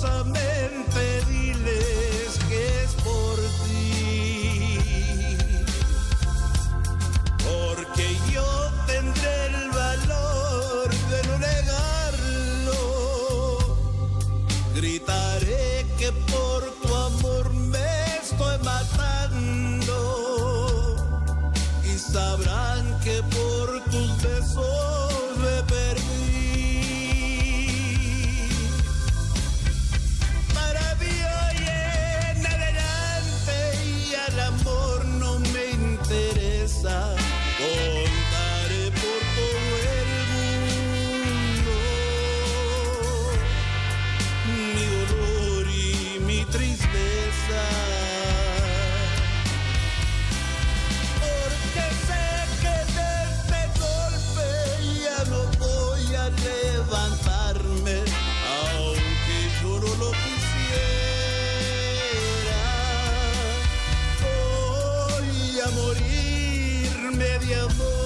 orgullosamente diles que es por ti, porque yo tendré el valor de no negarlo. Gritaré que por tu amor me estoy matando y sabrán que por tus besos me perdí. Para mí hoy en adelante y al amor no me interesa. Contaré por todo el mundo mi dolor y mi tristeza, porque sé que de este golpe ya no voy a levantarme, aunque yo no lo quisiera. Voy a morirme de amor.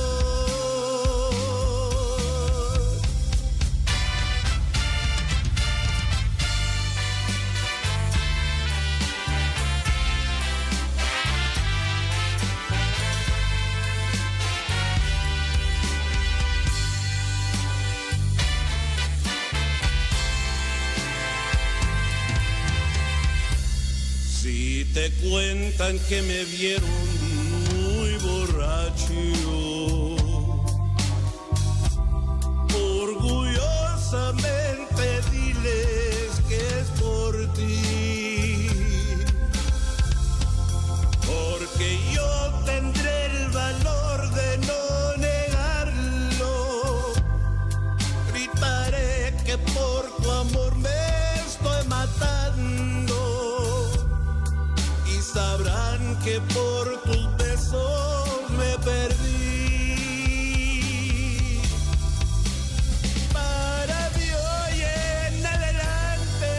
Si te cuentan que me vieron muy borracho, orgullosamente diles que es por ti, porque yo tendré el valor de no negarlo. Gritaré que por tu amor me estoy matando y sabrán que por tus besos me perdí. Para mí hoy en adelante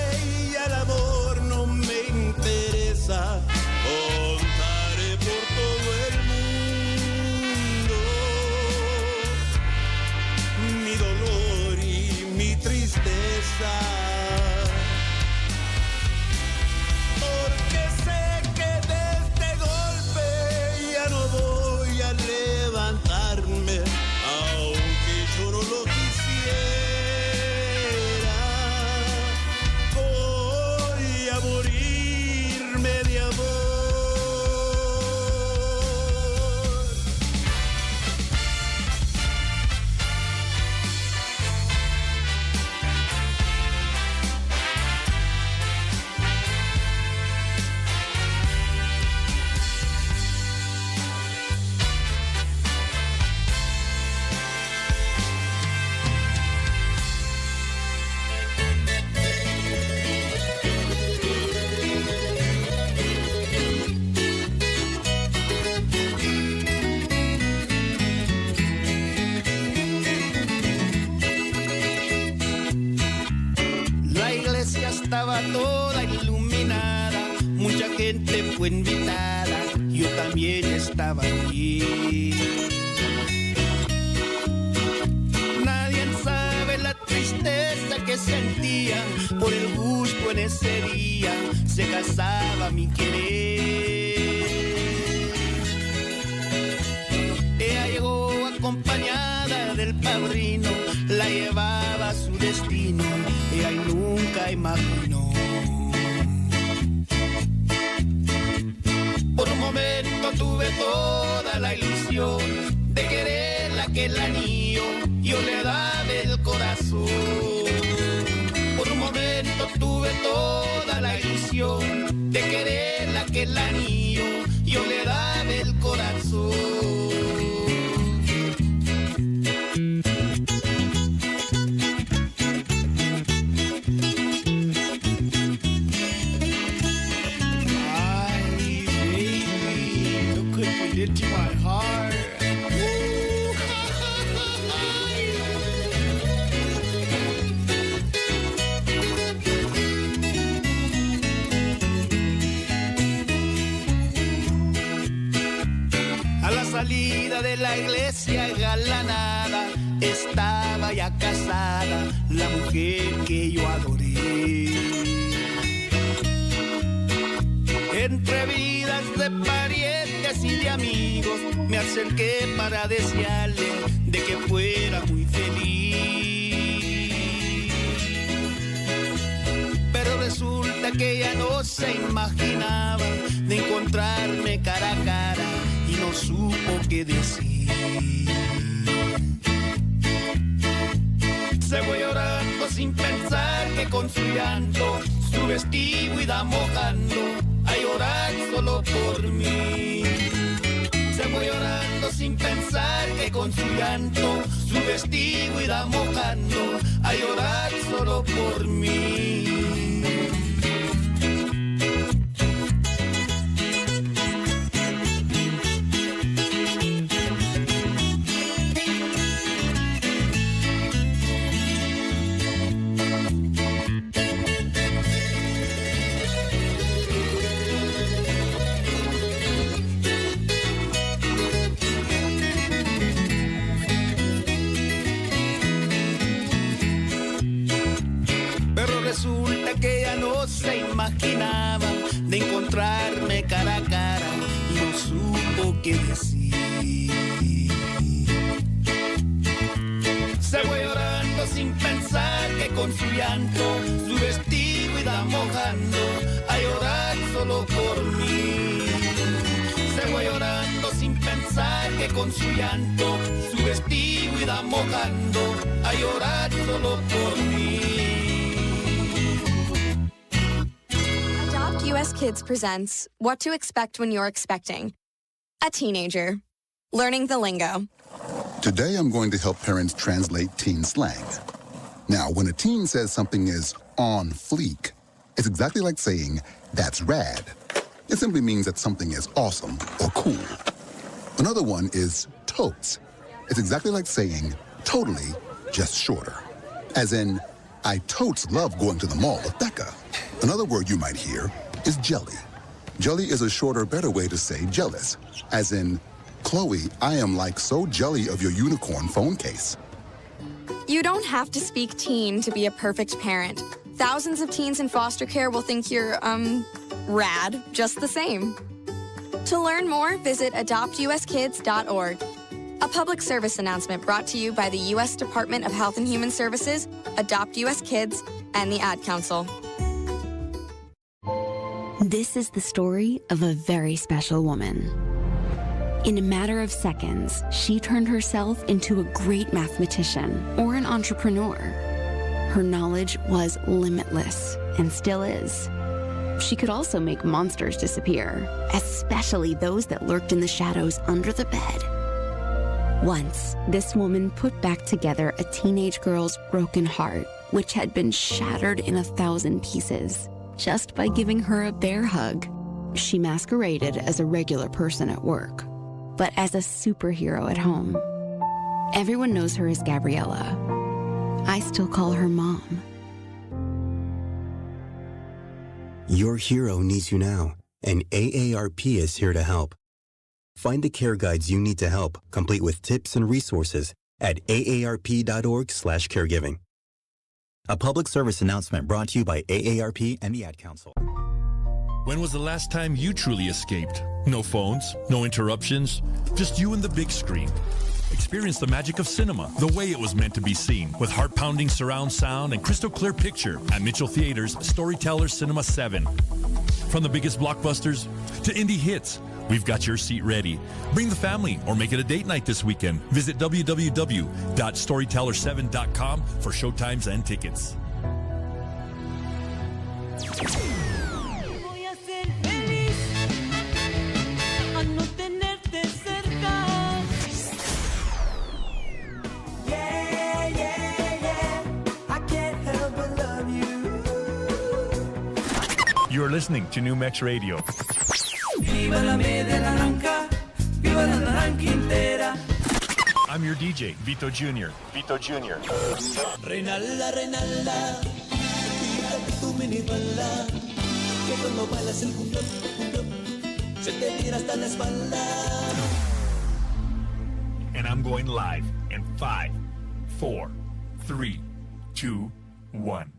y al amor no me interesa. Contaré por todo el mundo mi dolor y mi tristeza, porque sé que de este golpe ya no voy a levantarme, aunque yo no lo quisiera. Voy a morirme de amor. La iglesia estaba toda iluminada, mucha gente fue invitada, yo también estaba allí. Nadie sabe la tristeza que sentía por el gusto en ese día, se casaba mi querer. Ella llegó acompañada del padrino, la llevaba a su destino, ella nunca imaginó. Por un momento tuve toda la ilusión de quererla, que el anillo yo le daba el corazón. Por un momento tuve toda la ilusión de quererla, que el anillo yo le daba el corazón. Into my heart. A la salida de la iglesia galanada, estaba ya casada la mujer que yo adoré. de parientes y de amigos me acerqué para desearle de que fuera muy feliz. Pero resulta que ella no se imaginaba de encontrarme cara a cara y no supo qué decir. Se fue llorando sin pensar que con su llanto su vestido iba mojando a llorar solo por mí. Se fue llorando sin pensar que con su llanto su vestido iba mojando a llorar solo por mí. Resulta que ella no se imaginaba de encontrarme cara a cara y no supo qué decir. Se fue llorando sin pensar que con su llanto su vestido iba mojando a llorar solo por mí. Se fue llorando sin pensar que con su llanto su vestido iba mojando a llorar solo por mí. US Kids presents What to Expect When You're Expecting a Teenager. Learning the lingo. Today I'm going to help parents translate teen slang. Now, when a teen says something is on fleek, it's exactly like saying, that's rad. It simply means that something is awesome or cool. Another one is totes. It's exactly like saying, totally, just shorter. As in, I totes love going to the mall with Becca. Another word you might hear is jelly. Jelly is a shorter, better way to say jealous. As in, Chloe, I am like so jelly of your unicorn phone case. You don't have to speak teen to be a perfect parent. Thousands of teens in foster care will think you're, rad just the same. To learn more, visit adoptuskids.org. A public service announcement brought to you by the U.S. Department of Health and Human Services, Adopt U.S. Kids, and the Ad Council. This is the story of a very special woman. In a matter of seconds, she turned herself into a great mathematician or an entrepreneur. Her knowledge was limitless and still is. She could also make monsters disappear, especially those that lurked in the shadows under the bed. Once, this woman put back together a teenage girl's broken heart, which had been shattered in 1,000 pieces, just by giving her a bear hug. She masqueraded as a regular person at work, but as a superhero at home. Everyone knows her as Gabriella. I still call her Mom. Your hero needs you now, and AARP is here to help. Find the care guides you need to help, complete with tips and resources at aarp.org/caregiving. A public service announcement brought to you by AARP and the Ad Council. When was the last time you truly escaped? No phones, no interruptions, just you and the big screen. Experience the magic of cinema, the way it was meant to be seen, with heart-pounding surround sound and crystal clear picture at Mitchell Theater's Storyteller Cinema 7. From the biggest blockbusters to indie hits, we've got your seat ready. Bring the family or make it a date night this weekend. Visit www.storyteller7.com for showtimes and tickets. You're listening to New Mex Radio. Viva la media naranja, viva la naranja entera. I'm your DJ, Vito Jr. Vito Jr. Reinalda, Reinalda, quítate tu minifalda, que cuando bailas el cumbión, se te tira hasta la espalda. And I'm going live in 5, 4, 3, 2, 1.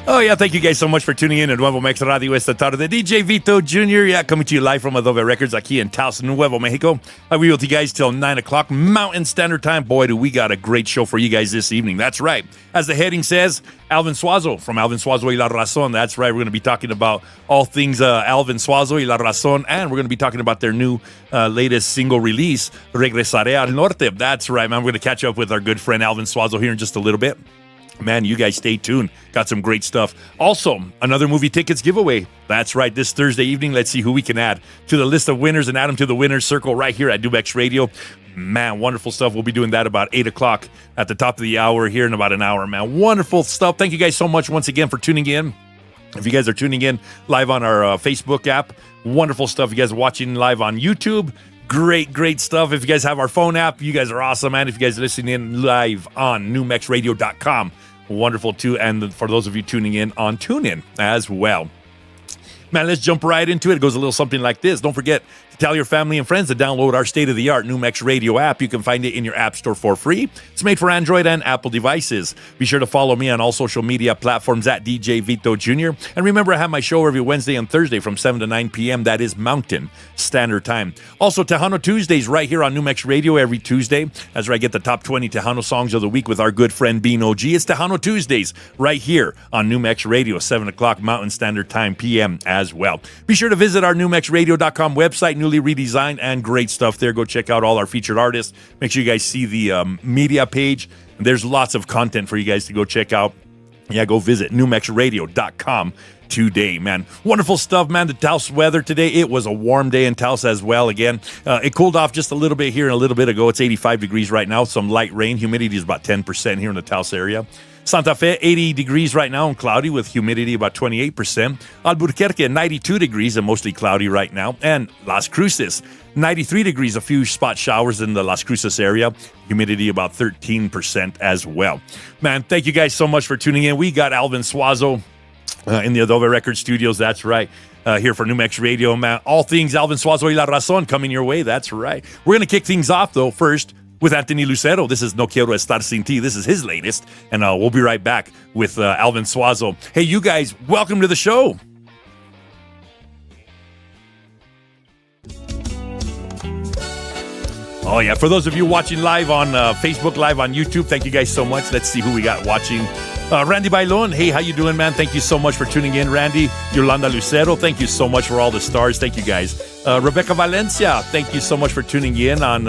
Oh, yeah, thank you guys so much for tuning in at Nuevo Mex Radio esta tarde. DJ Vito Jr., yeah, coming to you live from Adobe Records aquí in Taos, Nuevo Mexico. I'll be with you guys till 9 o'clock Mountain Standard Time. Boy, do we got a great show for you guys this evening. That's right. As the heading says, Alvin Suazo from Alvin Suazo y La Razon. That's right. We're going to be talking about all things Alvin Suazo y La Razon, and we're going to be talking about their new latest single release, Regresaré al Norte. That's right, man. We're going to catch up with our good friend Alvin Suazo here in just a little bit. Man, you guys stay tuned. Got some great stuff. Also, another movie tickets giveaway. That's right. This Thursday evening, let's see who we can add to the list of winners and add them to the winner's circle right here at Numex Radio. Man, wonderful stuff. We'll be doing that about 8 o'clock at the top of the hour here in about an hour, man. Wonderful stuff. Thank you guys so much once again for tuning in. If you guys are tuning in live on our Facebook app, wonderful stuff. If you guys are watching live on YouTube, great stuff. If you guys have our phone app, you guys are awesome, man. If you guys are listening in live on NewMexRadio.com, wonderful too. And for those of you tuning in on TuneIn as well. Man, let's jump right into it. It goes a little something like this. Don't forget to tell your family and friends to download our state-of-the-art NewMex Radio app. You can find it in your app store for free. It's made for Android and Apple devices. Be sure to follow me on all social media platforms at DJ Vito Jr. And remember, I have my show every Wednesday and Thursday from 7 to 9 p.m. That is Mountain Standard Time. Also, Tejano Tuesdays right here on NewMex Radio every Tuesday. That's where I get the top 20 Tejano songs of the week with our good friend Bino G. It's Tejano Tuesdays right here on NewMex Radio, 7 o'clock Mountain Standard Time p.m. as well. Be sure to visit our NewMexRadio.com website, newly redesigned, and great stuff there. Go check out all our featured artists. Make sure you guys see the media page. There's lots of content for you guys to go check out. Yeah, go visit NewMexRadio.com today, man. Wonderful stuff, man. The Taos weather today, it was a warm day in Taos as well. Again, it cooled off just a little bit here and a little bit ago. It's 85 degrees right now. Some light rain. Humidity is about 10% here in the Taos area. Santa Fe, 80 degrees right now and cloudy with humidity about 28%. Albuquerque, 92 degrees and mostly cloudy right now. And Las Cruces, 93 degrees, a few spot showers in the Las Cruces area. Humidity about 13% as well. Man, thank you guys so much for tuning in. We got Alvin Suazo in the Adobe Records studios. That's right. Here for NewMex Radio, man. All things Alvin Suazo y La Razon coming your way. That's right. We're going to kick things off, though, first with Anthony Lucero. This is No Quiero Estar Sin Ti. This is his latest, and we'll be right back with Alvin Suazo. Hey, you guys, welcome to the show. Oh, yeah, for those of you watching live on Facebook, live on YouTube, thank you guys so much. Let's see who we got watching. Randy Bailon, hey, how you doing, man? Thank you so much for tuning in, Randy. Yolanda Lucero, thank you so much for all the stars. Thank you, guys. Rebecca Valencia, thank you so much for tuning in on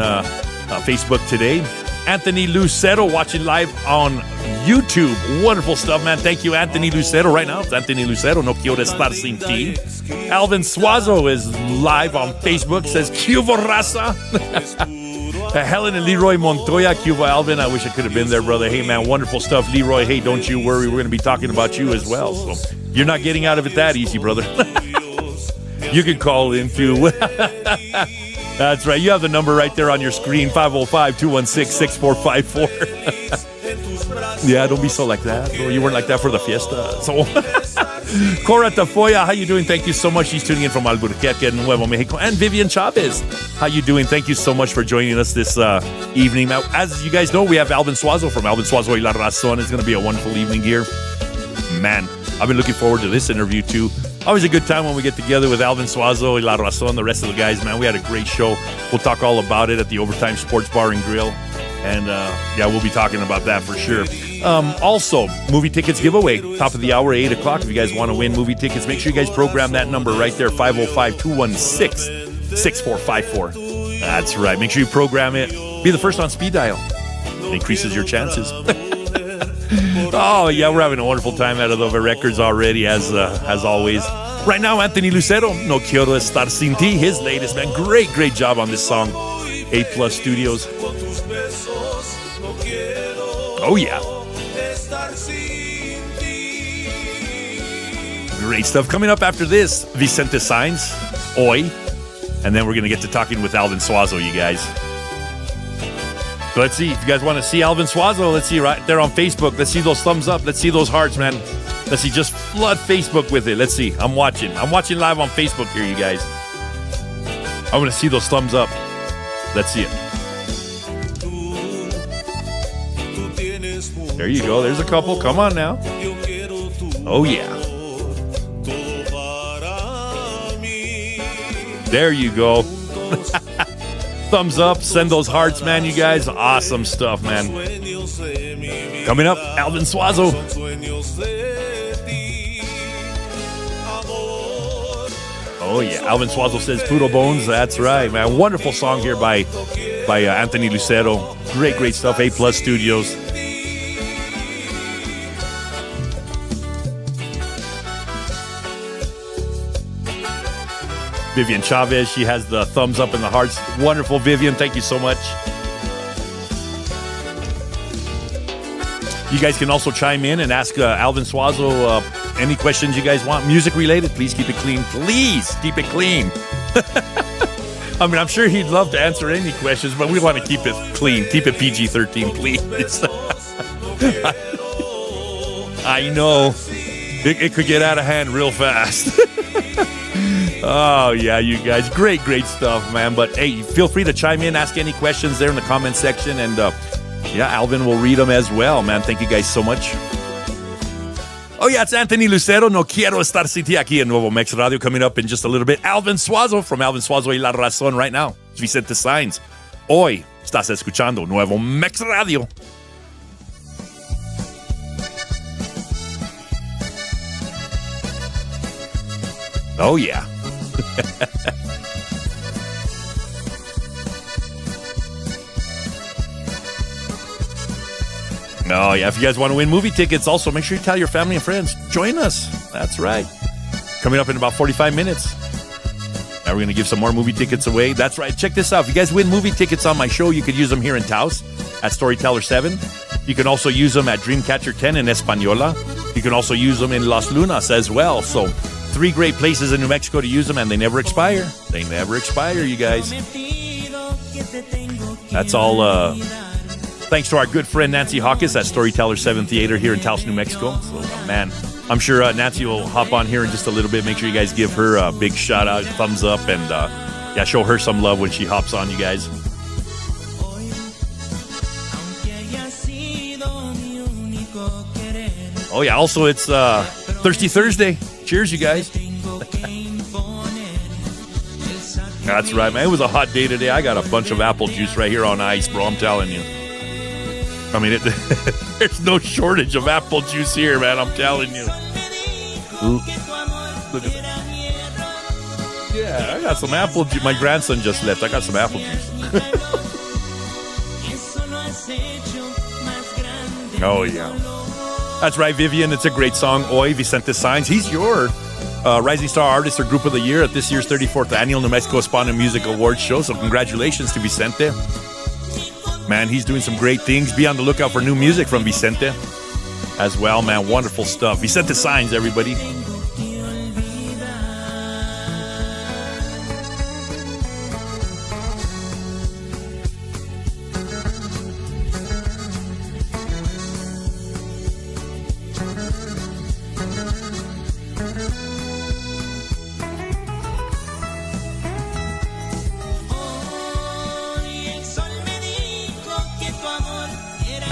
Facebook today. Anthony Lucero watching live on YouTube. Wonderful stuff, man. Thank you, Anthony Lucero. Right now, it's Anthony Lucero, No Quiero Estar Sin Ti. Alvin Suazo is live on Facebook, says, Cuba Raza. Helen and Leroy Montoya, Cuba Alvin. I wish I could have been there, brother. Hey, man, wonderful stuff. Leroy, hey, don't you worry. We're going to be talking about you as well. So you're not getting out of it that easy, brother. You can call in, too. That's right. You have the number right there on your screen, 505-216-6454. Yeah, don't be so like that. Bro. You weren't like that for the fiesta. So, Cora Tafoya, how you doing? Thank you so much. She's tuning in from Albuquerque, Nuevo Mexico. And Vivian Chavez, how you doing? Thank you so much for joining us this evening. Now, as you guys know, we have Alvin Suazo from Alvin Suazo y La Razon. It's going to be a wonderful evening here. Man, I've been looking forward to this interview, too. Always a good time when we get together with Alvin Suazo y La Razon, the rest of the guys, man. We had a great show. We'll talk all about it at the Overtime Sports Bar and Grill. And, yeah, we'll be talking about that for sure. Also, movie tickets giveaway, top of the hour, 8 o'clock. If you guys want to win movie tickets, make sure you guys program that number right there, 505-216-6454. That's right. Make sure you program it. Be the first on speed dial. It increases your chances. Oh, yeah, we're having a wonderful time at Adobe Records already, as always. Right now, Anthony Lucero, No Quiero Estar Sin Ti, his latest, man. Great job on this song. A+ Studios. Oh, yeah. Great stuff. Coming up after this, Vicente Sainz, Oi. And then we're going to get to talking with Alvin Suazo, you guys. So let's see. If you guys want to see Alvin Suazo, let's see right there on Facebook. Let's see those thumbs up. Let's see those hearts, man. Let's see. Just flood Facebook with it. Let's see. I'm watching live on Facebook here, you guys. I want to see those thumbs up. Let's see it. There you go. There's a couple. Come on now. Oh, yeah. There you go. Thumbs up. Send those hearts, man, you guys. Awesome stuff, man. Coming up, Alvin Suazo. Oh, yeah. Alvin Suazo says Poodle Bones. That's right, man. Wonderful song here by Anthony Lucero. Great stuff. A+ Studios. Vivian Chavez, she has the thumbs up and the hearts. Wonderful, Vivian. Thank you so much. You guys can also chime in and ask Alvin Suazo any questions you guys want. Music related, please keep it clean. Please keep it clean. I mean, I'm sure he'd love to answer any questions, but we want to keep it clean. Keep it PG-13, please. I know. It could get out of hand real fast. Oh, yeah, you guys. Great stuff, man. But, hey, feel free to chime in, ask any questions there in the comment section. And, yeah, Alvin will read them as well, man. Thank you guys so much. Oh, yeah, it's Anthony Lucero. No quiero estar sin ti aquí en Nuevo Mex Radio. Coming up in just a little bit. Alvin Suazo from Alvin Suazo y La Razón right now. Vicente Sainz. Hoy estás escuchando Nuevo Mex Radio. Oh, yeah. Oh, yeah. If you guys want to win movie tickets, also make sure you tell your family and friends. Join us. That's right. Coming up in about 45 minutes. Now we're going to give some more movie tickets away. That's right. Check this out. If you guys win movie tickets on my show, you could use them here in Taos at Storyteller 7. You can also use them at Dreamcatcher 10 in Española. You can also use them in Las Lunas as well. So 3 great places in New Mexico to use them, and they never expire. They never expire, you guys. That's all thanks to our good friend Nancy Hawkins at Storyteller 7 Theater here in Taos, New Mexico. So, man, I'm sure Nancy will hop on here in just a little bit. Make sure you guys give her a big shout out, thumbs up, and yeah, show her some love when she hops on, you guys. Oh, yeah, also it's Thirsty Thursday. Cheers, you guys. That's right, man. It was a hot day today. I got a bunch of apple juice right here on ice, bro. I'm telling you. I mean, there's no shortage of apple juice here, man. I'm telling you. Ooh. Look at that. Yeah, I got some apple juice. My grandson just left. I got some apple juice. Oh, yeah. That's right, Vivian. It's a great song. Hoy, Vicente Sainz. He's your Rising Star Artist or Group of the Year at this year's 34th Annual New Mexico Hispanic Music Awards show. So congratulations to Vicente. Man, he's doing some great things. Be on the lookout for new music from Vicente as well, man. Wonderful stuff. Vicente Sainz, everybody.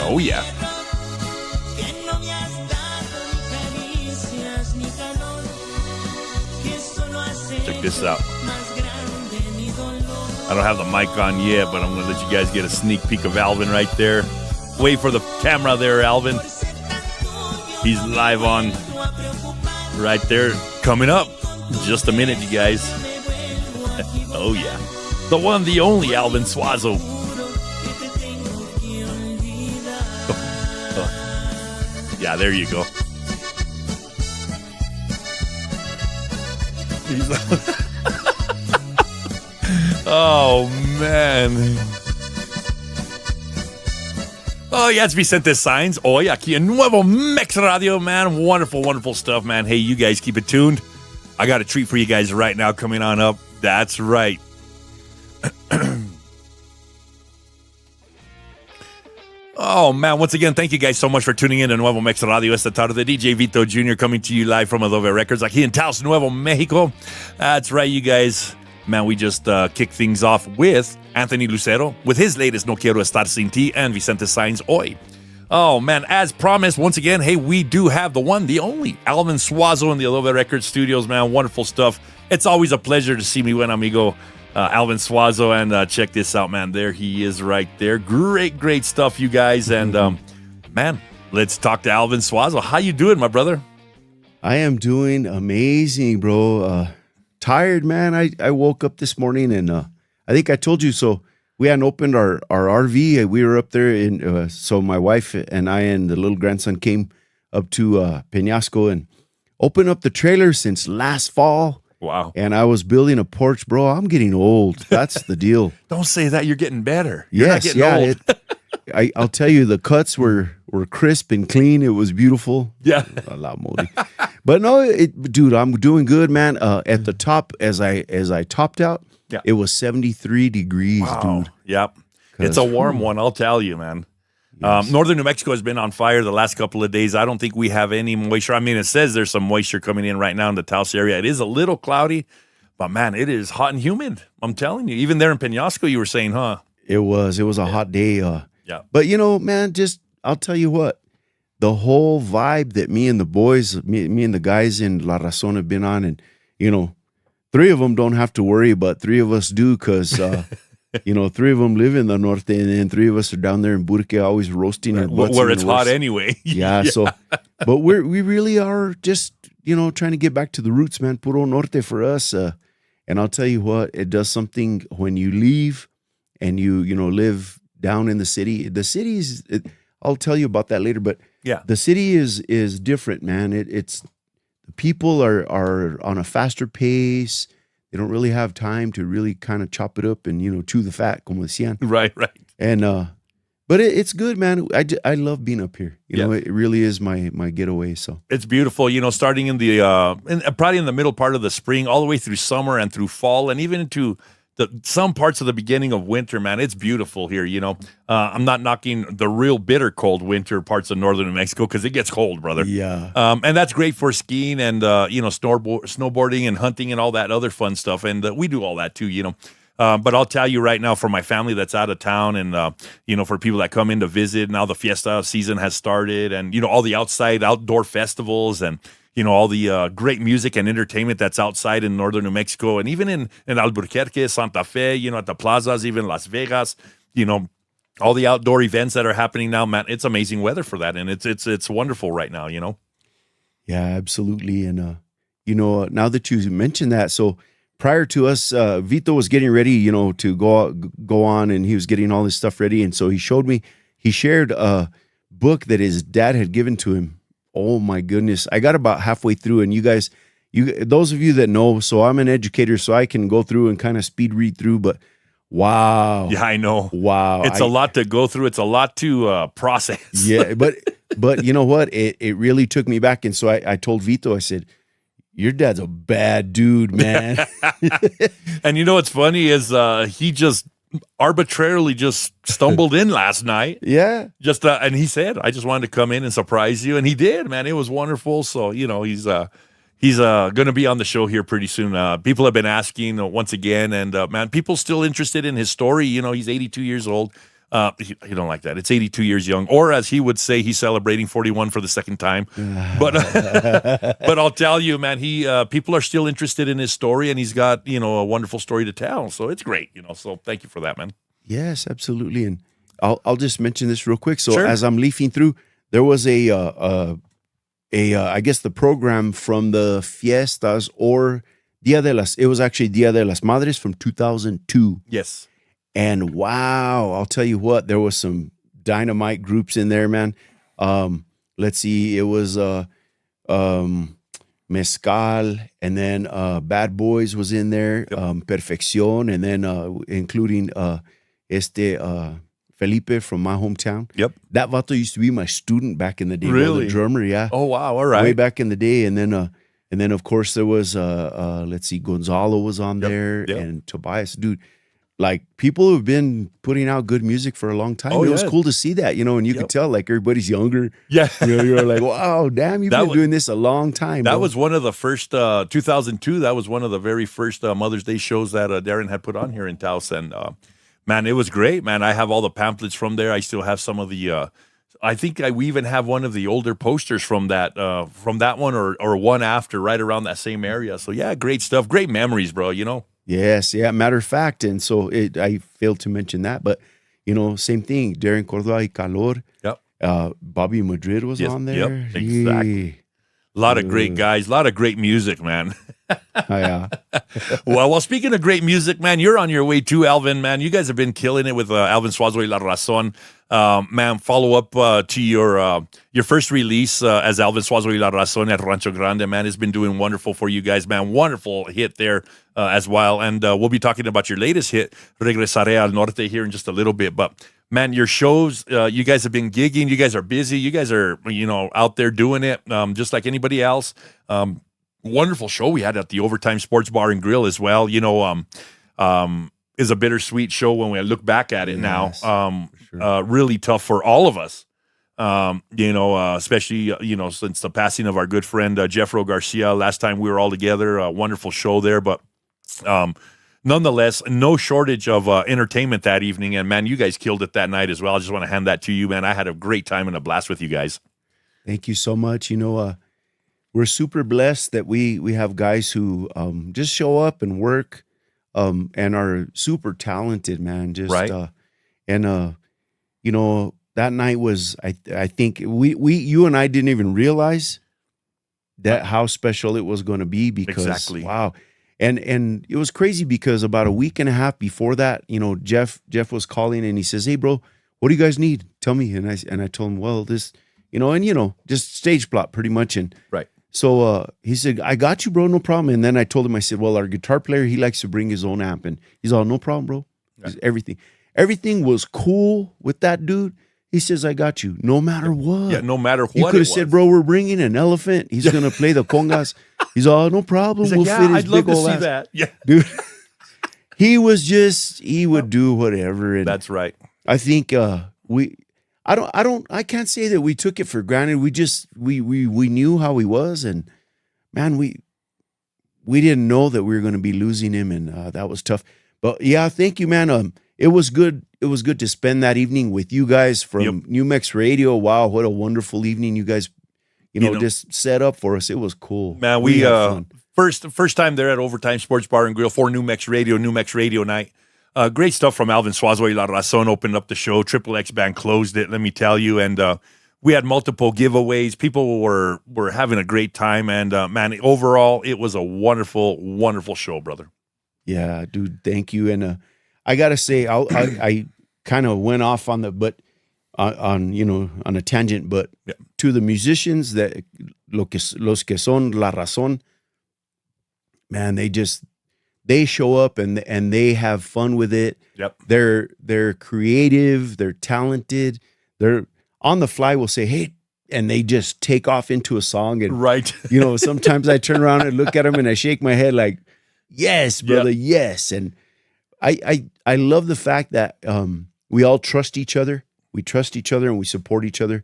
Oh, yeah. Check this out. I don't have the mic on yet, but I'm going to let you guys get a sneak peek of Alvin right there. Wait for the camera there, Alvin. He's live on right there. Coming up in just a minute, you guys. Oh, yeah. The one, the only Alvin Suazo. Yeah, there you go. Oh, man. Oh, yeah, it's Vicente Sainz. Hoy aquí en Nuevo Mex Radio, man. Wonderful, wonderful stuff, man. Hey, you guys keep it tuned. I got a treat for you guys right now coming on up. That's right. Oh, man, once again, thank you guys so much for tuning in to Nuevo Mex Radio esta tarde. DJ Vito Jr. coming to you live from Adobe Records, aquí in Taos, Nuevo Mexico. That's right, you guys. Man, we just kicked things off with Anthony Lucero with his latest No Quiero Estar Sin Ti and Vicente Sainz Hoy. Oh, man, as promised, once again, hey, we do have the one, the only, Alvin Suazo in the Alova Records studios, man. Wonderful stuff. It's always a pleasure to see mi buen amigo, Alvin Suazo, and check this out, man. There he is right there. Great stuff, you guys. And, man, let's talk to Alvin Suazo. How you doing, my brother? I am doing amazing, bro. Tired, man. I woke up this morning, and I think I told you so. We hadn't opened our RV. We were up there, so my wife and I and the little grandson came up to Peñasco and opened up the trailer since last fall. Wow. And I was building a porch, bro. I'm getting old. That's the deal. Don't say that. You're getting better. You're not Yes, getting old. I'll tell you, the cuts were crisp and clean. It was beautiful. Yeah. A lot moldy. But no, dude, I'm doing good, man. At the top, as I topped out, Yeah. it was 73 degrees, dude. Yep. It's a warm one, I'll tell you, man. Yes. Northern New Mexico has been on fire the last couple of days. I don't think we have any moisture. I mean, it says there's some moisture coming in right now in the Taos area. It is a little cloudy, but man, it is hot and humid. I'm telling you. Even there in Peñasco, you were saying, huh? It was a hot day. Yeah. But man, I'll tell you what, the whole vibe that me and the boys, me and the guys in La Razon have been on, and three of them don't have to worry, but three of us do, because three of them live in the norte, and then three of us are down there in Burque, always roasting and Where it's hot anyway. Yeah. So, but we really are just trying to get back to the roots, man. Puro norte for us. And I'll tell you what, it does something when you leave and you live down in the city. The city is. I'll tell you about that later, but Yeah. the city is different, man. It's the people are on a faster pace. They don't really have time to really kind of chop it up and chew the fat, como decían. Right. And but it's good, man. I love being up here. It really is my getaway. So It's beautiful, starting in the probably in the middle part of the spring, all the way through summer and through fall, and even into some parts of the beginning of winter, man. It's beautiful here, I'm not knocking the real bitter cold winter parts of northern New Mexico, because it gets cold, brother. yeah, And that's great for skiing and snowboarding and hunting and all that other fun stuff. And we do all that too, But I'll tell you right now, for my family that's out of town, and for people that come in to visit, now the fiesta season has started, and all the outdoor festivals, and all the great music and entertainment that's outside in northern New Mexico, and even in Albuquerque, Santa Fe, at the plazas, even Las Vegas, all the outdoor events that are happening now, man. It's amazing weather for that, and it's wonderful right now. yeah, absolutely. And now that you mentioned that, so prior to us, Vito was getting ready, to go on, and he was getting all this stuff ready, and so he shared a book that his dad had given to him. Oh my goodness. I got about halfway through, and you guys, those of you that know, so I'm an educator, so I can go through and kind of speed read through, but wow. Yeah, I know. Wow. It's a lot to go through. It's a lot to process. Yeah, but you know what? It really took me back. And so I told Vito, I said, your dad's a bad dude, man. And what's funny is he just arbitrarily just stumbled in last night. Yeah. And he said, I just wanted to come in and surprise you. And he did, man. It was wonderful. So, he's going to be on the show here pretty soon. People have been asking once again, and man, people still interested in his story. He's 82 years old. He don't like that. It's 82 years young, or as he would say, he's celebrating 41 for the second time. But but I'll tell you, man, people are still interested in his story, and he's got a wonderful story to tell. So it's great, So thank you for that, man. Yes, absolutely. And I'll just mention this real quick. So Sure. as I'm leafing through, there was a I guess the program from the fiestas, or it was actually Dia de las Madres from 2002. Yes. And wow, I'll tell you what, there was some dynamite groups in there, man. Let's see, it was Mezcal, and then Bad Boys was in there, Perfección, and then including Felipe from my hometown. Yep. That vato used to be my student back in the day. Really? The drummer, yeah. Oh, wow. All right. Way back in the day. And then of course there was let's see, Gonzalo was on there, yep. and Tobias, dude. Like, people who've been putting out good music for a long time. Oh, it was yeah. cool to see that, and you could tell, like, everybody's younger. Yeah. You're like, wow, damn, you've been doing this a long time. That bro. was one of the first, 2002, that was one of the very first Mother's Day shows that Darren had put on here in Taos. And, man, it was great, man. I have all the pamphlets from there. I still have some of the I think we even have one of the older posters from that one or one after, right around that same area. So yeah, great stuff, great memories, bro. Yes, yeah. Matter of fact, and so I failed to mention that, but same thing. Darren Córdoba y Calor. Yep. Bobby Madrid was on there. Yep, exactly. A lot of great guys, a lot of great music, man. Yeah. Well, speaking of great music, man, you're on your way too, Alvin, man. You guys have been killing it with Alvin Suazo y La Razón. Man, follow up to your first release as Alvin Suazo y La Razón at Rancho Grande, man. It's been doing wonderful for you guys, man. Wonderful hit there as well. And we'll be talking about your latest hit, Regresaré al Norte, here in just a little bit. But man, your shows, you guys have been gigging. You guys are busy. You guys are, out there doing it just like anybody else. Wonderful show we had at the Overtime Sports Bar and Grill as well. Is a bittersweet show when we look back at it now. Sure. Really tough for all of us. Especially, since the passing of our good friend, Jeffro Garcia, last time we were all together, a wonderful show there, but, nonetheless, no shortage of entertainment that evening. And man, you guys killed it that night as well. I just want to hand that to you, man. I had a great time and a blast with you guys. Thank you so much. We're super blessed that we have guys who just show up and work and are super talented, man. Just right. That night was I think you and I didn't even realize that how special it was going to be because exactly. Wow. And it was crazy because about a week and a half before that, Jeff was calling and he says, "Hey bro, what do you guys need? Tell me." And I told him, "Well, this, just stage plot pretty much." And right. So he said, "I got you, bro, no problem." And then I told him, I said, "Well, our guitar player, he likes to bring his own amp." And he's all, "No problem, bro." Right. Everything was cool with that dude. He says, "I got you, no matter what." Yeah, no matter what. You could have said, "Bro, we're bringing an elephant. He's going to play the congas." He's all, "No problem. He's like, we'll fit his I'd love big to old see ass." that. Yeah. Dude, he would do whatever. And that's right. I think I can't say that we took it for granted. We just, we knew how he was, and man, we didn't know that we were going to be losing him, and that was tough. But yeah, thank you, man. It was good. It was good to spend that evening with you guys from New Mex Radio. Wow, what a wonderful evening you guys, just set up for us. It was cool. Man, we had fun. First time there at Overtime Sports Bar and Grill for New Mex Radio night. Great stuff from Alvin Suazo y La Razón opened up the show. Triple X Band closed it, let me tell you. And we had multiple giveaways. People were having a great time. And man, overall, it was a wonderful, wonderful show, brother. Yeah, dude, thank you. And I got to say, I kind of went off on on a tangent, but to the musicians that los que son La Razón, man, they show up and they have fun with it. Yep. They're creative, they're talented, they're on the fly will say, "Hey," and they just take off into a song. And right. Sometimes I turn around and look at them and I shake my head like, "Yes, brother, yes." And I love the fact that we all trust each other. We trust each other and we support each other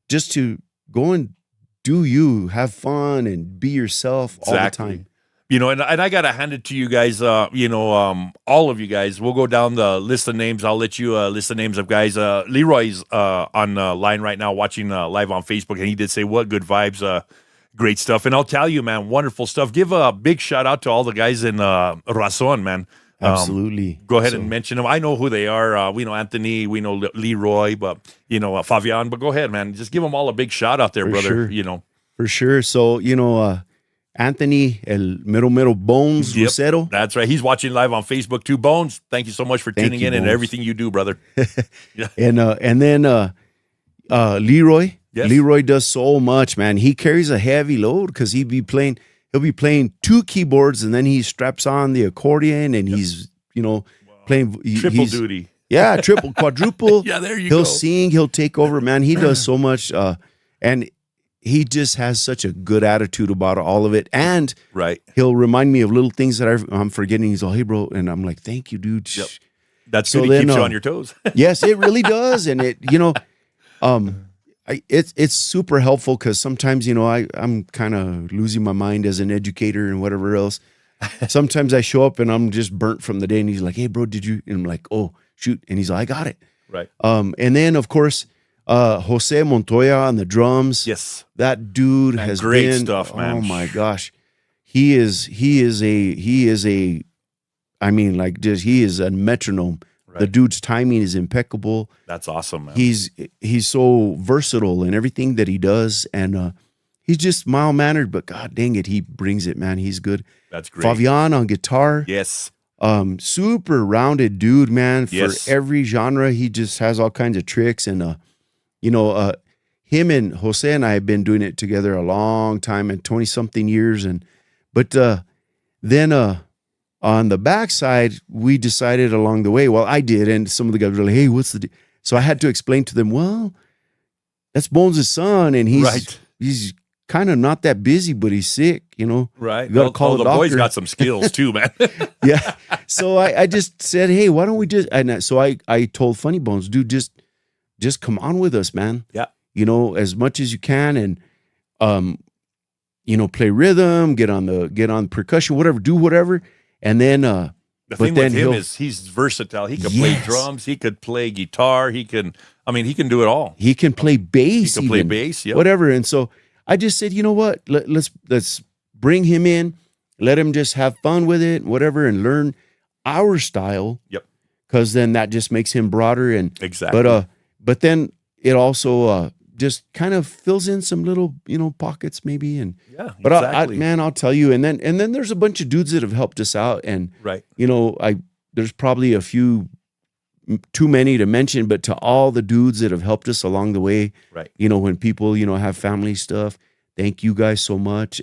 just to go and do you, have fun and be yourself all the time. And I got to hand it to you guys, all of you guys. We'll go down the list of names. I'll let you list the names of guys. Leroy's on line right now watching live on Facebook, and he did say, "What good vibes, great stuff." And I'll tell you, man, wonderful stuff. Give a big shout out to all the guys in Razon, man. Absolutely. Go ahead and mention them. I know who they are. We know Anthony. We know Leroy, but, Fabian. But go ahead, man. Just give them all a big shout out there, brother. Sure. For sure. So, Anthony, El Mero Bones Lucero. That's right. He's watching live on Facebook too. Bones, thank you so much for tuning in and everything you do, brother. Yeah. And then Leroy. Yes. Leroy does so much, man. He carries a heavy load because he'll be playing 2 keyboards and then he straps on the accordion and he's, playing triple duty. Yeah, triple, quadruple. Yeah, there you go. He'll go. sing, he'll take over, man. He does so much and he just has such a good attitude about all of it. And he'll remind me of little things that I'm forgetting. He's all, "Hey, bro." And I'm like, "Thank you, dude." Yep. That's good. It keeps you on your toes. Yes, it really does. And it, it's super helpful because sometimes, I'm kind of losing my mind as an educator and whatever else. Sometimes I show up and I'm just burnt from the day and he's like, "Hey, bro, did you?" And I'm like, "Oh, shoot." And he's like, "I got it." Right. And then, of course, Jose Montoya on the drums. Yes. That dude Man, has great been, stuff, man. oh my gosh. He is a I mean, like, just, he is a metronome. Right. The dude's timing is impeccable. That's awesome, man. He's so versatile in everything that he does, and he's just mild mannered, but god dang it, he brings it, man. He's good. That's great. Fabian on guitar. Yes. Super rounded dude, man. For Yes. every genre, he just has all kinds of tricks, and him and Jose and I have been doing it together a long time, and 20-something years, but then on the backside, we decided along the way, well, I did, and some of the guys were like, hey, what's the so I had to explain to them, well, that's Bones' son, and he's kind of not that busy, but he's sick, Right. You gotta call the the boy's doctor. got some skills too, man. Yeah. So I just said, hey, why don't we just, and so I told Funny Bones, dude, just come on with us, man. Yeah. As much as you can, and play rhythm, get on percussion, whatever, do whatever. And then The thing with him is he's versatile. He can play drums. He could play guitar. He can do it all. he can play bass. He can play even, bass, yep. whatever. And so I just said, you know what? Let's bring him in. Let him just have fun with it, whatever, and learn our style. Yep. Because then that just makes him broader. And Exactly. But then it also just kind of fills in some little pockets maybe. And Yeah, but exactly. man, I'll tell you. And then there's a bunch of dudes that have helped us out. And Right. there's probably a few too many to mention, but to all the dudes that have helped us along the way, Right. when people, have family stuff, thank you guys so much.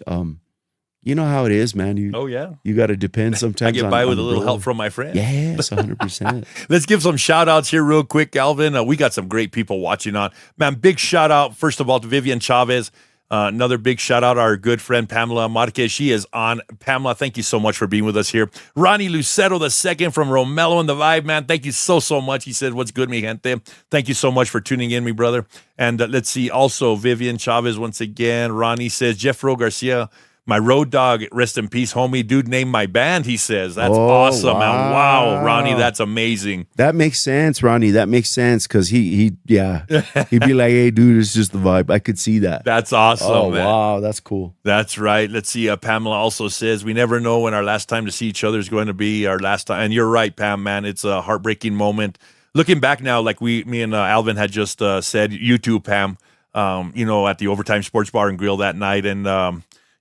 You know how it is, man. Oh yeah. You got to depend I sometimes get on by with the a little bro. help from my friend. Yes, 100%. Let's give some shout outs here real quick, Alvin. We got some great people watching on. Man, big shout out, first of all, to Vivian Chavez. Another big shout out, our good friend Pamela Marquez. She is on. Pamela, thank you so much for being with us here. Ronnie Lucero II from Romello and the Vibe, man. Thank you so much. He said, what's good, mi gente? Thank you so much for tuning in, me brother. And let's see, also Vivian Chavez once again. Ronnie says, Jeffro Garcia, my road dog, rest in peace, homie. Dude named my band, he says. That's awesome, man. Wow, Ronnie, that's amazing. That makes sense, Ronnie. That makes sense because he'd be like, hey, dude, it's just the vibe. I could see that. That's awesome, Oh, man. wow. That's cool. That's right. Let's see. Pamela also says, we never know when our last time to see each other is going to be our last time. And you're right, Pam, man. It's a heartbreaking moment. Looking back now, like me and Alvin had just said, you too, Pam, at the Overtime Sports Bar and Grill that night. And,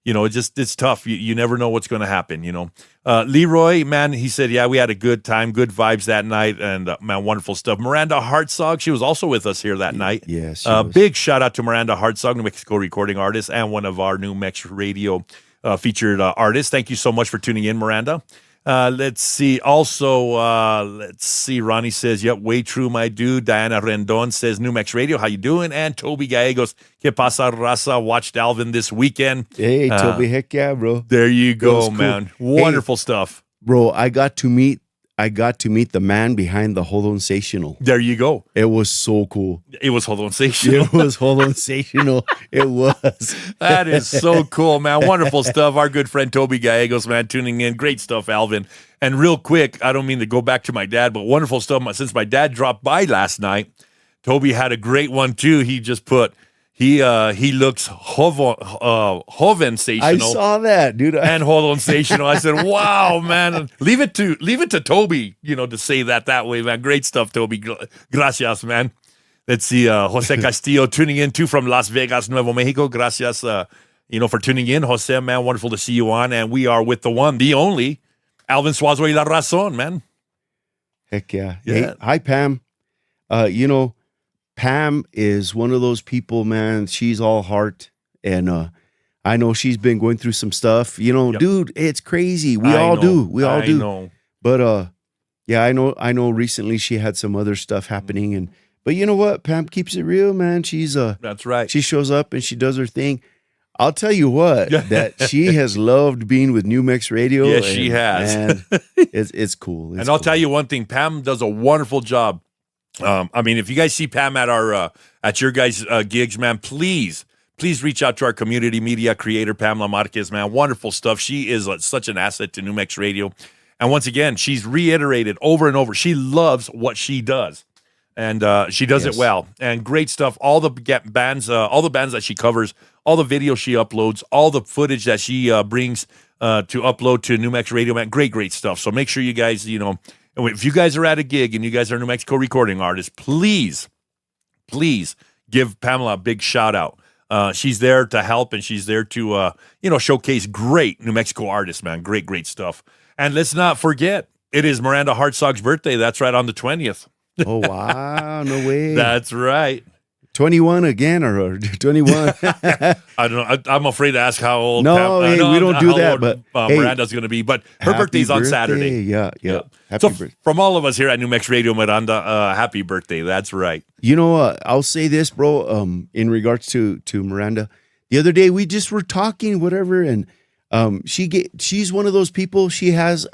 it's tough. You never know what's going to happen, Leroy, man, he said, yeah, we had a good time, good vibes that night, and, man, wonderful stuff. Miranda Hartzog, she was also with us here that night. Yes. She was. Big shout out to Miranda Hartzog, New Mexico recording artist, and one of our New Mex Radio featured artists. Thank you so much for tuning in, Miranda. Let's see. Also, Ronnie says, yep, way true, my dude. Diana Rendon says, New Mex Radio, how you doing? And Toby Gallegos, que pasa, raza? Watched Alvin this weekend. Hey, Toby, heck yeah, bro. There you That go, was cool. man. Wonderful stuff. Bro, I got to meet the man behind the Holonsational. There you go. It was so cool. It was Holonsational. It was Holonsational. It was. That is so cool, man. Wonderful stuff. Our good friend Toby Gallegos, man, tuning in. Great stuff, Alvin. And real quick, I don't mean to go back to my dad, but wonderful stuff. Since my dad dropped by last night, Toby had a great one too. He just put, he looks hovensational. I saw that, dude. And holonsational. I said, wow, man. Leave it to Toby, to say that way, man. Great stuff, Toby. Gracias, man. Let's see, Jose Castillo tuning in too from Las Vegas, Nuevo Mexico. Gracias, for tuning in. Jose, man, wonderful to see you on. And we are with the one, the only, Alvin Suazo y La Razon, man. Heck yeah. Yeah. Hey, hi, Pam. Pam is one of those people, man. She's all heart. And I know she's been going through some stuff. Yep. Dude, it's crazy. We I all know. do. We all I do. know. But yeah, I know recently she had some other stuff happening. But you know what? Pam keeps it real, man. That's right. She shows up and she does her thing. I'll tell you what, that she has loved being with New Mex Radio. Yes, she has. And it's cool. And I'll tell you one thing, Pam does a wonderful job. If you guys see Pam at our at your guys' gigs, man, please reach out to our community media creator, Pamela Marquez, man. Wonderful stuff. She is such an asset to New Mex Radio. And once again, she's reiterated over and over, she loves what she does. And she does it Yes. well, and great stuff. All the bands that she covers, all the videos she uploads, all the footage that she brings to upload to New Mex Radio, man, great stuff. So make sure you guys, if you guys are at a gig and you guys are New Mexico recording artists, please give Pamela a big shout out. She's there to help, and she's there to showcase great New Mexico artists, man. Great stuff. And let's not forget, it is Miranda Hartzog's birthday. That's right, on the 20th. Oh, wow. No way. That's right. 21 again or 21? I don't know. I'm afraid to ask how old. No, hey, we don't do how that, old, but hey, Miranda's going to be. But her happy birthday's on birthday. Saturday. Yeah. Happy So birthday. from all of us here at New Mex Radio, Miranda, happy birthday. That's right. I'll say this, bro, in regards to Miranda. The other day we just were talking, whatever, and she's one of those people. She has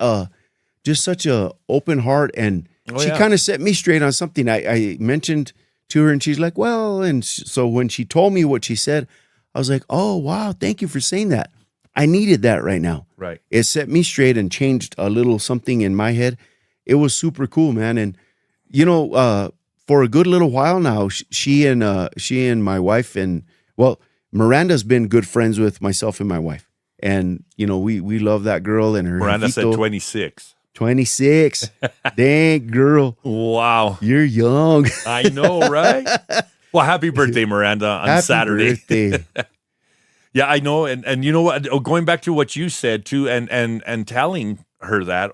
just such a open heart, and she kind of set me straight on something I mentioned to her, and she's like, well, and so when she told me what she said, I was like, oh, wow, thank you for saying that. I needed that right now. Right. It set me straight and changed a little something in my head. It was super cool, man. And, for a good little while now, she and my wife, and, well, Miranda's been good friends with myself and my wife. And, we love that girl and her. Miranda Vito. said 26. 26. Dang, girl. Wow. You're young. I know, right? Well, happy birthday, Miranda, on Happy Saturday. birthday. Yeah, I know. And you know what? Going back to what you said, too, and telling her that,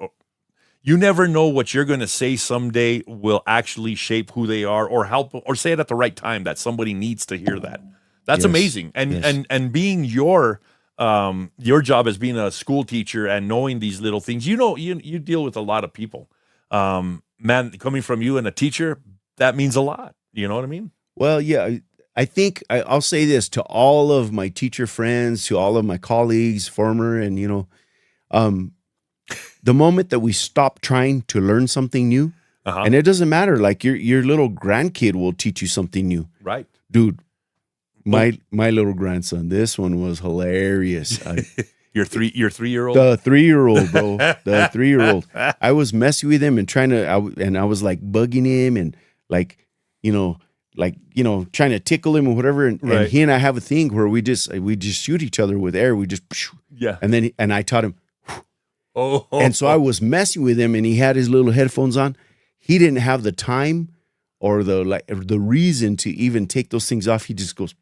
you never know what you're going to say someday will actually shape who they are, or help, or say it at the right time that somebody needs to hear that. That's Yes. amazing. And being your job as being a school teacher and knowing these little things, you deal with a lot of people. Man, coming from you and a teacher, that means a lot. You know what I mean? Well, yeah, I think I'll say this to all of my teacher friends, to all of my colleagues, former, and, the moment that we stop trying to learn something new, and it doesn't matter, like your little grandkid will teach you something new. Right. Dude, my little grandson, this one was hilarious. Your 3-year-old? The 3-year-old, bro. The 3-year-old. I was messing with him and I was like bugging him and trying to tickle him or whatever. And he and I have a thing where we just shoot each other with air. We just, and I taught him. And so I was messing with him, and he had his little headphones on. He didn't have the time or the reason to even take those things off. He just goes.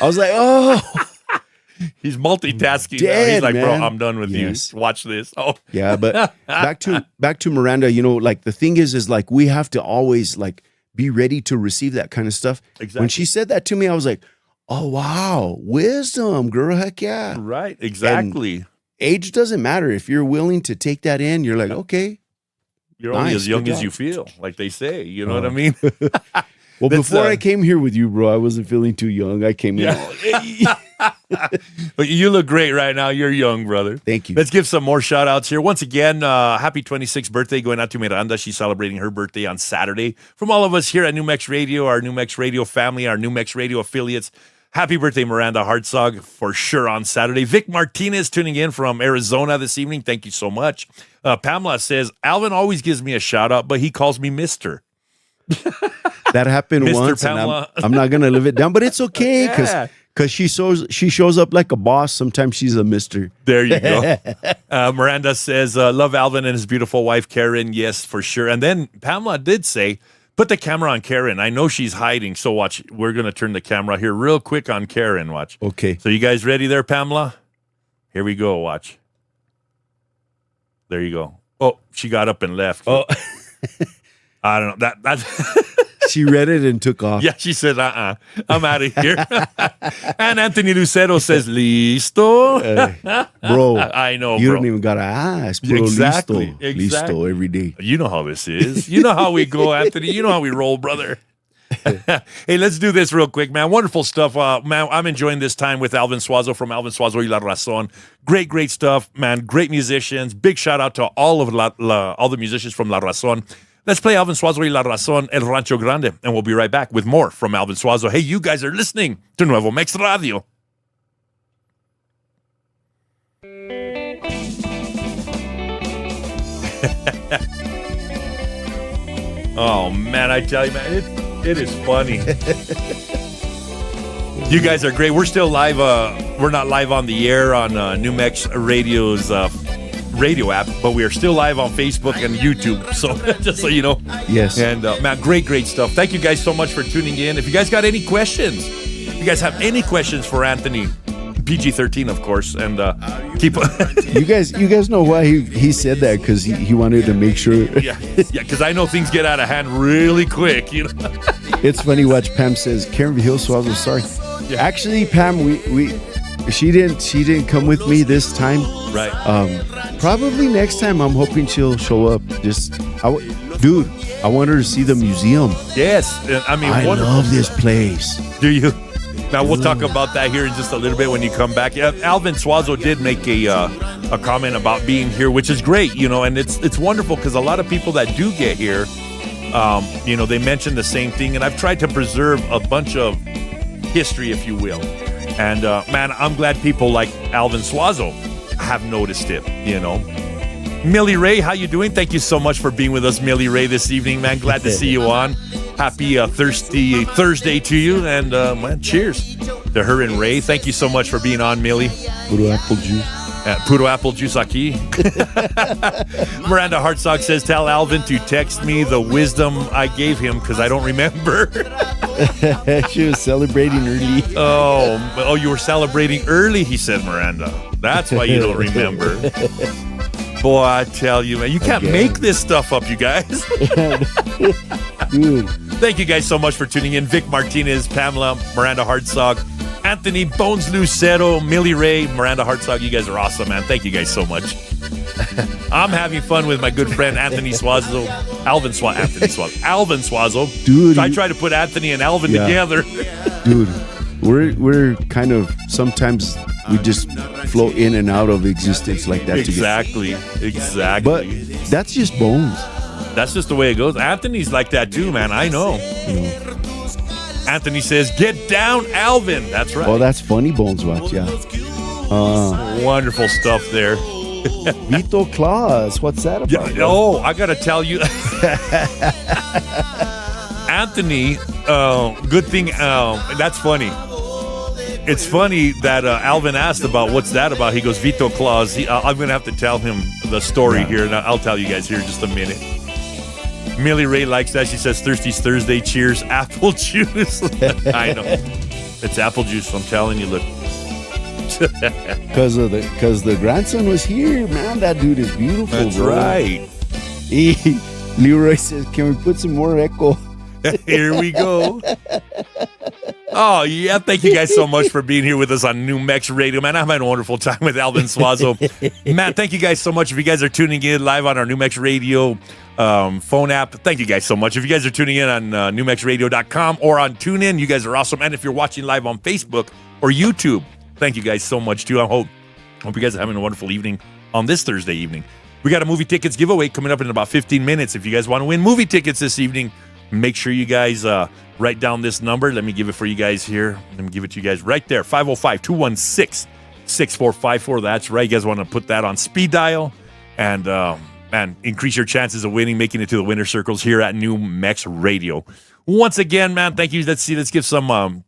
I was like, oh. He's multitasking. Now. Dead, He's like, bro, man. I'm done with Yes. you. Watch this. Oh, Yeah, but back to Miranda, the thing is like we have to always like be ready to receive that kind of stuff. Exactly. When she said that to me, I was like, oh wow, wisdom, girl, heck yeah. right. Exactly. Age doesn't matter. If you're willing to take that in, you're like, okay. You're only Nice, as young good as job. you feel, like they say. You know what I mean? Well, That's, before I came here with you, bro, I wasn't feeling too young. I came in. But you look great right now. You're young, brother. Thank you. Let's give some more shout outs here. Once again, happy 26th birthday going out to Miranda. She's celebrating her birthday on Saturday. From all of us here at New Mex Radio, our New Mex Radio family, our New Mex Radio affiliates, happy birthday, Miranda Hartzog, for sure on Saturday. Vic Martinez tuning in from Arizona this evening. Thank you so much. Pamela says, Alvin always gives me a shout out, but he calls me Mr. That happened Mr. once, Pamela. and I'm not gonna live it down, but it's okay Yeah. because she shows up like a boss. Sometimes she's a mister. There you go. Miranda says, love Alvin and his beautiful wife, Karen. Yes, for sure. And then Pamela did say, put the camera on Karen. I know she's hiding, so watch. We're going to turn the camera here real quick on Karen. Watch. Okay. So you guys ready there, Pamela? Here we go. Watch. There you go. Oh, she got up and left. Oh, I don't know. That she read it and took off. Yeah, she said, I'm out of here. And Anthony Lucero says, listo. Bro, I know, you bro. don't even gotta ask, bro. Exactly, Listo, exactly. listo every day. You know how this is. You know how we go, Anthony. You know how we roll, brother. Hey, let's do this real quick, man. Wonderful stuff. Man, I'm enjoying this time with Alvin Suazo from Alvin Suazo y La Razon. Great stuff, man. Great musicians. Big shout out to all of all the musicians from La Razon. Let's play Alvin Suazo y La Razon, El Rancho Grande, and we'll be right back with more from Alvin Suazo. Hey, you guys are listening to Nuevo Mex Radio. Oh, man, I tell you, man, it is funny. You guys are great. We're still live. We're not live on the air on New Mex Radio's radio app, but we are still live on Facebook and YouTube. So just so you know. Yes. And man, great stuff. Thank you guys so much for tuning in. If you guys got any questions, if you guys have any questions for Anthony, PG-13, of course, and keep. you guys know why he said that, because he wanted to make sure. yeah, because I know things get out of hand really quick. You know. It's funny. Watch, Pam says Karen Vigil Suazo. Sorry. Yeah. Actually, Pam, she didn't come with me this time. Right. Probably next time. I'm hoping she'll show up. Dude, I want her to see the museum. Yes, I mean, I love this place. Do you? Now we'll talk about that here in just a little bit when you come back. Yeah, Alvin Suazo did make a comment about being here, which is great, you know, and it's wonderful because a lot of people that do get here, you know, they mention the same thing, and I've tried to preserve a bunch of history, if you will. And man, I'm glad people like Alvin Suazo have noticed it, you know. Millie Ray, how you doing? Thank you so much for being with us, Millie Ray, this evening, man. Glad to see you on. Happy thirsty Thursday to you, and man, cheers to her and Ray. Thank you so much for being on, Millie. Puro apple juice. Puro apple juice aquí. Miranda Hartzog says, tell Alvin to text me the wisdom I gave him because I don't remember. She was celebrating early. Oh, you were celebrating early, he said, Miranda. That's why you don't remember. Boy, I tell you, man, you can't make this stuff up, you guys. Dude. Thank you guys so much for tuning in. Vic Martinez, Pamela, Miranda Hartzog, Anthony Bones Lucero, Millie Ray, Miranda Hartzog. You guys are awesome, man. Thank you guys so much. I'm having fun with my good friend Anthony Suazo. Alvin Suazo. Dude. I try to put Anthony and Alvin together. Dude, we're kind of, sometimes we just float in and out of existence like that. Exactly. But that's just Bones. That's just the way it goes. Anthony's like that too, man. I know. Anthony says, get down, Alvin. That's right. Oh, that's funny, Bones. Watch, yeah. Wonderful stuff there. Vito Claus, what's that about? Yeah, oh, I got to tell you. Anthony, good thing, that's funny. It's funny that Alvin asked about what's that about. He goes, Vito Claus. I'm going to have to tell him the story here, and I'll tell you guys here in just a minute. Millie Ray likes that. She says, Thirsty's Thursday. Cheers, apple juice. I know. It's apple juice, I'm telling you, look. Because the grandson was here, man. That dude is beautiful. That's bro. Right. Leroy says, can we put some more echo? Here we go. Oh, yeah. Thank you guys so much for being here with us on New Mex Radio. Man, I'm having a wonderful time with Alvin Suazo. Man, thank you guys so much. If you guys are tuning in live on our New Mex Radio phone app, thank you guys so much. If you guys are tuning in on newmexradio.com or on TuneIn, you guys are awesome. And if you're watching live on Facebook or YouTube, thank you guys so much, too. I hope you guys are having a wonderful evening on this Thursday evening. We got a movie tickets giveaway coming up in about 15 minutes. If you guys want to win movie tickets this evening, make sure you guys write down this number. Let me give it for you guys here. Let me give it to you guys right there. 505-216-6454. That's right. You guys want to put that on speed dial and increase your chances of winning, making it to the winner circles here at New Mex Radio. Once again, man, thank you. Let's give some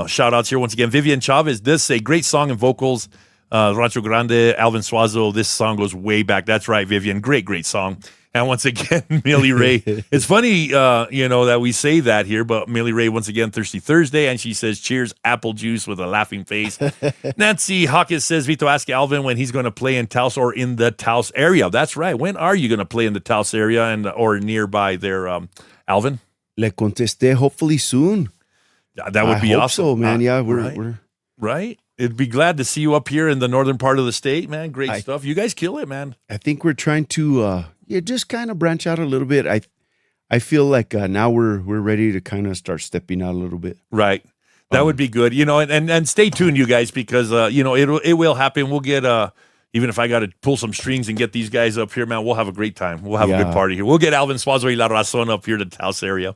shout outs here. Once again, Vivian Chavez does say great song and vocals. Rancho Grande, Alvin Suazo. This song goes way back. That's right, Vivian. Great song. And once again, Millie Ray. It's funny, that we say that here, but Millie Ray, once again, Thirsty Thursday, and she says, cheers, apple juice with a laughing face. Nancy Hawkins says, Vito, ask Alvin when he's going to play in Taos or in the Taos area. That's right. When are you going to play in the Taos area or nearby there, Alvin? Le contesté, hopefully soon. That would be hope awesome. So, man. Yeah, we're right. It'd be glad to see you up here in the northern part of the state, man. Great stuff. You guys kill it, man. I think we're trying to just kind of branch out a little bit. I feel like now we're ready to kind of start stepping out a little bit. Right. That would be good. And stay tuned, you guys, because it will happen. We'll get even if I got to pull some strings and get these guys up here, man, we'll have a great time. We'll have a good party here. We'll get Alvin Suazo y La Razon up here to the Taos area.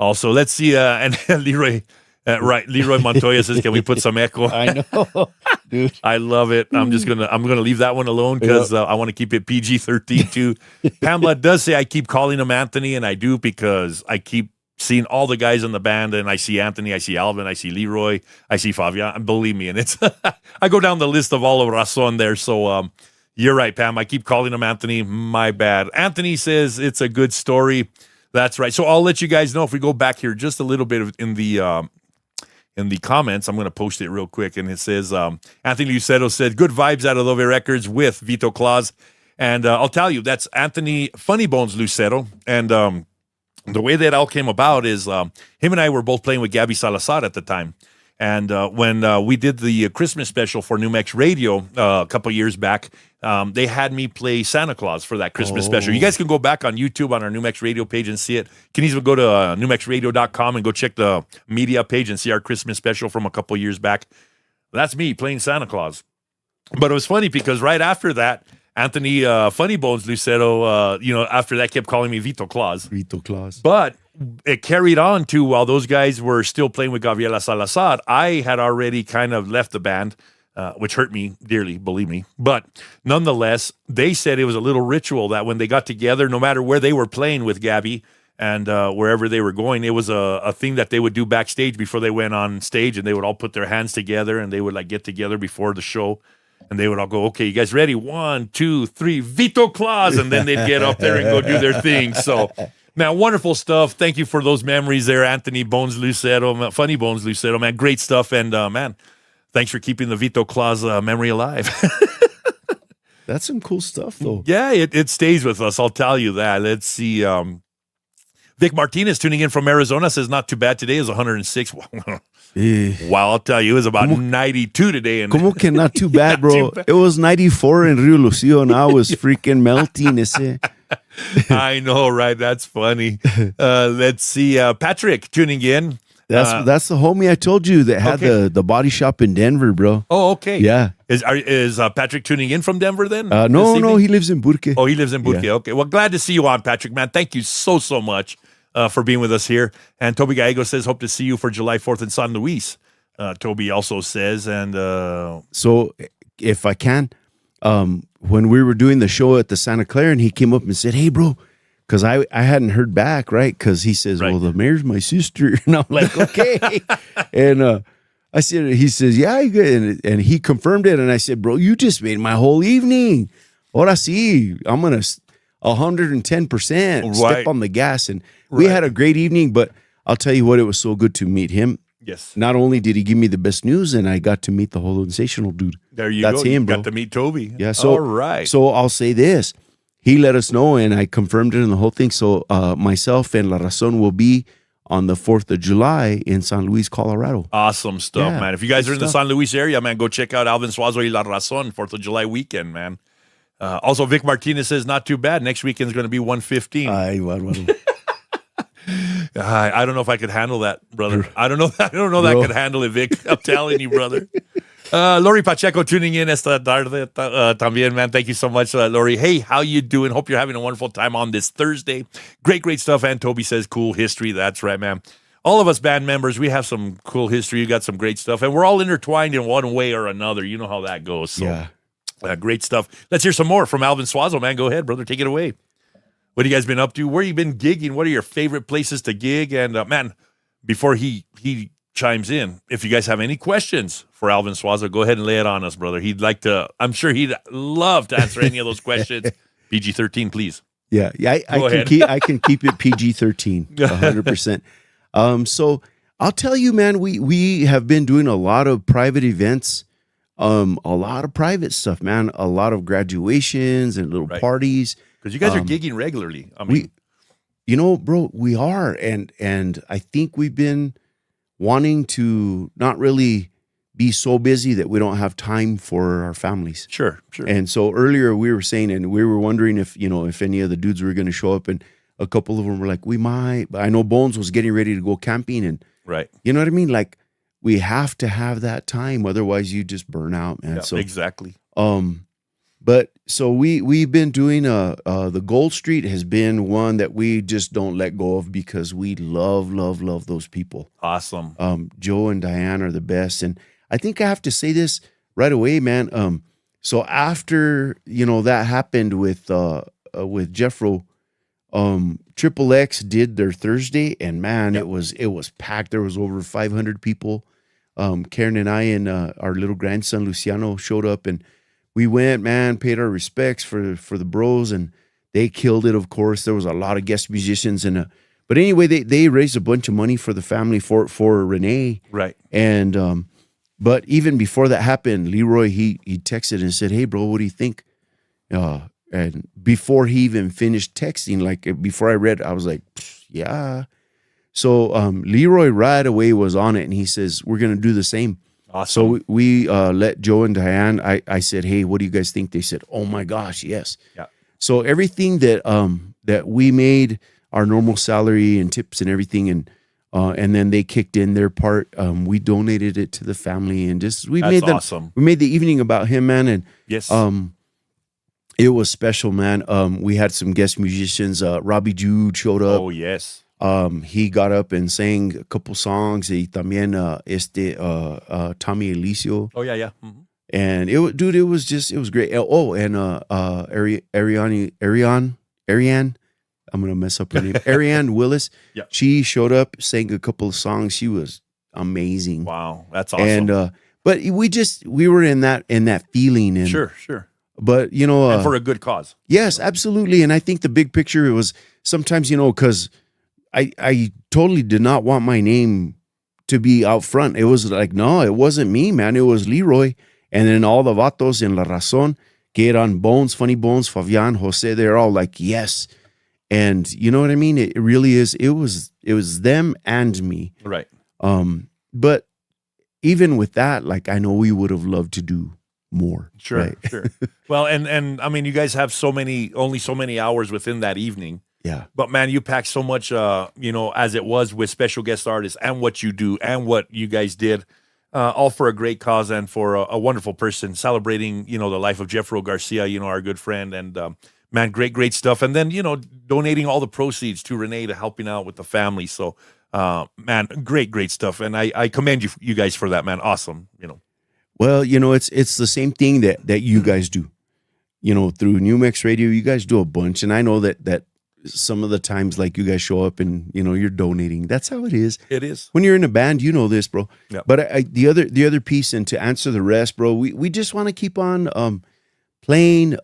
Also, let's see and Leroy Leroy Montoya says, can we put some echo? I know. dude. I love it. I'm gonna leave that one alone because I want to keep it PG-13 too. Pamela does say I keep calling him Anthony, and I do because I keep seeing all the guys in the band, and I see Anthony, I see Alvin, I see Leroy, I see Fabian. And believe me, and it's I go down the list of all of Razon there. So you're right, Pam. I keep calling him Anthony. My bad. Anthony says it's a good story. That's right. So I'll let you guys know if we go back here just a little bit in the comments. I'm going to post it real quick. And it says, Anthony Lucero said, good vibes out of Love Records with Vito Claus. And I'll tell you, that's Anthony Funny Bones Lucero. And the way that all came about is him and I were both playing with Gabby Salazar at the time. And when we did the Christmas special for New Mex Radio a couple years back, they had me play Santa Claus for that Christmas special. You guys can go back on YouTube on our New Mex Radio page and see it. You can even go to newmexradio.com and go check the media page and see our Christmas special from a couple years back. That's me playing Santa Claus. But it was funny because right after that, Anthony Funny Bones Lucero, after that kept calling me Vito Claus. Vito Claus. But it carried on to while those guys were still playing with Gabriela Salazar, I had already kind of left the band, which hurt me dearly, believe me. But nonetheless, they said it was a little ritual that when they got together, no matter where they were playing with Gabby and wherever they were going, it was a thing that they would do backstage before they went on stage, and they would all put their hands together and they would like get together before the show. And they would all go, okay, you guys ready? 1, 2, 3, Vito Claus. And then they'd get up there and go do their thing. So, man, wonderful stuff. Thank you for those memories there, Anthony Bones Lucero, Funny Bones Lucero, man. Great stuff. And, man, thanks for keeping the Vito Claus memory alive. That's some cool stuff, though. Yeah, it stays with us. I'll tell you that. Let's see. Vic Martinez tuning in from Arizona says, not too bad today. It was 106. Wow, I'll tell you, it was about 92 today. And Como que not too bad, bro? Too bad. It was 94 in Rio Lucio, and I was freaking melting. I know, right? That's funny. Let's see. Patrick tuning in. That's the homie I told you that had the body shop in Denver, bro. Oh, okay. Yeah. Is Patrick tuning in from Denver then? No, he lives in Burque. Oh, he lives in Burque. Yeah. Okay. Well, glad to see you on, Patrick, man. Thank you so much for being with us here. And Toby Gallego says, hope to see you for July 4th in San Luis. Toby also says, and so if I can, when we were doing the show at the Santa Clara, and he came up and said, hey, bro, because I hadn't heard back, right? Because he says, well, the mayor's my sister. And I'm like, okay. And I said, he says, yeah, you good. And he confirmed it. And I said, bro, you just made my whole evening. Ahora sí, I'm going to 110% step on the gas. And we had a great evening, but I'll tell you what, it was so good to meet him. yes. Not only did he give me the best news, and I got to meet the whole sensational dude. There you That's go. him, You bro. got to meet Toby. Yeah. So, all right. So I'll say this. He let us know, and I confirmed it in the whole thing. So myself and La Razon will be on the 4th of July in San Luis, Colorado. Awesome stuff, Yeah, man. If you guys good are in the stuff. San Luis area, man, go check out Alvin Suazo y La Razon, 4th of July weekend, man. Also, Vic Martinez says, not too bad. Next weekend is going to be 115. Ay, bárbaro. I don't know if I could handle that, brother. I don't know that I could handle it, Vic. I'm telling you, brother. Lori Pacheco tuning in esta tarde también, man. Thank you so much, Lori. Hey, how you doing? Hope you're having a wonderful time on this Thursday. Great stuff. And Toby says cool history. That's right, man. All of us band members, we have some cool history. You got some great stuff. And we're all intertwined in one way or another. You know how that goes. So, Yeah. Great stuff. Let's hear some more from Alvin Suazo, man. Go ahead, brother. Take it away. What have you guys been up to? Where you been gigging? What are your favorite places to gig? And, man, before he chimes in, if you guys have any questions for Alvin Suazo, go ahead and lay it on us, brother. I'm sure he'd love to answer any of those questions. PG-13, please. Yeah. I can keep it PG-13, 100%. So I'll tell you, man, we have been doing a lot of private events, a lot of private stuff, man, a lot of graduations and little parties. Because you guys are gigging regularly. I mean, bro, we are. And I think we've been wanting to not really be so busy that we don't have time for our families. Sure. And so earlier we were saying, and we were wondering if any of the dudes were going to show up, and a couple of them were like, we might. But I know Bones was getting ready to go camping, and right. You know what I mean? Like, we have to have that time, otherwise you just burn out, man. Yeah, so exactly. But so we've been doing the Gold Street has been one that we just don't let go of because we love those people. Awesome. Joe and Diane are the best, and I think I have to say this right away, man. So after that happened with Jeffro, Triple X did their Thursday, and man, it was packed. There was over 500 people. Karen and I and our little grandson Luciano showed up, and we went, man, paid our respects for the bros, and they killed it. Of course, there was a lot of guest musicians, and but anyway, they raised a bunch of money for the family for Renee, Right. and but even before that happened, Leroy he texted and said, "Hey, bro, what do you think?" And before he even finished texting, like before I read, I was like, "Yeah." So Leroy right away was on it, and he says, "We're gonna do the same." Awesome. So we let Joe and Diane. I said, "Hey, what do you guys think?" They said, "Oh my gosh, yes." Yeah. So everything that we made, our normal salary and tips and everything, and then they kicked in their part. We donated it to the family, and just we That's awesome. We made the evening about him, man, and Yes. it was special, man. We had some guest musicians. Robbie Jude showed up. Oh, yes. He got up and sang a couple songs. Y también Tommy Elicio. Oh, yeah, yeah. Mm-hmm. And it was great. Oh, and Ariane, I'm gonna mess up her name. Ariane Willis. Yeah. She showed up, sang a couple of songs. She was amazing. Wow, that's awesome. And but we were in that feeling, and sure. But And for a good cause. yes, absolutely. And I think the big picture was sometimes, because I totally did not want my name to be out front. It was like, no, it wasn't me, man. It was Leroy. And then all the vatos in La Razon, que eran Bones, Funny Bones, Fabian, Jose, they're all like, yes. And you know what I mean? It really is. It was them and me. Right. But even with that, like, I know we would have loved to do more. Sure, right? sure. Well, and I mean, you guys have only so many hours within that evening. Yeah. But man, you packed so much, as it was with special guest artists and what you do and what you guys did, all for a great cause and for a wonderful person, celebrating, the life of Jeffro Garcia, our good friend. And man, great stuff. And then, donating all the proceeds to Renee to helping out with the family. So, man, great stuff. And I commend you guys for that, man. Awesome, Well, it's the same thing that you guys do. Through New Mex Radio, you guys do a bunch, and I know that some of the times, like, you guys show up and you're donating. That's how it is. It is. When you're in a band, this, bro. Yeah. But the other piece, and to answer the rest, bro, we just want to keep on playing.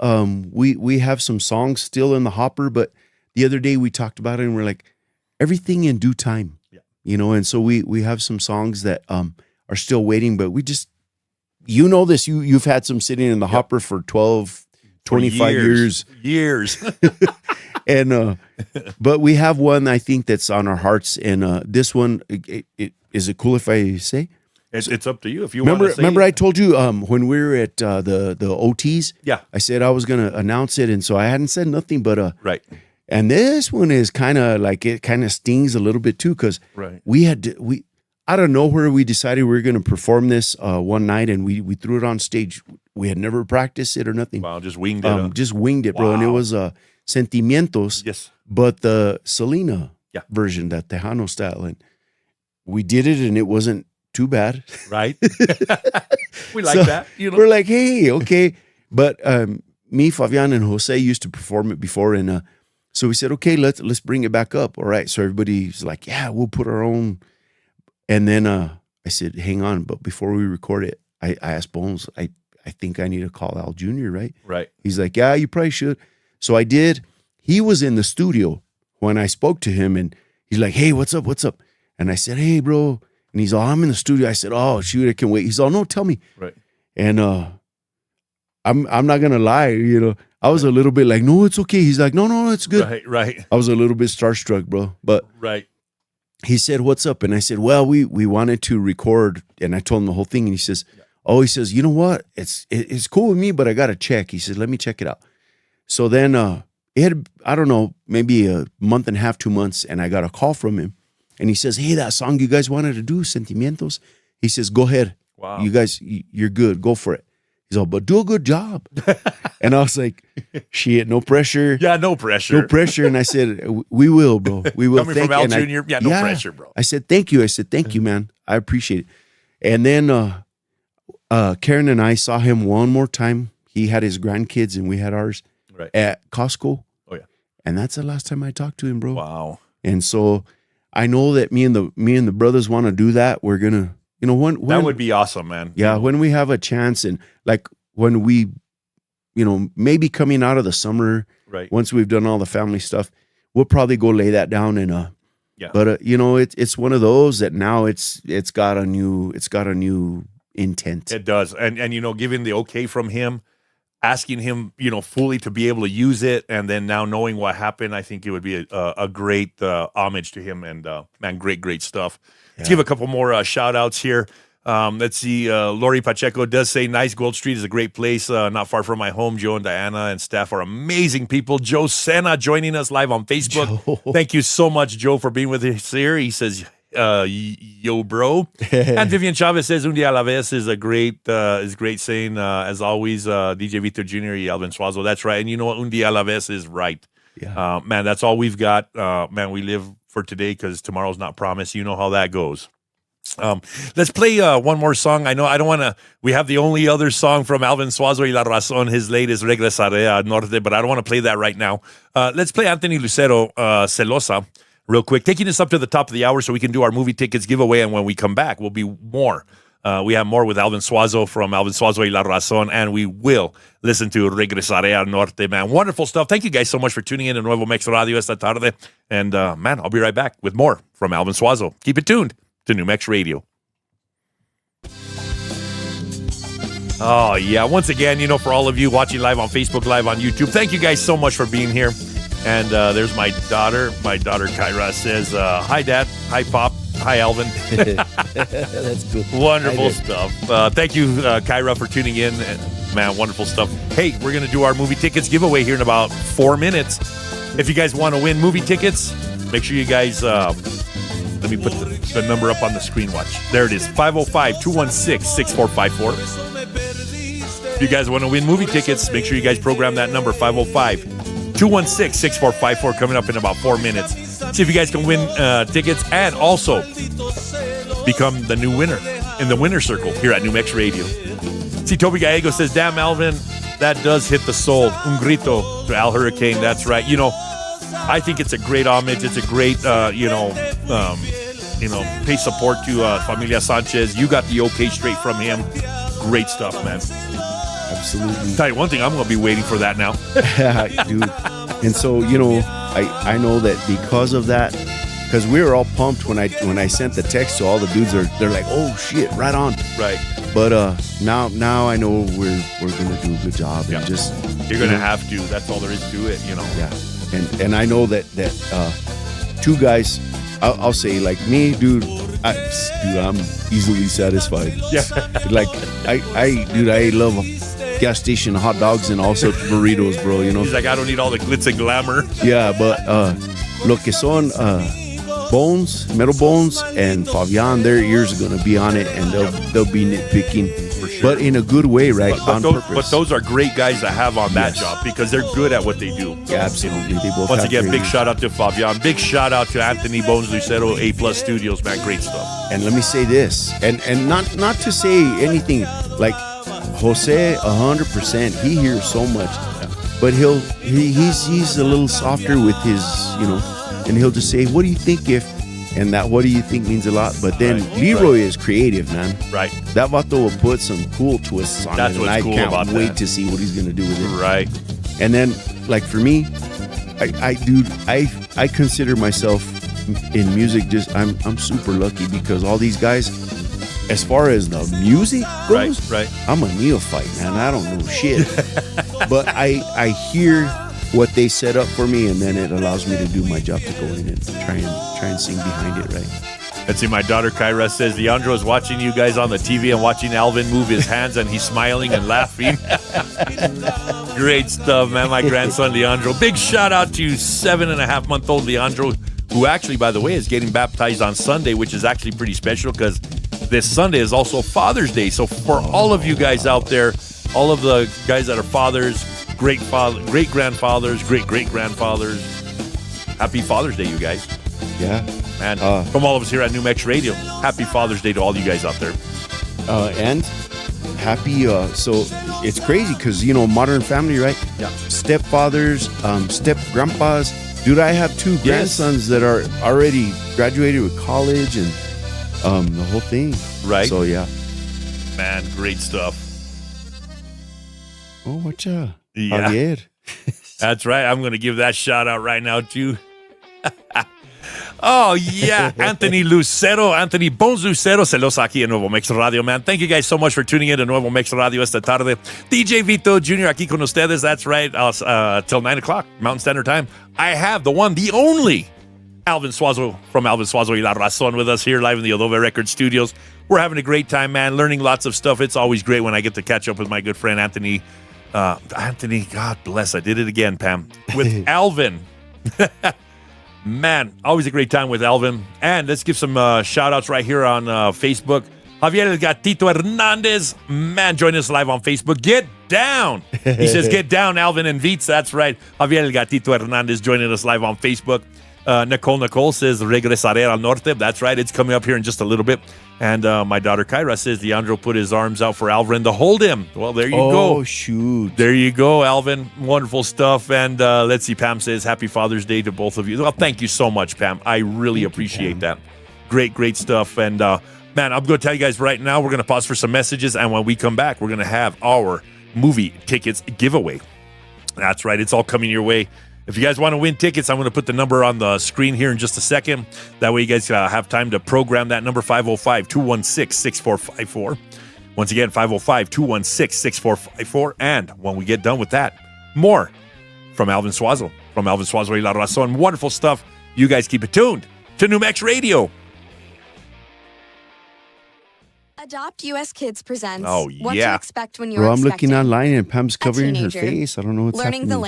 We have some songs still in the hopper, but the other day we talked about it, and we're like, everything in due time. Yeah. And so we have some songs that are still waiting, but we just. This, you've had some sitting in the hopper for 12, 25 years. And, but we have one, I think, that's on our hearts. And this one, is it cool if I say? It's up to you if you want to say. Remember I told you when we were at the OTs? Yeah. I said I was going to announce it. And so I hadn't said nothing, but. Right. And this one is kind of like, it kind of stings a little bit too, because we out of nowhere, we decided we were going to perform this one night, and we threw it on stage. We had never practiced it or nothing. Wow, just winged it. Just winged it, bro. Wow. And it was Sentimientos. Yes. But the Selena version, that Tejano style. And we did it, and it wasn't too bad. Right. We like that. We're like, hey, okay. But me, Fabian, and Jose used to perform it before, and so we said, okay, let's bring it back up. All right. So everybody's like, yeah, we'll put our own. And then I said, hang on. But before we record it, I asked Bones, I think I need to call Al Jr., right? Right. He's like, yeah, you probably should. So I did. He was in the studio when I spoke to him, and he's like, hey, what's up? And I said, hey, bro. And he's all, I'm in the studio. I said, oh, shoot, I can wait. He's all, no, tell me. Right. And I'm not going to lie, I was a little bit like, no, it's okay. He's like, no, it's good. Right. I was a little bit starstruck, bro. But right. He said, what's up? And I said, well, we wanted to record. And I told him the whole thing. And he says, you know what? It's cool with me, but I got to check. He says, let me check it out. So then it had, I don't know, maybe a month and a half, 2 months. And I got a call from him. And he says, hey, that song you guys wanted to do, Sentimientos. He says, go ahead. Wow. You guys, you're good. Go for it. He's all, but do a good job. And I was like, shit, no pressure. Yeah, no pressure. No pressure. And I said, we will, bro. We will. Coming from Al Jr., no pressure, bro. I said, thank you. I said, thank you, man. I appreciate it. And then Karen and I saw him one more time. He had his grandkids and we had ours at Costco. Oh yeah. And that's the last time I talked to him, bro. Wow. And so I know that me and the brothers want to do that. We're gonna, when that would be awesome, man. Yeah, when we have a chance, and like when we, maybe coming out of the summer, right? Once we've done all the family stuff, we'll probably go lay that down in a. Yeah. But it's one of those that now it's got a new intent. It does, and giving the okay from him, asking him, fully to be able to use it, and then now knowing what happened, I think it would be a great homage to him. And man, great stuff. Let's give a couple more shout outs here. Let's see. Lori Pacheco does say, nice. Gold Street is a great place, not far from my home. Joe and Diana and staff are amazing people. Joe Sena joining us live on Facebook. Joe. Thank you so much, Joe, for being with us here. He says, yo, bro. And Vivian Chavez says, un día a la vez is a great saying. As always, DJ Vito Jr. y Alvin Suazo. That's right. And you know what? Un día a la vez is right. Yeah. Man, that's all we've got. Man, we live for today because tomorrow's not promised. You know how that goes. Let's play one more song. I know I don't want to. We have the only other song from Alvin Suazo y La Razon, his latest Regresaré al Norte, but I don't want to play that right now. Let's play Anthony Lucero, Celosa, real quick, taking us up to the top of the hour so we can do our movie tickets giveaway, and when we come back, we'll be more. We have more with Alvin Suazo from Alvin Suazo y La Razon, and we will listen to Regresaré al Norte, man. Wonderful stuff. Thank you guys so much for tuning in to Nuevo Mex Radio esta tarde, and man, I'll be right back with more from Alvin Suazo. Keep it tuned to New Mex Radio. Oh, yeah. Once again, for all of you watching live on Facebook, live on YouTube, thank you guys so much for being here. And there's my daughter. My daughter, Kyra, says, hi, Dad. Hi, Pop. Hi, Alvin. That's good. Wonderful stuff. Thank you, Kyra, for tuning in. Man, wonderful stuff. Hey, we're going to do our movie tickets giveaway here in about 4 minutes. If you guys want to win movie tickets, make sure you guys... let me put the number up on the screen. Watch. There it is. 505-216-6454. If you guys want to win movie tickets, make sure you guys program that number, 505-216-6454, coming up in about 4 minutes. See if you guys can win tickets and also become the new winner in the winner circle here at New Mex Radio. See, Toby Gallego says, damn, Alvin, that does hit the soul. Un grito to Al Hurricane. That's right. I think it's a great homage. It's a great, pay support to Familia Sanchez. You got the okay straight from him. Great stuff, man. Absolutely. Tell you one thing, I'm going to be waiting for that now. Dude. And so, I know that because of that, because we were all pumped when I sent the text to all the dudes. They're like, oh shit, right on. Right. But now I know we're gonna do a good job. And just you're gonna have to. That's all there is to it. Yeah. And I know that two guys, I'll say, like me, dude, I'm easily satisfied. Yeah. Like I love gas station hot dogs and all sorts of burritos, bro. He's like, I don't need all the glitz and glamour. Yeah, but lo que son Bones, Metal Bones, and Fabian, their ears are gonna be on it, and they'll be nitpicking. For sure. But in a good way, right? On purpose. But those are great guys to have on that job because they're good at what they do. Yeah, absolutely. They both Once again, big shout out to Fabian. Big shout out to Anthony Bones Lucero, A+ Studios, man. Great stuff. And let me say this, and not to say anything like Jose, 100%. He hears so much, but he's a little softer with his, and he'll just say, "What do you think if?" And that "what do you think" means a lot. But then Leroy is creative, man. Right. That vato will put some cool twists on it, and I can't wait to see what he's gonna do with it. Right. And then, like for me, I consider myself in music I'm super lucky because all these guys, as far as the music goes, right. I'm a neophyte, man. I don't know shit. But I hear what they set up for me, and then it allows me to do my job to go in and try and sing behind it, right? Let's see, my daughter Kyra says, Leandro is watching you guys on the TV and watching Alvin move his hands, and he's smiling and laughing. Great stuff, man. My grandson Leandro. Big shout out to 7.5-month-old Leandro, who actually, by the way, is getting baptized on Sunday, which is actually pretty special because this Sunday is also Father's Day. So for all of you guys out there, all of the guys that are fathers, great-grandfathers, great-great-grandfathers, happy Father's Day, you guys. Yeah. And from all of us here at New Mex Radio, happy Father's Day to all you guys out there. And happy. So it's crazy because, Modern Family, right? Yeah. Stepfathers, step grandpas. Dude, I have two grandsons that are already graduated with college and the whole thing. Right. So, yeah. Man, great stuff. Oh, whatcha? Yeah. Javier. That's right. I'm going to give that shout out right now, too. Oh, yeah. Anthony Lucero, Anthony Bones Lucero, celosa aquí en Nuevo Mex Radio, man. Thank you guys so much for tuning in to Nuevo Mex Radio esta tarde. DJ Vito Jr. aquí con ustedes. That's right. Till 9 o'clock, Mountain Standard Time. I have the one, the only Alvin Suazo from Alvin Suazo y La Razon with us here live in the Adobe Record Studios. We're having a great time, man. Learning lots of stuff. It's always great when I get to catch up with my good friend Anthony. Anthony, God bless. I did it again, Pam. With Alvin. Man, always a great time with Alvin. And let's give some shout-outs right here on Facebook. Javier El Gatito Hernandez. Man, join us live on Facebook. Get down. He says, get down, Alvin and Vitz. That's right. Javier El Gatito Hernandez joining us live on Facebook. Nicole says, regresaré al norte. That's right. It's coming up here in just a little bit. And my daughter Kyra says, Leandro put his arms out for Alvin to hold him. Well, there you go. Oh, shoot. There you go, Alvin. Wonderful stuff. And let's see, Pam says, happy Father's Day to both of you. Well, thank you so much, Pam. I really appreciate that. Great stuff. And, man, I'm going to tell you guys right now, we're going to pause for some messages. And when we come back, we're going to have our movie tickets giveaway. That's right. It's all coming your way. If you guys want to win tickets, I'm going to put the number on the screen here in just a second. That way you guys have time to program that number, 505-216-6454. Once again, 505-216-6454. And when we get done with that, more from Alvin Suazo, from Alvin Suazo y La Razón. Wonderful stuff. You guys keep it tuned to New Mex Radio. Adopt US Kids presents Oh, What yeah. to Expect When You're Bro, I'm Expecting. looking online and Pam's covering her teenager. face. I don't know what's Learning happening. the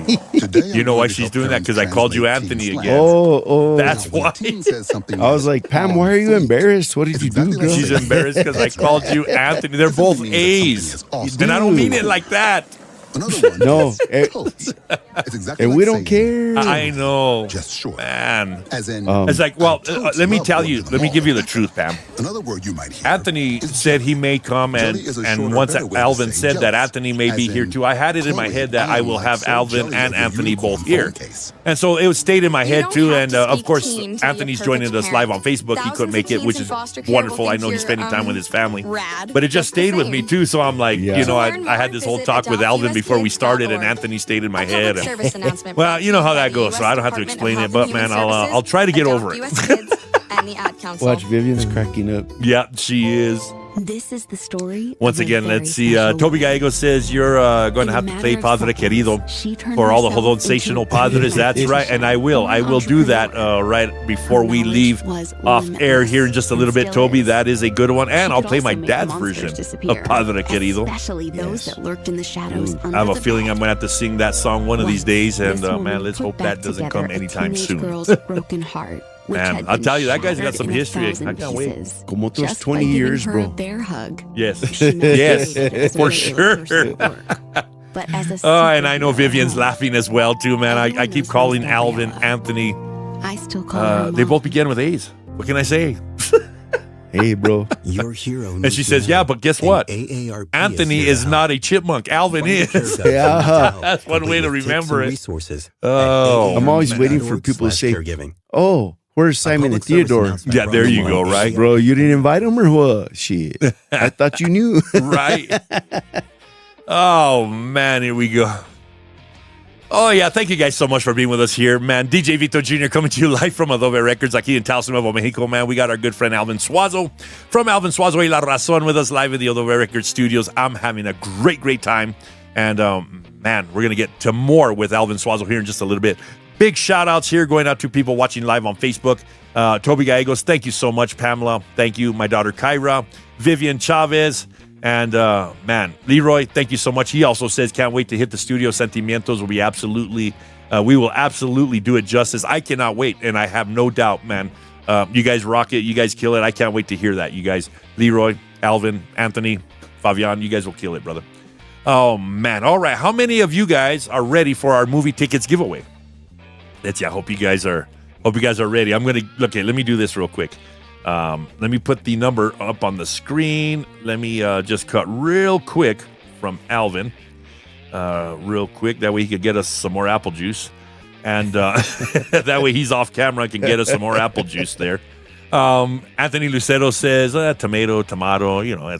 lingo. Today, You know I'm why going to she's help doing that? parents Because I called you translate Anthony teen again. slang. Oh. That's Now, when why. a teen says something I was like, like, Pam, "On why are you fleek," embarrassed? What did it's you do, exactly like girl? She's saying, embarrassed because I "That's called rad." you Anthony. They're It both simply means that A's. something is awesome. And I don't mean it like that. Another one No, is totes. It's exactly And like we don't saying, care. I know. just short. Man. As in, It's like, well, totes let me love tell going you, to let me mall. give you the truth, Pam. Another word you might hear. Anthony is said he may come, Jelly is a and shorter, once better way to Alvin say said that jealous. Anthony may be As here in, too, I had it in my Chloe, head that I will like have so Alvin jelly and of a Anthony unicorn both here. phone case. And so it stayed in my You head don't too, have and to of speak course, teen to be a Anthony's perfect joining us live on parent. Facebook. He couldn't Thousands make of it, teens which in is foster care wonderful. will I think know he's you're, spending time with his family. rad, But it just just the stayed with me same. too, so I'm like, Yeah. you know, To I learn had more, this whole visit talk with Alvin before we started, and adoptuskids.org. Anthony stayed in my A public head. and- service announcement Well, brought you know to how by that the goes, so US I don't have to Department of explain it, Health but and man, Human Services, I'll try to get Adopt over it. US Kids, and the Ad Council. Watch, Vivian's cracking up. Yeah, she is. This is the story. Once of a again, very let's see. special Toby woman. Gallego says you're going to In a have to matter play of Padre seconds, Querido she turned for all the herself Jodonsational into a Padres. That's great right, and I will do that right before we knowledge leave was off air limitless here in just a and little bit. still Toby, is. that is a good one, and She I'll could play also my make dad's monsters version disappear, of Padre Querido. especially those that lurked in the shadows. I have a feeling I'm going to have to sing that song one of these days, and This woman man, let's put hope back that doesn't together come a anytime teenage soon. girl's broken heart, which Man, had I'll been tell you, that guy's got shattered some in history. I 1,000 can't wait. pieces. Como otros Just 20 by giving years, her bro. a bear hug. Yes, She yes, motivated as a for regular person sure. at work. But as a Oh, and I know superhero Vivian's at home, laughing as well too, man. I Everyone keep knows calling who's Alvin Gabriella. Anthony. I still call her They mom. both begin with A's. What can I say? Hey, bro. Your hero And she says, yeah, but guess what? Anthony is not a chipmunk. Alvin is. Yeah. That's one way to remember it. Resources. Oh, I'm always man. waiting for people to say, "Oh, where's Simon and Theodore?" Yeah, there you go, right? Bro, you didn't invite him or what? Shit. I thought you knew. Right. Oh, man, here we go. Oh, yeah, thank you guys so much for being with us here, man. DJ Vito Jr. coming to you live from Adobe Records aquí in Taos Nuevo, Mexico, man. We got our good friend Alvin Suazo from Alvin Suazo y La Razón with us live in the Adobe Records studios. I'm having a great time. And, man, we're going to get to more with Alvin Suazo here in just a little bit. Big shout-outs here going out to people watching live on Facebook. Toby Gallegos, thank you so much. Pamela, thank you. My daughter Kyra, Vivian Chavez, and man, Leroy, thank you so much. He also says, can't wait to hit the studio. Sentimientos will be we will absolutely do it justice. I cannot wait, and I have no doubt, man. You guys rock it. You guys kill it. I can't wait to hear that. You guys, Leroy, Alvin, Anthony, Fabian, you guys will kill it, brother. Oh, man. All right. How many of you guys are ready for our movie tickets giveaway? I hope you guys are ready. I'm going to, let me do this real quick. Let me put the number up on the screen. Let me just cut real quick from Alvin. Real quick. That way he could get us some more apple juice. And that way he's off camera and can get us some more apple juice there. Anthony Lucero says, tomato, you know.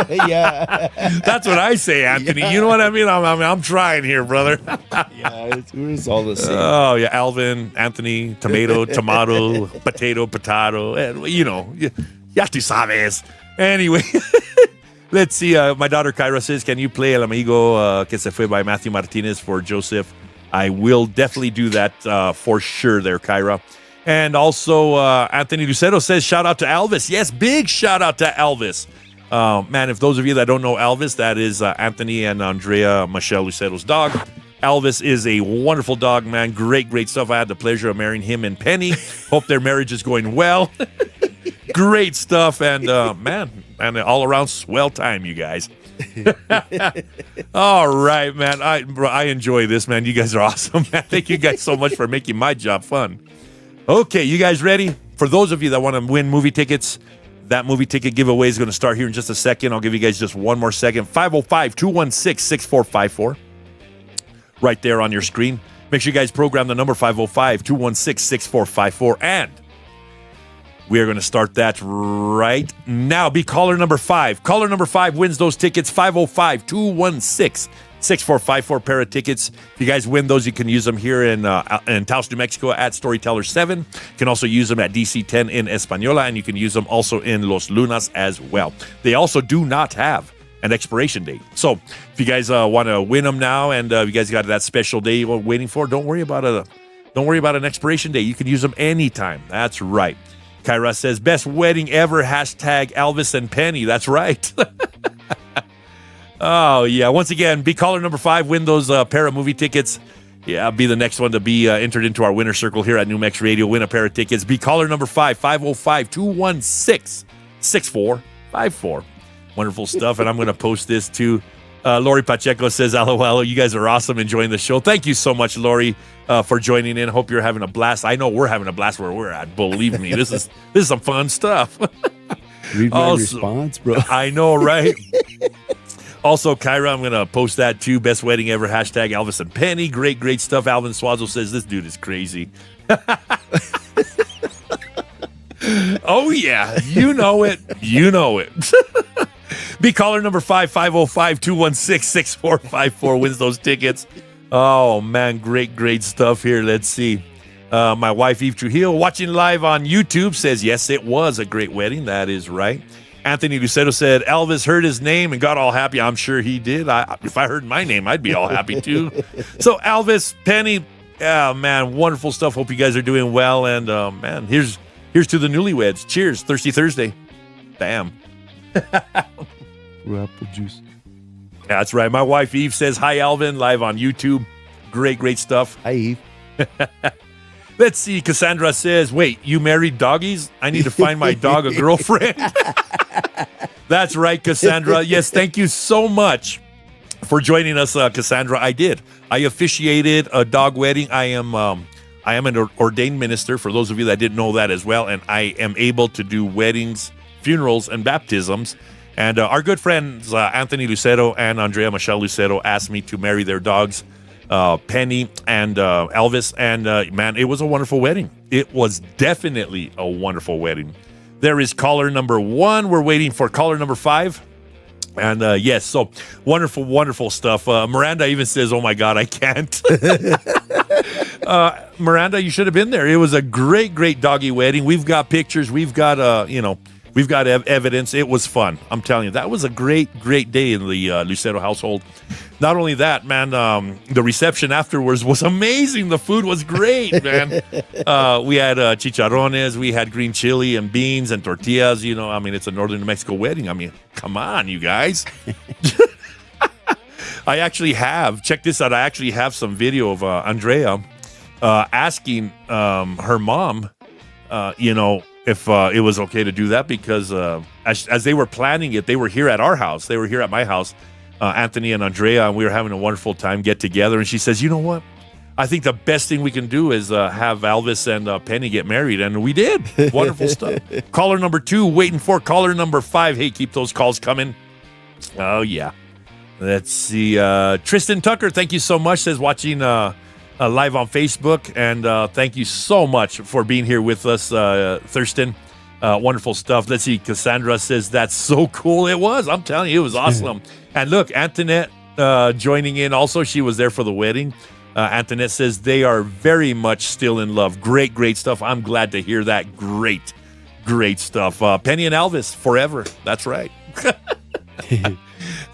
Yeah. That's what I say, Anthony. Yeah. You know what I mean? I'm trying here, brother. Yeah, it's all the same. Oh, yeah. Alvin, Anthony, tomato, potato, and, you know, ya tú sabes. Anyway, let's see. My daughter Kyra says, can you play El Amigo que se fue by Matthew Martinez for Joseph? I will definitely do that for sure there, Kyra. And also, Anthony Lucero says, shout out to Elvis. Yes, big shout out to Elvis. Man, if those of you that don't know Elvis, that is Anthony and Andrea Michelle Lucero's dog. Elvis is a wonderful dog, man. Great, great stuff. I had the pleasure of marrying him and Penny. Hope their marriage is going well. Great stuff. And, man, and all around swell time, you guys. All right, man. I enjoy this, man. You guys are awesome, man. Thank you guys so much for making my job fun. Okay, you guys ready? For those of you that want to win movie tickets, that movie ticket giveaway is going to start here in just a second. I'll give you guys just one more second. 505-216-6454. Right there on your screen. Make sure you guys program the number 505-216-6454. And we are going to start that right now. Be caller number 5. Caller number 5 wins those tickets. 505-216-6454 pair of tickets. If you guys win those, you can use them here in Taos, New Mexico at Storyteller 7. You can also use them at DC 10 in Española, and you can use them also in Los Lunas as well. They also do not have an expiration date. So if you guys want to win them now, and you guys got that special day you're waiting for, don't worry about an expiration date. You can use them anytime. That's right. Kyra says, best wedding ever, hashtag Elvis and Penny. That's right. Oh, yeah. Once again, be caller number 5, win those pair of movie tickets. Yeah, be the next one to be entered into our winner circle here at New Mex Radio. Win a pair of tickets. Be caller number 5, 505-216-6454. Wonderful stuff. And I'm going to post this to Lori Pacheco says, LOL, you guys are awesome, enjoying the show. Thank you so much, Lori, for joining in. Hope you're having a blast. I know we're having a blast where we're at. Believe me, this is some fun stuff. Read my response, bro. I know, right? Also, Kyra, I'm going to post that too. Best wedding ever, hashtag Elvis and Penny. Great, great stuff. Alvin Suazo says, this dude is crazy. Oh, yeah. You know it. You know it. Be caller number 5, 505-216-6454 wins those tickets. Oh, man, great, great stuff here. Let's see. My wife, Eve Trujillo, watching live on YouTube, says, yes, it was a great wedding. That is right. Anthony Lucero said, Elvis heard his name and got all happy. I'm sure he did. If I heard my name, I'd be all happy too. So, Elvis, Penny, yeah, man, wonderful stuff. Hope you guys are doing well. And, man, here's to the newlyweds. Cheers. Thirsty Thursday. Bam. Apple juice. That's right. My wife, Eve, says, hi, Alvin, live on YouTube. Great, great stuff. Hi, Eve. Let's see. Cassandra says, wait, you married doggies? I need to find my dog a girlfriend. That's right, Cassandra. Yes, thank you so much for joining us, Cassandra. I did. I officiated a dog wedding. I am an ordained minister, for those of you that didn't know that as well, and I am able to do weddings, funerals, and baptisms. And our good friends, Anthony Lucero and Andrea Michelle Lucero, asked me to marry their dogs, Penny and Elvis. And, man, it was a wonderful wedding. It was definitely a wonderful wedding. There is caller number 1. We're waiting for caller number 5. And, yes, so wonderful, wonderful stuff. Miranda even says, oh, my God, I can't. Miranda, you should have been there. It was a great, great doggy wedding. We've got pictures. We've got, we've got evidence. It was fun. I'm telling you, that was a great, great day in the Lucero household. Not only that, man, the reception afterwards was amazing. The food was great, man. We had chicharrones, we had green chili and beans and tortillas. You know, I mean, it's a northern New Mexico wedding. I mean, come on, you guys. I actually have, check this out, I actually have some video of Andrea asking her mom, if it was okay to do that, because as they were planning it, they were here at our house. They were here at my house, Anthony and Andrea, and we were having a wonderful time, get together. And she says, you know what? I think the best thing we can do is have Elvis and Penny get married, and we did. Wonderful stuff. Caller number 2, waiting for caller number 5. Hey, keep those calls coming. Oh, yeah. Let's see. Tristan Tucker, thank you so much, says watching live on Facebook, and thank you so much for being here with us, Thurston. Wonderful stuff. Let's see. Cassandra says, that's so cool. It was. I'm telling you, it was awesome. And look, Antoinette joining in also. She was there for the wedding. Antoinette says they are very much still in love. Great, great stuff. I'm glad to hear that. Great, great stuff. Penny and Elvis forever. That's right.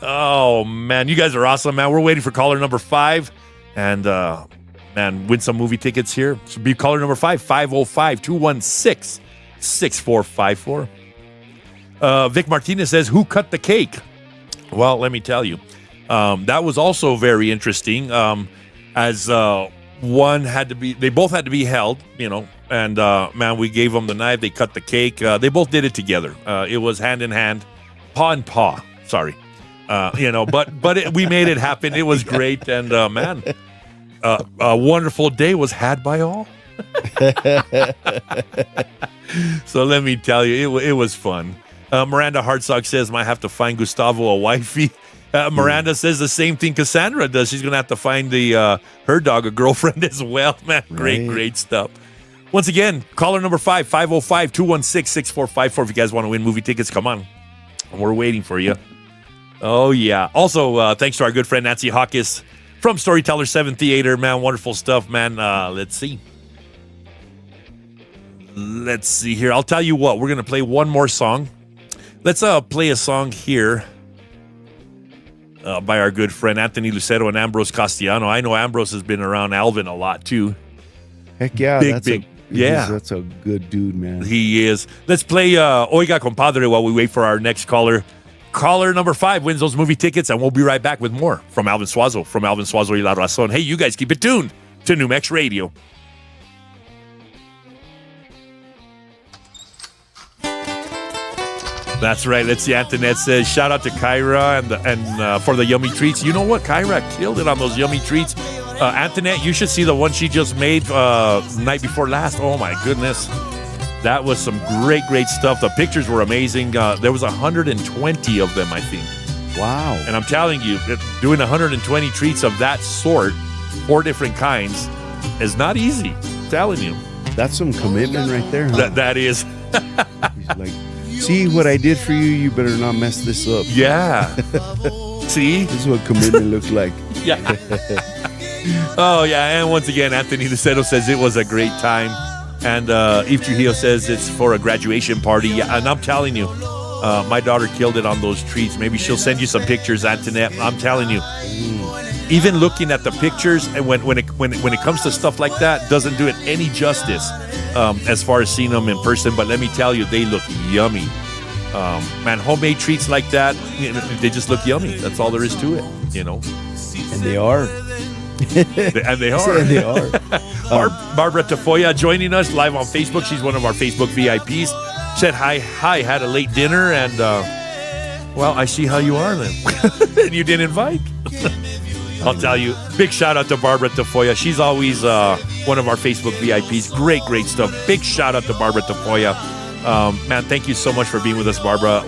Oh, man. You guys are awesome, man. We're waiting for caller number 5. And, man, win some movie tickets here. Should be caller number 5, 505-216-6454. Vic Martinez says, who cut the cake? Well, let me tell you. That was also very interesting. As one had to be, they both had to be held, and man, we gave them the knife, they cut the cake. They both did it together. It was hand in hand, paw and paw. Sorry, but we made it happen. It was great, and man, a wonderful day was had by all. So let me tell you, it was fun. Miranda Hartzog says, might have to find Gustavo a wifey. Miranda says the same thing Cassandra does. She's going to have to find her dog a girlfriend as well. Man, great stuff. Once again, caller number 5, 505-216-6454. If you guys want to win movie tickets, come on. We're waiting for you. Oh, yeah. Also, thanks to our good friend Nancy Hawkes from Storyteller 7 Theater. Man, wonderful stuff, man. Let's see. Let's see here. I'll tell you what. We're going to play one more song. Let's play a song here. By our good friend Anthony Lucero and Ambrose Castellano. I know Ambrose has been around Alvin a lot too. Heck yeah, that's a good dude, man. He is. Let's play Oiga Compadre while we wait for our next caller. Caller number 5 wins those movie tickets, and we'll be right back with more from Alvin Suazo, from Alvin Suazo y La Razon. Hey, you guys keep it tuned to New Mex Radio. That's right. Let's see. Antoinette says, shout out to Kyra and for the yummy treats. You know what? Kyra killed it on those yummy treats. Antoinette, you should see the one she just made night before last. Oh, my goodness. That was some great stuff. The pictures were amazing. There was 120 of them, I think. Wow. And I'm telling you, doing 120 treats of that sort, 4 different kinds, is not easy. I'm telling you. That's some commitment right there, huh? That is. He's like, see what I did for you, you better not mess this up. Yeah. See? This is what commitment looks like. Yeah. Oh, yeah. And once again, Anthony Lucero says it was a great time. And Eve Trujillo says it's for a graduation party. Yeah, and I'm telling you, my daughter killed it on those treats. Maybe she'll send you some pictures, Antoinette. I'm telling you. Even looking at the pictures, and when it comes to stuff like that, doesn't do it any justice as far as seeing them in person. But let me tell you, they look yummy. Man, homemade treats like that, they just look yummy. That's all there is to it, And they are. And they are. Barbara Tafoya joining us live on Facebook. She's one of our Facebook VIPs. Said hi, had a late dinner, and well, I see how you are then. And you didn't invite. I'll tell you, big shout out to Barbara Tafoya. She's always one of our Facebook VIPs. Great stuff. Big shout out to Barbara Tafoya. Man, thank you so much for being with us, Barbara.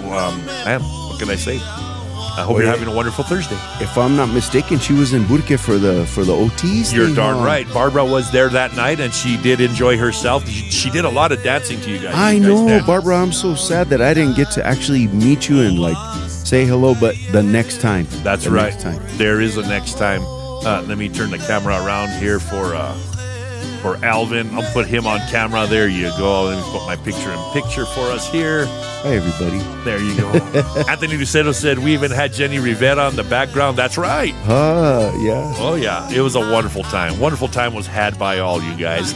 Man, what can I say? I hope you're having a wonderful Thursday. If I'm not mistaken, she was in Burke for the OTs. You're darn right. Barbara was there that night, and she did enjoy herself. She did a lot of dancing to you guys. I know, Barbara. I'm so sad that I didn't get to actually meet you and say hello. But the next time. That's right. Next time. There is a next time. Let me turn the camera around here for Alvin. I'll put him on camera. There you go. Let me put my picture for us here. Hi, everybody. There you go. Anthony Lucero said we even had Jenny Rivera in the background. That's right. Yeah. Oh, yeah. It was a wonderful time. Wonderful time was had by all you guys.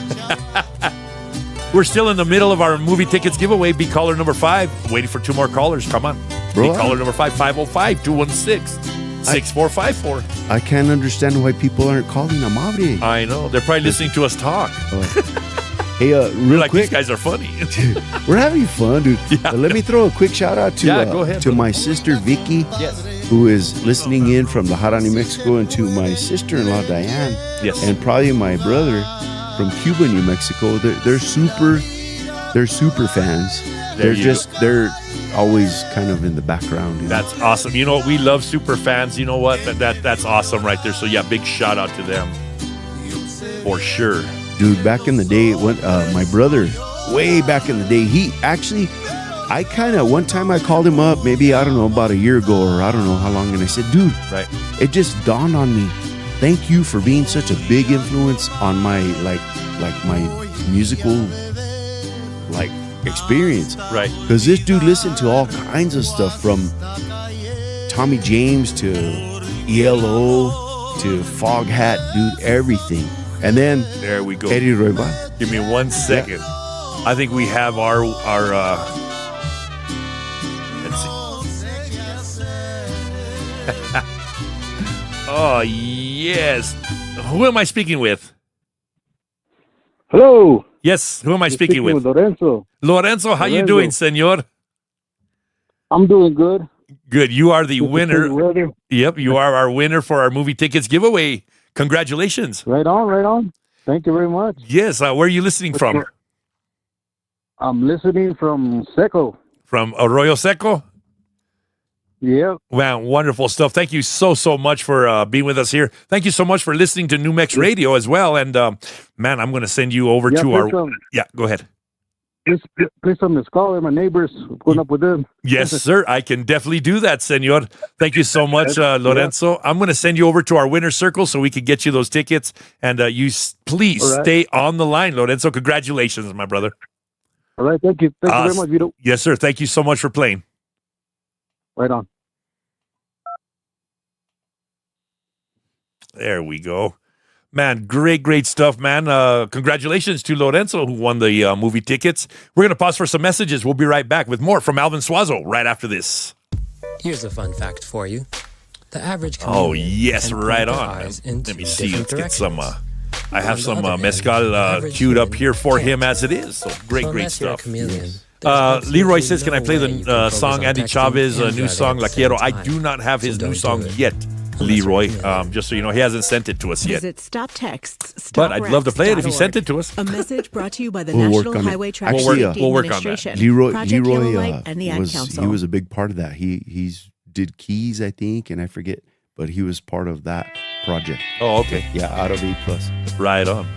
We're still in the middle of our movie tickets giveaway. Be caller number 5. Waiting for 2 more callers. Come on. Be caller number 5, 505-216-6454. I can't understand why people aren't calling a madre. I know. They're probably listening to us talk. Hey, real quick. These guys are funny. We're having fun, dude. Yeah. Let me throw a quick shout out to go ahead, to my sister Vicky. Yes. who is listening in from the Hara, New Mexico, and to my sister-in-law, Diane. Yes. And probably my brother from Cuba, New Mexico. They're super fans. They're always kind of in the background. You know? That's awesome. You know what? We love super fans. You know what? That's awesome right there. So yeah, big shout out to them for sure. Dude, back in the day, when my brother, way back in the day, one time I called him up, maybe, I don't know, about a year ago, or I don't know how long, and I said, dude, right, it just dawned on me, thank you for being such a big influence on my, like my musical, experience. Right. Because this dude listened to all kinds of stuff, from Tommy James to ELO to Foghat, dude, everything. And then there we go. Eddie Roybal. Give me 1 second. Yeah. I think we have our let's see. Oh yes. Who am I speaking with? Hello. Yes, who am I speaking with? Lorenzo. Lorenzo, how you doing, senor? I'm doing good. Good. You are the winner. Yep, you are our winner for our movie tickets giveaway. Congratulations. Right on. Thank you very much. Yes, where are you listening from? I'm listening from Seco. From Arroyo Seco? Yep. Wow, wonderful stuff. Thank you so much for being with us here. Thank you so much for listening to New Mex Radio as well. And, man, I'm going to send you over to our... Yeah, go ahead. Please some mezcal. My neighbors, going up with them. Yes, sir. I can definitely do that, senor. Thank you so much, Lorenzo. Yeah. I'm going to send you over to our winner circle so we can get you those tickets. And you please stay on the line, Lorenzo. Congratulations, my brother. All right. Thank you. Thank you very much, Vito. Yes, sir. Thank you so much for playing. Right on. There we go. Man, great stuff, man. Congratulations to Lorenzo, who won the movie tickets. We're going to pause for some messages. We'll be right back with more from Alvin Suazo right after this. Here's a fun fact for you. The average Oh, yes, right on. Let me see. Let's get some... I have some mezcal queued up here for him as it is. So great stuff. Leroy says, can I play the song Andy Chavez, new song, La Quiero? I do not have his new song yet. Leroy, just so you know, he hasn't sent it to us yet. Visit Stop Texts, but I'd love to play it if he sent it to us. A message brought to you by the National Highway Traffic Safety We'll work on that. Leroy and the Ad Council. He was a big part of that. He did keys, I think, and I forget, but he was part of that project. Oh, okay. Yeah, out of A+. Right on.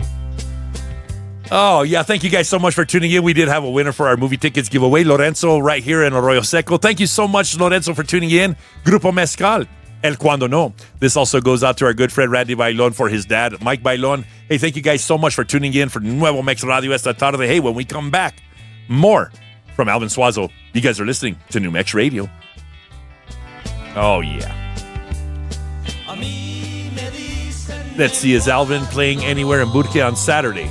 Oh, yeah. Thank you guys so much for tuning in. We did have a winner for our movie tickets giveaway, Lorenzo, right here in Arroyo Seco. Thank you so much, Lorenzo, for tuning in. Grupo Mezcal. El Cuando No. This also goes out to our good friend Randy Bailon for his dad, Mike Bailon. Hey, thank you guys so much for tuning in for Nuevo Mex Radio esta tarde. Hey, when we come back, more from Alvin Suazo. You guys are listening to New Mex Radio. Oh, yeah. Let's see, is Alvin playing anywhere in Burke on Saturday?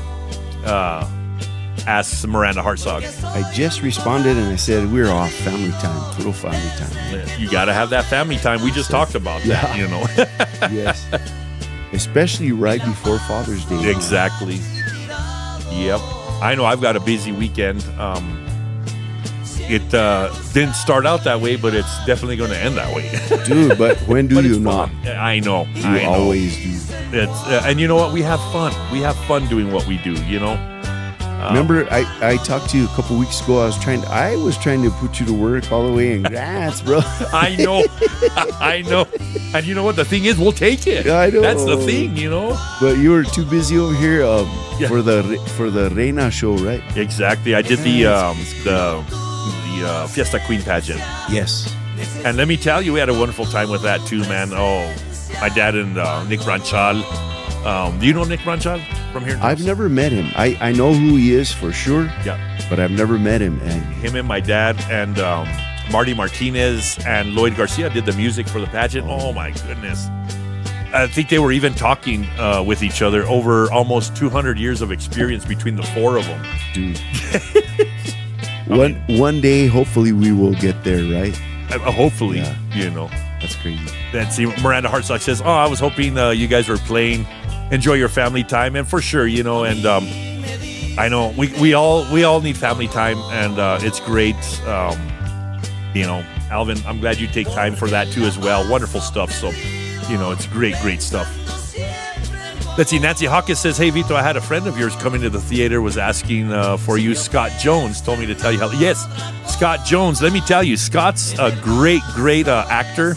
Asks Miranda Hartzog. I just responded and I said, we're off family time, total family time. You got to have that family time. We just talked about that, you know. Yes. Especially right before Father's Day. Exactly. Yep. I know I've got a busy weekend. It didn't start out that way, but it's definitely going to end that way. Dude, but when do you not? I know. You always do. It's, and you know what? We have fun. We have fun doing what we do, you know? Remember, I talked to you a couple weeks ago. I was trying to put you to work all the way in Graz, bro. I know. I know. And you know what? The thing is, we'll take it. I know. That's the thing, you know? But you were too busy over here for the Reina show, right? Exactly. I did the Fiesta Queen pageant. Yes. And let me tell you, we had a wonderful time with that too, man. Oh, my dad and Nick Branchal. Do you know Nick Branchal from here? I've never met him. I know who he is for sure. Yeah. But I've never met him. And him and my dad and Marty Martinez and Lloyd Garcia did the music for the pageant. Oh my goodness. I think they were even talking with each other over almost 200 years of experience between the four of them. Dude. One day, hopefully, we will get there, right? Hopefully, you know. That's crazy. Then see, Miranda Hartzog says, "Oh, I was hoping you guys were playing. Enjoy your family time." And for sure, you know, and I know we all need family time, and it's great. You know, Alvin, I'm glad you take time for that too as well. Wonderful stuff. So, it's great stuff. Let's see. Nancy Hawkins says, "Hey, Vito, I had a friend of yours coming to the theater, was asking for you. Scott Jones told me to tell you how." Yes, Scott Jones. Let me tell you, Scott's a great actor.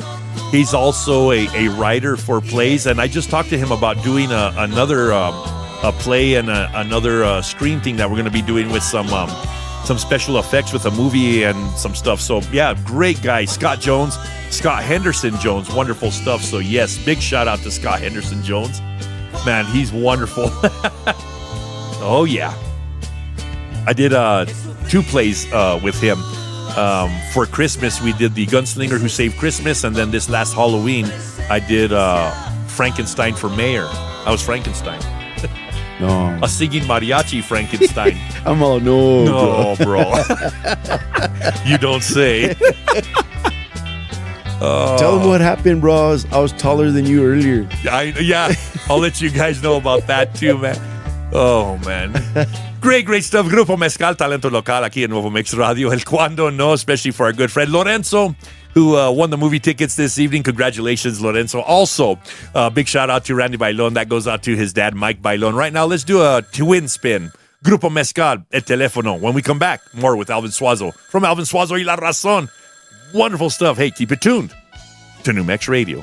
He's also a writer for plays, and I just talked to him about doing another play and another screen thing that we're going to be doing with some special effects with a movie and some stuff. So, yeah, great guy, Scott Jones. Scott Henderson Jones, wonderful stuff. So, yes, big shout out to Scott Henderson Jones. Man, he's wonderful. Oh, yeah. I did 2 plays with him. For Christmas, we did The Gunslinger Who Saved Christmas, and then this last Halloween, I did Frankenstein for Mayor. I was Frankenstein. No. A singing mariachi Frankenstein. I'm all, no. No, bro. You don't say. Tell them what happened, bro. I was taller than you earlier. Yeah, I'll let you guys know about that too, man. Oh, man. Great stuff. Grupo Mezcal, talento local aquí en Nuevo Mix Radio. El Cuando No, especially for our good friend Lorenzo, who won the movie tickets this evening. Congratulations, Lorenzo. Also, big shout out to Randy Bailon. That goes out to his dad, Mike Bailon. Right now, let's do a twin spin. Grupo Mezcal, El Teléfono. When we come back, more with Alvin Suazo. From Alvin Suazo y La Razón. Wonderful stuff. Hey, keep it tuned to New Mex Radio.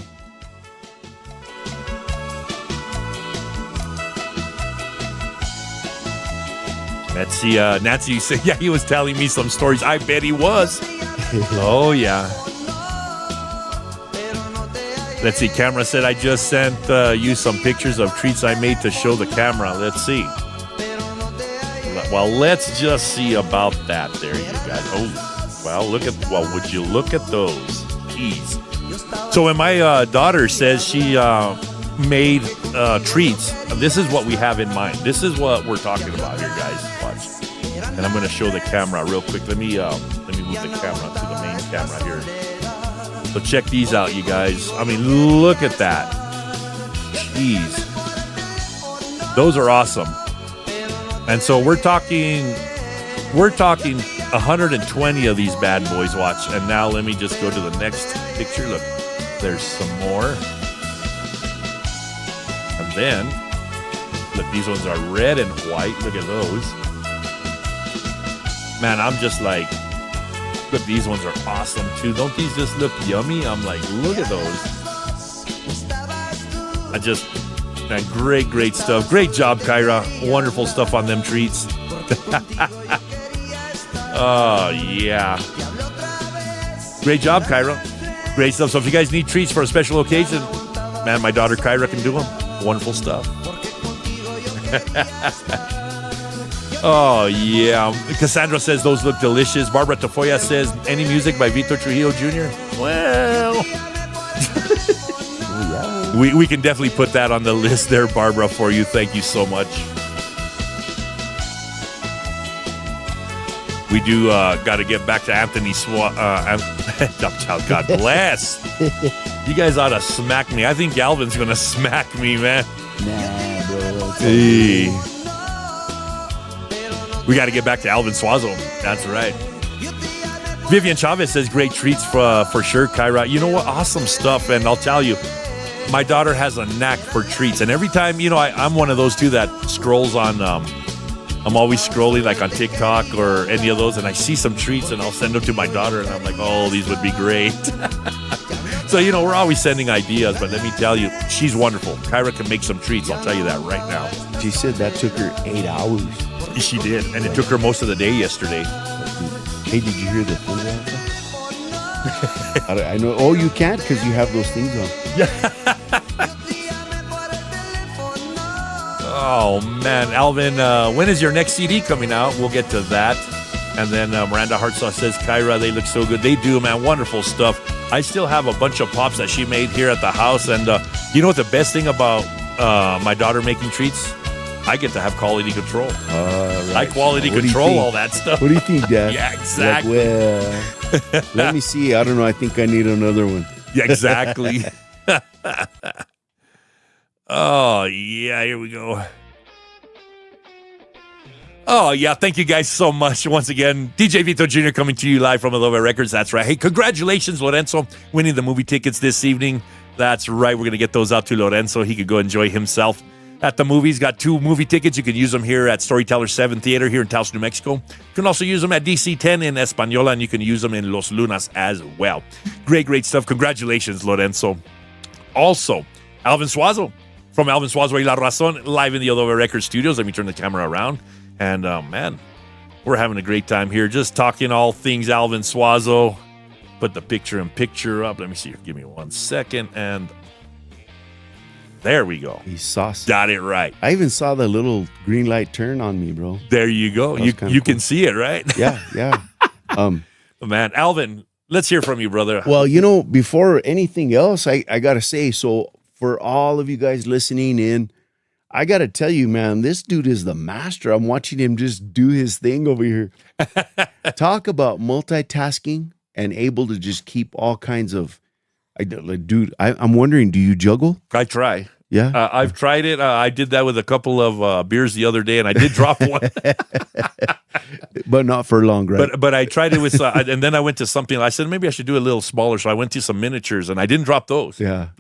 Let's see, Nancy said, yeah, he was telling me some stories. I bet he was. Oh, yeah. Let's see, camera said, I just sent you some pictures of treats I made to show the camera. Let's see. Well, let's just see about that. There you guys. Oh, well, would you look at those? Jeez. So when my daughter says she made treats, this is what we have in mind. This is what we're talking about here, guys. Watch. And I'm going to show the camera real quick. Let me move the camera to the main camera here. So check these out, you guys. I mean, look at that. Jeez. Those are awesome. And so we're talking 120 of these bad boys. Watch. And now let me just go to the next picture. Look, there's some more. And then, look, these ones are red and white. Look at those. Man, I'm just like, look, these ones are awesome too. Don't these just look yummy? I'm like, look at those. Man, great stuff. Great job, Kyra. Wonderful stuff on them treats. Oh, yeah. Great job, Kyra. Great stuff. So if you guys need treats for a special occasion, man, my daughter Kyra can do them. Wonderful stuff. Oh, yeah. Cassandra says those look delicious. Barbara Tafoya says, any music by Vito Trujillo Jr.? Well, we can definitely put that on the list there, Barbara, for you. Thank you so much. We do got to get back to Anthony God bless. You guys ought to smack me. I think Alvin's going to smack me, man. Nah, bro. Hey. We got to get back to Alvin Suazo. That's right. Vivian Chavez says, great treats for sure, Kyra. You know what? Awesome stuff. And I'll tell you, my daughter has a knack for treats. And every time, I'm one of those too that scrolls on, I'm always scrolling like on TikTok or any of those. And I see some treats and I'll send them to my daughter. And I'm like, oh, these would be great. So, we're always sending ideas. But let me tell you, she's wonderful. Kyra can make some treats. I'll tell you that right now. She said that took her 8 hours. She did, and it took her most of the day yesterday. Hey, did you hear the thing out there? I know. Oh, you can't because you have those things on. Yeah. Oh, man. Alvin, when is your next CD coming out? We'll get to that. And then Miranda Hartsaw says, Kyra, they look so good. They do, man. Wonderful stuff. I still have a bunch of pops that she made here at the house. And you know what the best thing about my daughter making treats? I get to have quality control. Right. I quality control all that stuff. What do you think, Dad? Yeah, exactly. Like, well, let me see. I don't know. I think I need another one. Yeah, exactly. Oh, yeah. Here we go. Oh, yeah. Thank you guys so much. Once again, DJ Vito Jr. coming to you live from Adobe Records. That's right. Hey, congratulations, Lorenzo, winning the movie tickets this evening. That's right. We're going to get those out to Lorenzo. He could go enjoy himself at the movies. Got 2 movie tickets. You can use them here at Storyteller 7 Theater here in Taos, New Mexico. You can also use them at DC 10 in Española, and you can use them in Los Lunas as well. Great stuff. Congratulations, Lorenzo. Also, Alvin Suazo from Alvin Suazo y La Razon, live in the Adobe Records studios. Let me turn the camera around. And, man, we're having a great time here. Just talking all things Alvin Suazo. Put the picture up. Let me see here. Give me 1 second. And there we go. He's saucy. Got it right. I even saw the little green light turn on me, bro. There you go. You cool. can see it, right? Yeah. Man, Alvin, let's hear from you, brother. Well, before anything else, I got to say, so for all of you guys listening in, I got to tell you, man, this dude is the master. I'm watching him just do his thing over here. Talk about multitasking and able to just keep all kinds of, dude, I'm wondering, do you juggle? I try. Yeah. I've tried it. I did that with a couple of beers the other day, and I did drop one. But not for long, right? But I tried it with, and then I went to something. I said, maybe I should do a little smaller. So I went to some miniatures, and I didn't drop those. Yeah.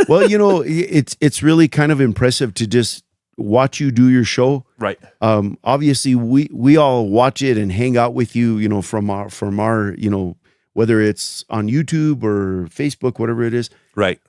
Well, it's really kind of impressive to just watch you do your show. Right. Obviously, we all watch it and hang out with you, from our, whether it's on YouTube or Facebook, whatever it is. Right.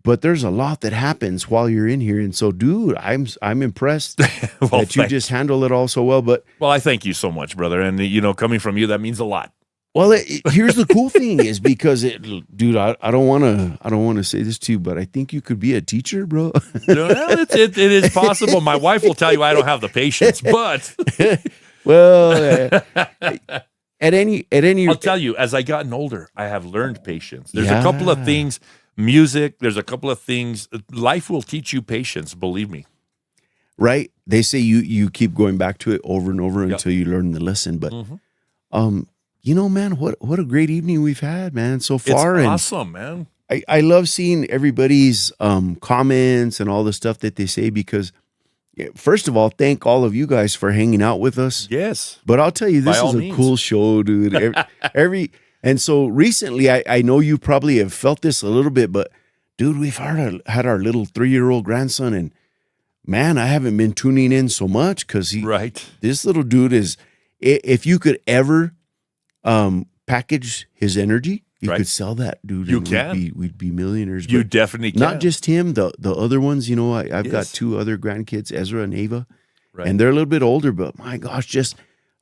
But there's a lot that happens while you're in here, and so, dude, I'm impressed that you just handle it all so well. But I thank you so much, brother, and coming from you, that means a lot. Well, here's the cool thing is because dude, I don't want to say this to you, but I think you could be a teacher, bro. It is possible. My wife will tell you I don't have the patience, but well, at any, I'll tell you, as I gotten older, I have learned patience. There's a couple of things, music. There's a couple of things. Life will teach you patience. Believe me. Right? They say you keep going back to it over and over until you learn the lesson. But man, what a great evening we've had, man, so far. It's awesome, man. I love seeing everybody's comments and all the stuff that they say because, first of all, thank all of you guys for hanging out with us. Yes. But I'll tell you, this is a cool show, dude. And so recently, I know you probably have felt this a little bit, but, dude, we've had our little 3-year-old grandson, and, man, I haven't been tuning in so much because this little dude is, if you could ever package his energy, you could sell that, dude. You can. We'd be millionaires. You definitely can. Not just him, the other ones. I've got 2 other grandkids, Ezra and Ava, and they're a little bit older. But my gosh, just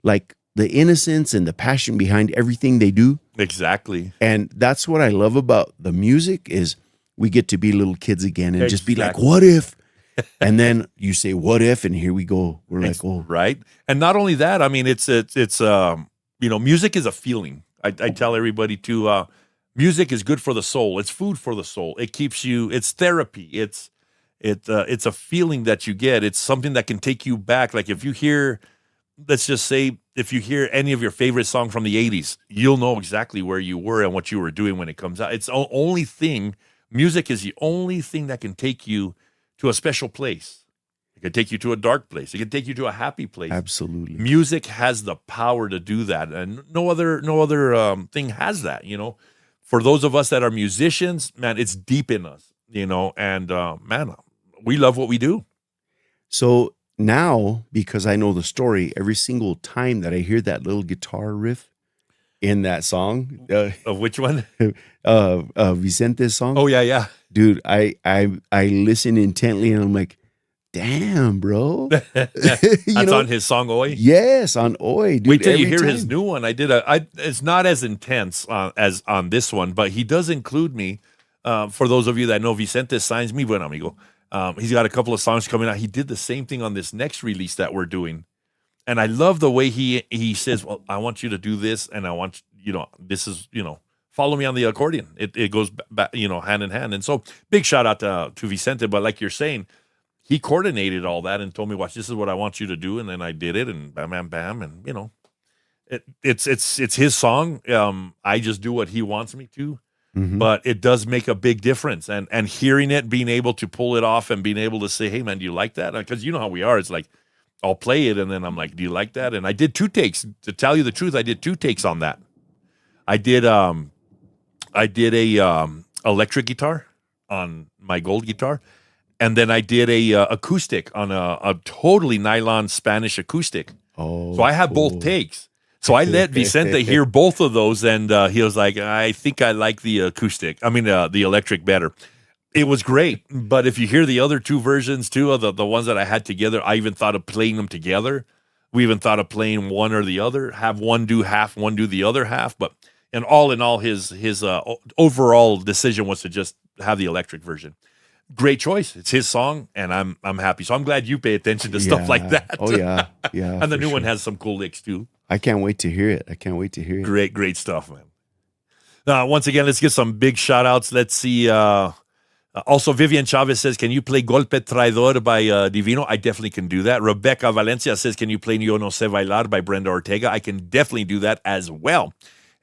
like the innocence and the passion behind everything they do. Exactly. And that's what I love about the music is we get to be little kids again and just be like, what if? And then you say, what if? And here we go. We're like, oh, right. And not only that, I mean, it's music is a feeling. I tell everybody to, music is good for the soul. It's food for the soul. It keeps you, it's therapy. It's a feeling that you get. It's something that can take you back. Like if you hear, let's just say, if you hear any of your favorite song from the 80s, you'll know exactly where you were and what you were doing when it comes out. It's the only thing, music is the only thing that can take you to a special place. It can take you to a dark place. It can take you to a happy place. Absolutely. Music has the power to do that, and no other thing has that. For those of us that are musicians, man, it's deep in us. And man, we love what we do. So now, because I know the story, every single time that I hear that little guitar riff in that song, of which one? Vicente's song. Oh yeah. Dude, I listen intently and I'm like, damn, bro. That's on his song Oi? Yes, on Oi, dude. Wait till you hear his new one. It's not as intense as on this one, but he does include me. For those of you that know, Vicente signs me, buen amigo. He's got a couple of songs coming out. He did the same thing on this next release that we're doing. And I love the way he says, well, I want you to do this, and I want, this is, follow me on the accordion. It goes back, hand in hand. And so big shout out to Vicente. But like you're saying, he coordinated all that and told me, watch, this is what I want you to do. And then I did it, and bam, bam, bam. And, it's his song. I just do what he wants me to. Mm-hmm. But it does make a big difference. And hearing it, being able to pull it off and being able to say, hey, man, do you like that? Because you know how we are. It's like, I'll play it, and then I'm like, do you like that? And I did 2 takes. To tell you the truth, I did 2 takes on that. I did a electric guitar on my gold guitar, and then I did a acoustic on a totally nylon Spanish acoustic. Oh, so I have both takes. So I let Vicente hear both of those, and he was like, I think I like the acoustic. I mean, the electric better. It was great, but if you hear the other 2 versions too, of the ones that I had together, I even thought of playing them together. We even thought of playing one or the other, have one do half, one do the other half. But and all in all, his overall decision was to just have the electric version. Great choice. It's his song, and I'm happy. So I'm glad you pay attention to stuff like that. Oh yeah, yeah. And the new one has some cool licks too. I can't wait to hear it. Great stuff, man. Once again, let's get some big shout outs. Let's see. Also, Vivian Chavez says, can you play Golpe Traidor by Divino? I definitely can do that. Rebecca Valencia says, can you play Yo No Sé Bailar by Brenda Ortega? I can definitely do that as well.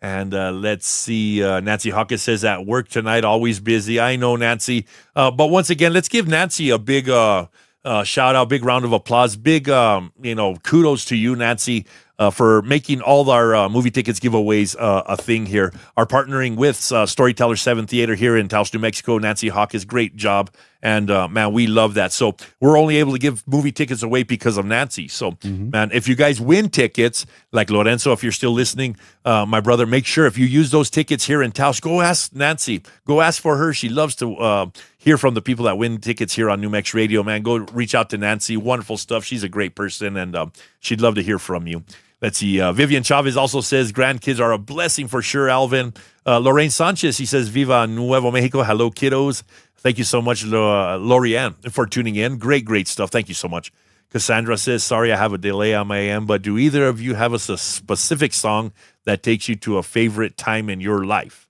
And let's see. Nancy Hawkins says, at work tonight, always busy. I know, Nancy. But once again, let's give Nancy a big shout out, big round of applause, big, kudos to you, Nancy. For making all our movie tickets giveaways a thing here. Our partnering with Storyteller 7 Theater here in Taos, New Mexico. Nancy Hawkins, great job. And, man, we love that. So we're only able to give movie tickets away because of Nancy. So, man, if you guys win tickets, like Lorenzo, if you're still listening, my brother, make sure if you use those tickets here in Taos, go ask Nancy. Go ask for her. She loves to hear from the people that win tickets here on New Mex Radio, man. Go reach out to Nancy. Wonderful stuff. She's a great person, and she'd love to hear from you. Let's see. Vivian Chavez also says, grandkids are a blessing for sure, Alvin. Lorraine Sanchez, he says, Viva Nuevo Mexico. Hello, kiddos. Thank you so much, Lorianne, for tuning in. Great stuff. Thank you so much. Cassandra says, sorry, I have a delay on my end, but do either of you have a specific song that takes you to a favorite time in your life?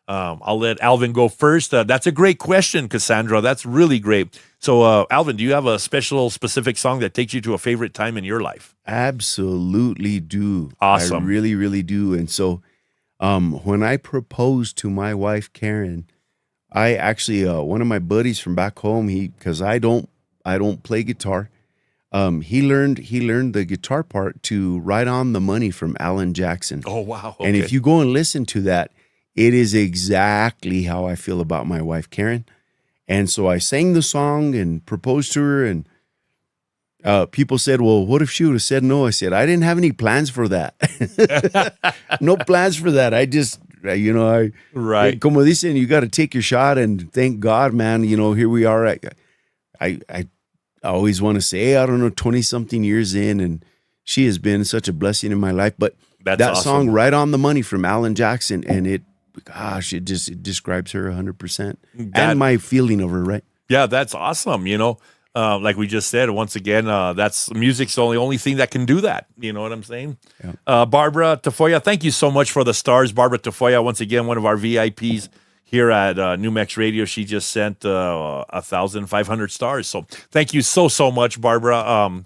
I'll let Alvin go first. That's a great question, Cassandra. That's really great. So, Alvin, do you have a specific song that takes you to a favorite time in your life? Absolutely do. Awesome. I really, really do. And so when I proposed to my wife, Karen, I actually, one of my buddies from back home, because I don't play guitar. He learned the guitar part to Right on the Money from Alan Jackson. Oh, wow. Okay. And if you go and listen to that, it is exactly how I feel about my wife, Karen. And so I sang the song and proposed to her, and people said, well, what if she would have said no? I said, I didn't have any plans for that. No plans for that. I just, right. Como dicen, you got to take your shot, and thank God, man, here we are. I always want to say, I don't know, 20-something years in, and she has been such a blessing in my life. But that's that awesome. song, Right on the Money from Alan Jackson, and it describes her 100%. And my feeling of her, right? Yeah, that's awesome. Like we just said, once again, that's music's the only thing that can do that. You know what I'm saying? Yeah. Barbara Tafoya, thank you so much for the stars. Barbara Tafoya, once again, one of our VIPs here at New Mex Radio. She just sent 1,500 stars. So thank you so much, Barbara.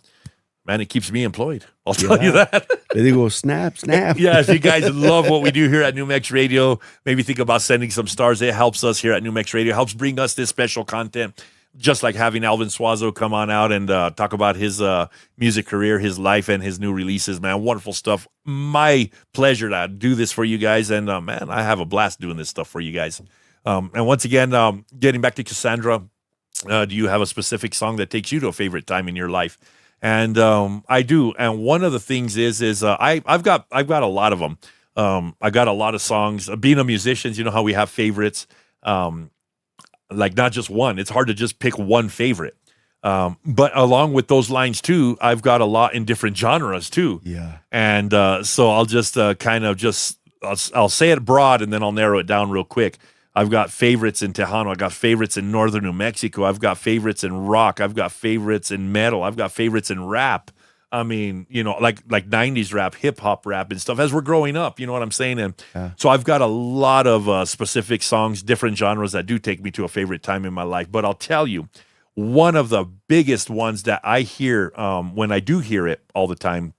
Man, it keeps me employed. I'll tell you that. They go, snap. Yeah, if you guys love what we do here at New Mex Radio, maybe think about sending some stars. It helps us here at New Mex Radio. Helps bring us this special content, just like having Alvin Suazo come on out and talk about his music career, his life, and his new releases, man. Wonderful stuff. My pleasure to do this for you guys. And, man, I have a blast doing this stuff for you guys. And once again, getting back to Cassandra, do you have a specific song that takes you to a favorite time in your life? And I do. And one of the things is I've got a lot of them. I got a lot of songs. Being a musician, you know how we have favorites. Like not just one. It's hard to just pick one favorite. But along with those lines too, I've got a lot in different genres too. Yeah. And so I'll just I'll say it broad and then I'll narrow it down real quick. I've got favorites in Tejano. I've got favorites in northern New Mexico. I've got favorites in rock. I've got favorites in metal. I've got favorites in rap. I mean, like 90s rap, hip hop rap and stuff as we're growing up, you know what I'm saying? And so I've got a lot of specific songs, different genres that do take me to a favorite time in my life. But I'll tell you, one of the biggest ones that I hear when I do hear it all the time,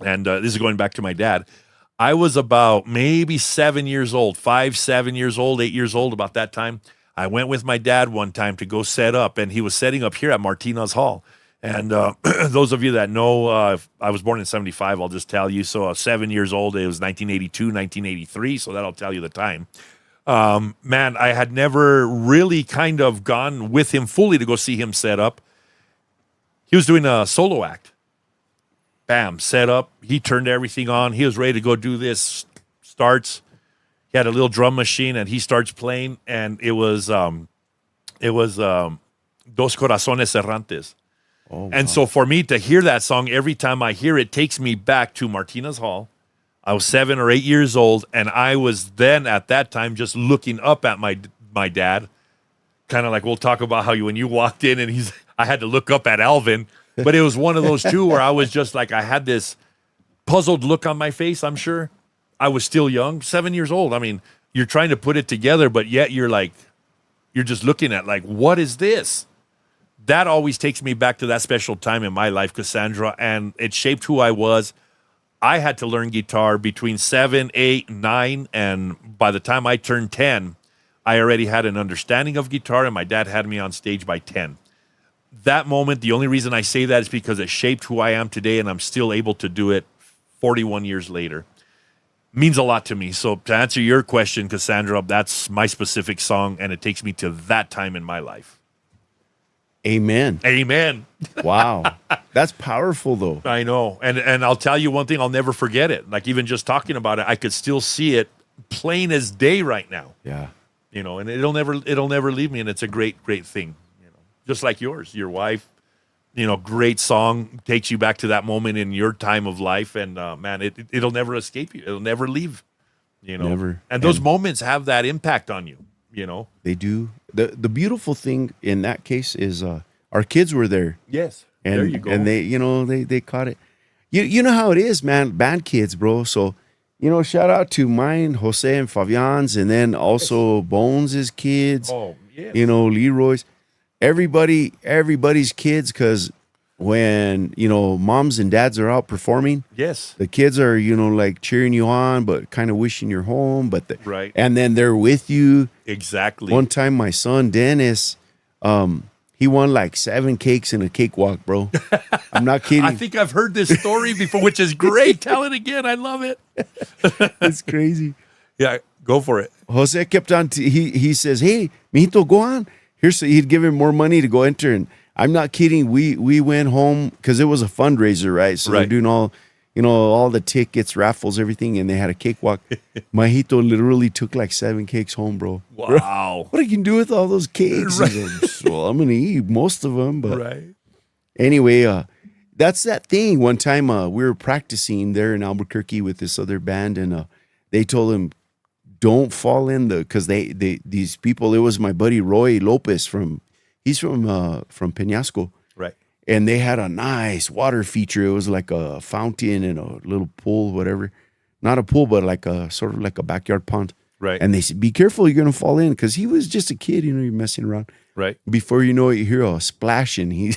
and this is going back to my dad, I was about maybe 7 years old, 7 years old, 8 years old, about that time. I went with my dad one time to go set up, and he was setting up here at Martinez Hall. And those of you that know, I was born in 75, I'll just tell you. So 7 years old, it was 1982, 1983. So that'll tell you the time. Man, I had never really kind of gone with him fully to go see him set up. He was doing a solo act. Bam, set up. He turned everything on. He was ready to go do this. Starts. He had a little drum machine, and he starts playing. And it was Dos Corazones Errantes. Oh, wow. And so for me to hear that song, every time I hear it, takes me back to Martinez Hall. I was 7 or 8 years old, and I was then at that time just looking up at my dad, kind of like we'll talk about how when you walked in, and I had to look up at Alvin. But it was one of those two where I was just like, I had this puzzled look on my face, I'm sure. I was still young, 7 years old. I mean, you're trying to put it together, but yet you're just looking at like, what is this? That always takes me back to that special time in my life, Cassandra, and it shaped who I was. I had to learn guitar between 7, 8, 9, and by the time I turned 10, I already had an understanding of guitar, and my dad had me on stage by 10. That moment, the only reason I say that is because it shaped who I am today, and I'm still able to do it 41 years later. Means a lot to me. So to answer your question, Cassandra, that's my specific song, and it takes me to that time in my life. Amen. Amen. Wow. That's powerful, though. I know. And I'll tell you one thing, I'll never forget it. Like, even just talking about it, I could still see it plain as day right now. Yeah. And it'll never leave me, and it's a great, great thing. Just like yours, your wife, great song, takes you back to that moment in your time of life. And man, it'll never escape you. It'll never leave, Never. And those moments have that impact on you, They do. The beautiful thing in that case is our kids were there. Yes. And, there you go. And they caught it. You know how it is, man, band kids, bro. So, shout out to mine, Jose and Fabian's, and then also Bones' kids. Oh, yeah. Leroy's. Everybody's kids, because when moms and dads are out performing, yes, the kids are like cheering you on, but kind of wishing you're home. But right, and then they're with you. Exactly. One time, my son Dennis, he won like 7 cakes in a cakewalk, bro. I'm not kidding. I think I've heard this story before, which is great. Tell it again. I love it. It's crazy. Yeah, go for it. Jose kept on. He says, "Hey, mijito, go on." He'd give him more money to go enter, and I'm not kidding. We went home because it was a fundraiser, right? So they're doing all the tickets, raffles, everything, and they had a cakewalk. Majito literally took like 7 cakes home, bro. Wow! What are you gonna do with all those cakes? Right. Well, I'm gonna eat most of them, but right. Anyway, that's that thing. One time we were practicing there in Albuquerque with this other band, and they told him, don't fall in because these people, it was my buddy Roy Lopez he's from Peñasco. Right. And they had a nice water feature. It was like a fountain and a little pool, whatever. Not a pool, but like a sort of like a backyard pond. Right. And they said, be careful, you're going to fall in, because he was just a kid, you're messing around. Right. Before you know it, you hear a splash and he's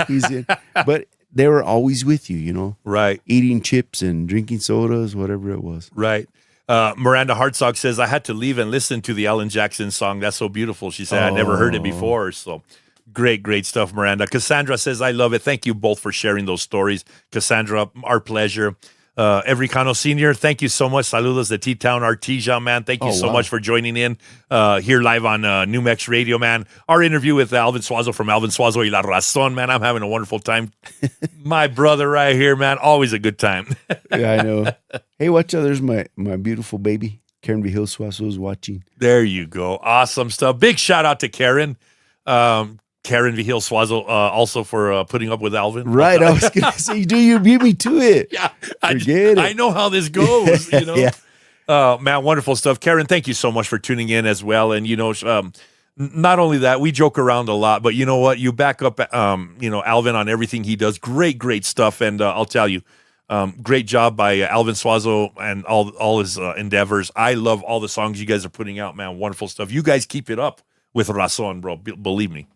in. But they were always with you, Right. Eating chips and drinking sodas, whatever it was. Right. Miranda Hartzog says, I had to leave and listen to the Alan Jackson song. That's so beautiful. She said, I never heard it before. So great stuff, Miranda. Cassandra says, I love it. Thank you both for sharing those stories. Cassandra, our pleasure. Evericano Senior, thank you so much. Saludos de T-Town Artesia, man. Thank you so much for joining in here live on New Mex Radio, man. Our interview with Alvin Suazo from Alvin Suazo y La Razon, man. I'm having a wonderful time. My brother right here, man. Always a good time. Yeah, I know. Hey, watch out. There's my beautiful baby. Karen Vigil Suazo is watching. There you go. Awesome stuff. Big shout out to Karen. Karen Vigil Suazo also for putting up with Alvin. Right. I was going to say, you beat me to it. Yeah. Forget it. I know how this goes, Yeah. Man, wonderful stuff. Karen, thank you so much for tuning in as well. And, not only that, we joke around a lot, but you know what? You back up, Alvin on everything he does. Great stuff. And I'll tell you, great job by Alvin Suazo and all his endeavors. I love all the songs you guys are putting out, man. Wonderful stuff. You guys keep it up with Razon, bro. Believe me.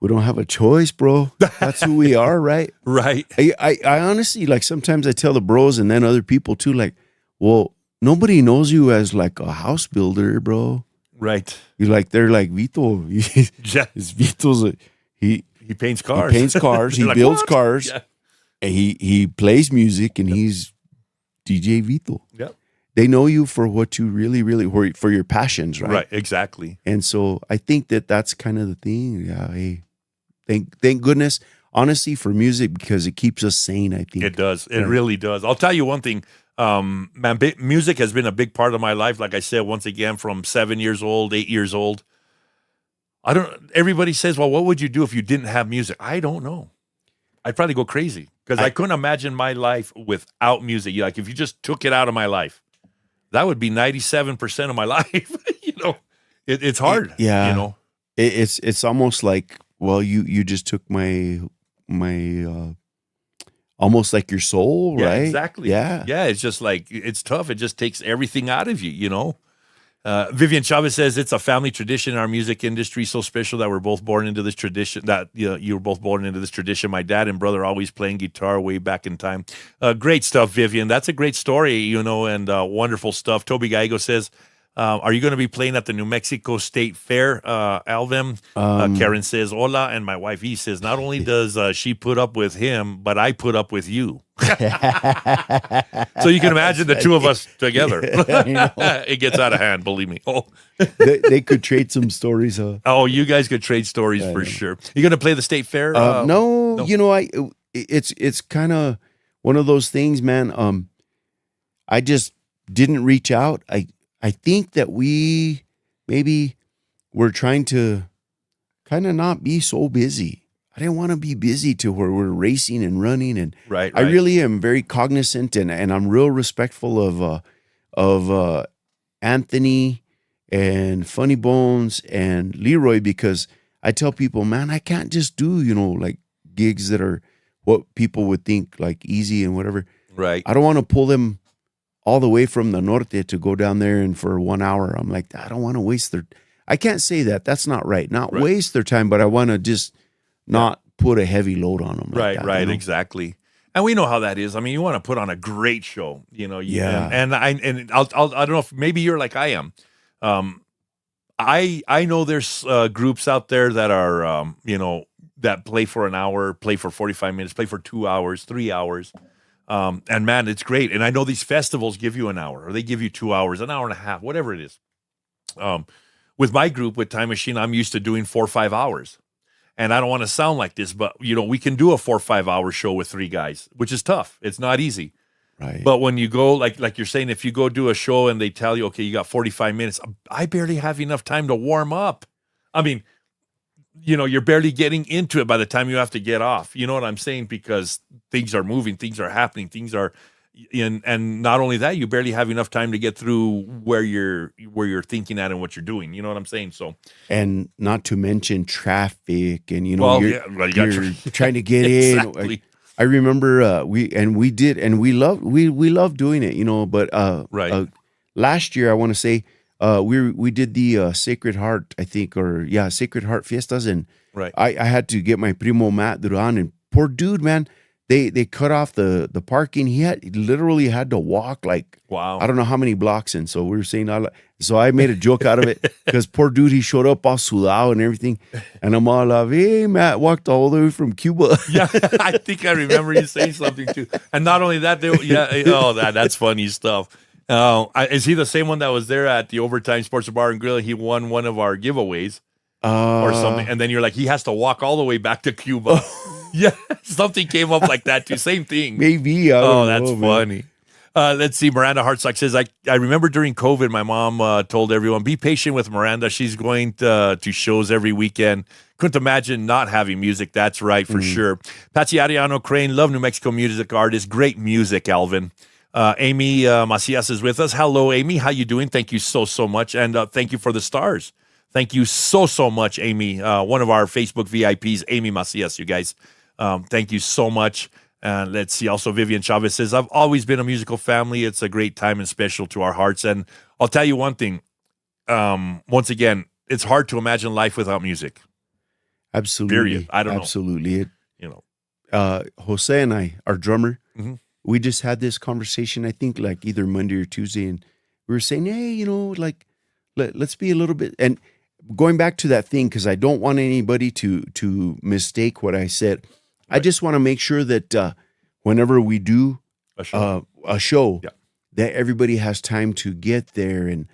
We don't have a choice, bro. That's who we are, right? Right. I honestly, like, sometimes I tell the bros and then other people too, like, well, nobody knows you as like a house builder, bro. Right. They're like Vito. Yeah. Vito's he He paints cars. He paints cars. He Like, builds what? cars. Yeah. And he plays music, and he's DJ Vito. Yep. They know you for what you really, for your passions, right? Right, exactly. And so I think that's kind of the thing. Yeah, hey, thank goodness, honestly, for music, because it keeps us sane, I think. It does. It really does. I'll tell you one thing. Man, music has been a big part of my life. Like I said, once again, from 7 years old, 8 years old. Everybody says, well, what would you do if you didn't have music? I don't know. I'd probably go crazy because I couldn't imagine my life without music. Like if you just took it out of my life, that would be 97% of my life. It's hard. Yeah. It's almost like, well, you just took my almost like your soul, Yeah, right? exactly. Yeah. Yeah. It's just like, it's tough. It just takes everything out of you, Vivian Chavez says it's a family tradition in our music industry, so special that we're both born into this tradition, you were both born into this tradition. My dad and brother always playing guitar way back in time. Great stuff, Vivian. That's a great story, and wonderful stuff. Toby Gallego says, are you going to be playing at the New Mexico State Fair, Alvin? Karen says, hola. And my wife, E, says, not only does she put up with him, but I put up with you. So you can imagine the two of us together. It gets out of hand, believe me. Oh, they could trade some stories. Oh, you guys could trade stories for sure. You going to play the State Fair? No. It's kind of one of those things, man. I just didn't reach out. I think that we maybe we're trying to kind of not be so busy. I didn't want to be busy to where we're racing and running, and right. I really am very cognizant and I'm real respectful of Anthony and Funny Bones and Leroy, because I tell people, man, I can't just do like gigs that are what people would think like easy and whatever. Right. I don't want to pull them all the way from the norte to go down there and for 1 hour. I'm like, I don't want to waste I can't say that. That's not right. Not waste their time, but I want to just not put a heavy load on them. Right, exactly. And we know how that is. I mean, you want to put on a great show, Yeah. And I don't know if maybe you're like I am. I know there's groups out there that are that play for an hour, play for 45 minutes, play for 2 hours, 3 hours. And man, it's great. And I know these festivals give you an hour, or they give you 2 hours, an hour and a half, whatever it is. With my group, with Time Machine, I'm used to doing 4 or 5 hours. And I don't want to sound like this, but we can do a 4 or 5 hour show with 3 guys, which is tough. It's not easy. Right. But when you go, like you're saying, if you go do a show and they tell you, okay, you got 45 minutes, I barely have enough time to warm up. I mean, you're barely getting into it by the time you have to get off. You know what I'm saying? Because things are moving, things are happening, things are, and not only that, you barely have enough time to get through where you're thinking at and what you're doing. You know what I'm saying? So, and not to mention traffic, and you're trying to get exactly. in. I remember we love doing it, but last year I want to say we did the Sacred Heart, I think, Sacred Heart Fiestas, and I had to get my primo Matt Duran, and poor dude, man, they cut off the parking. He literally had to walk like I don't know how many blocks, and so we were saying, so I made a joke out of it because poor dude, he showed up all sudado and everything, and I'm all like, hey, Matt walked all the way from Cuba. Yeah, I think I remember you saying something too, and not only that, that's funny stuff. Is he the same one that was there at the Overtime Sports Bar and Grill? He won one of our giveaways or something, and then you're like, he has to walk all the way back to Cuba. Yeah, something came up like that too. Same thing. Maybe. That's funny. Let's see. Miranda Hartsock says, I remember during COVID, my mom told everyone, be patient with Miranda. She's going to shows every weekend. Couldn't imagine not having music. That's right, for sure. Patsy Ariano Crane, love New Mexico music artist. Great music, Alvin. Amy Macias is with us. Hello, Amy. How you doing? Thank you so much. And thank you for the stars. Thank you so much, Amy. One of our Facebook VIPs, Amy Macias, you guys. Thank you so much. Let's see. Also, Vivian Chavez says, I've always been a musical family. It's a great time and special to our hearts. And I'll tell you one thing. Once again, it's hard to imagine life without music. Absolutely. Period. I don't know. Absolutely. Jose and I, our drummer, we just had this conversation, I think like either Monday or Tuesday. And we were saying, hey, let's be a little bit. And going back to that thing, because I don't want anybody to mistake what I said. Right. I just want to make sure that whenever we do a show yeah. that everybody has time to get there and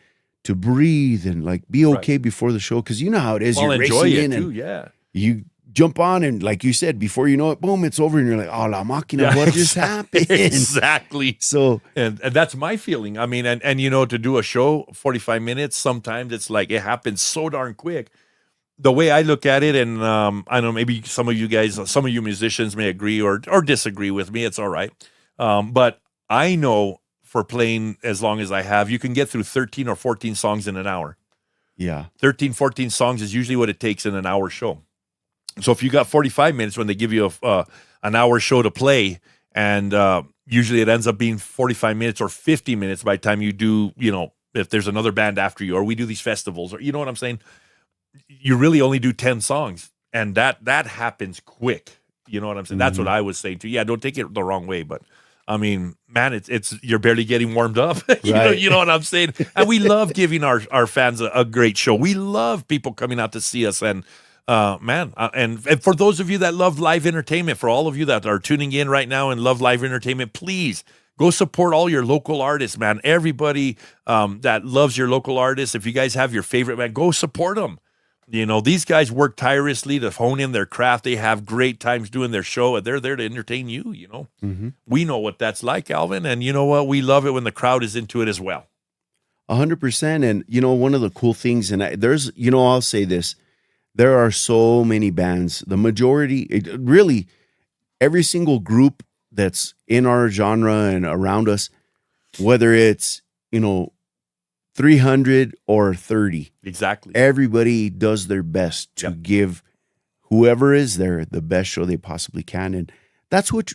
to breathe and like be okay before the show. Because you know how it is. Well, you're enjoy racing it in too, and yeah. you jump on and like you said, before you know it, boom, it's over and you're like, oh, la máquina, what just happened? Exactly. So and that's my feeling. I mean, and you know, to do a show 45 minutes, sometimes it's like it happens so darn quick. The way I look at it, and I don't know, maybe some of you guys, some of you musicians may agree or disagree with me. It's all right. But I know for playing as long as I have, you can get through 13 or 14 songs in an hour. Yeah. 13, 14 songs is usually what it takes in an hour show. So if you got 45 minutes when they give you an hour show to play, and usually it ends up being 45 minutes or 50 minutes by the time you do, you know, if there's another band after you, or we do these festivals, or you know what I'm saying? You really only do 10 songs, and that happens quick. You know what I'm saying? That's what I was saying too. Yeah, don't take it the wrong way, but I mean, man, it's you're barely getting warmed up. you know what I'm saying? And we love giving our fans a great show. We love people coming out to see us, and and for those of you that love live entertainment, for all of you that are tuning in right now and love live entertainment, please go support all your local artists, man. Everybody that loves your local artists, if you guys have your favorite band, go support them. You know, these guys work tirelessly to hone in their craft. They have great times doing their show, and they're there to entertain you, you know. Mm-hmm. We know what that's like, Alvin, and you know what? We love it when the crowd is into it as well. 100%. And, you know, one of the cool things, and there's, you know, I'll say this, there are so many bands, the majority, really, every single group that's in our genre and around us, whether it's, you know, 300 or 30. Exactly. Everybody does their best to give whoever is there the best show they possibly can. And that's what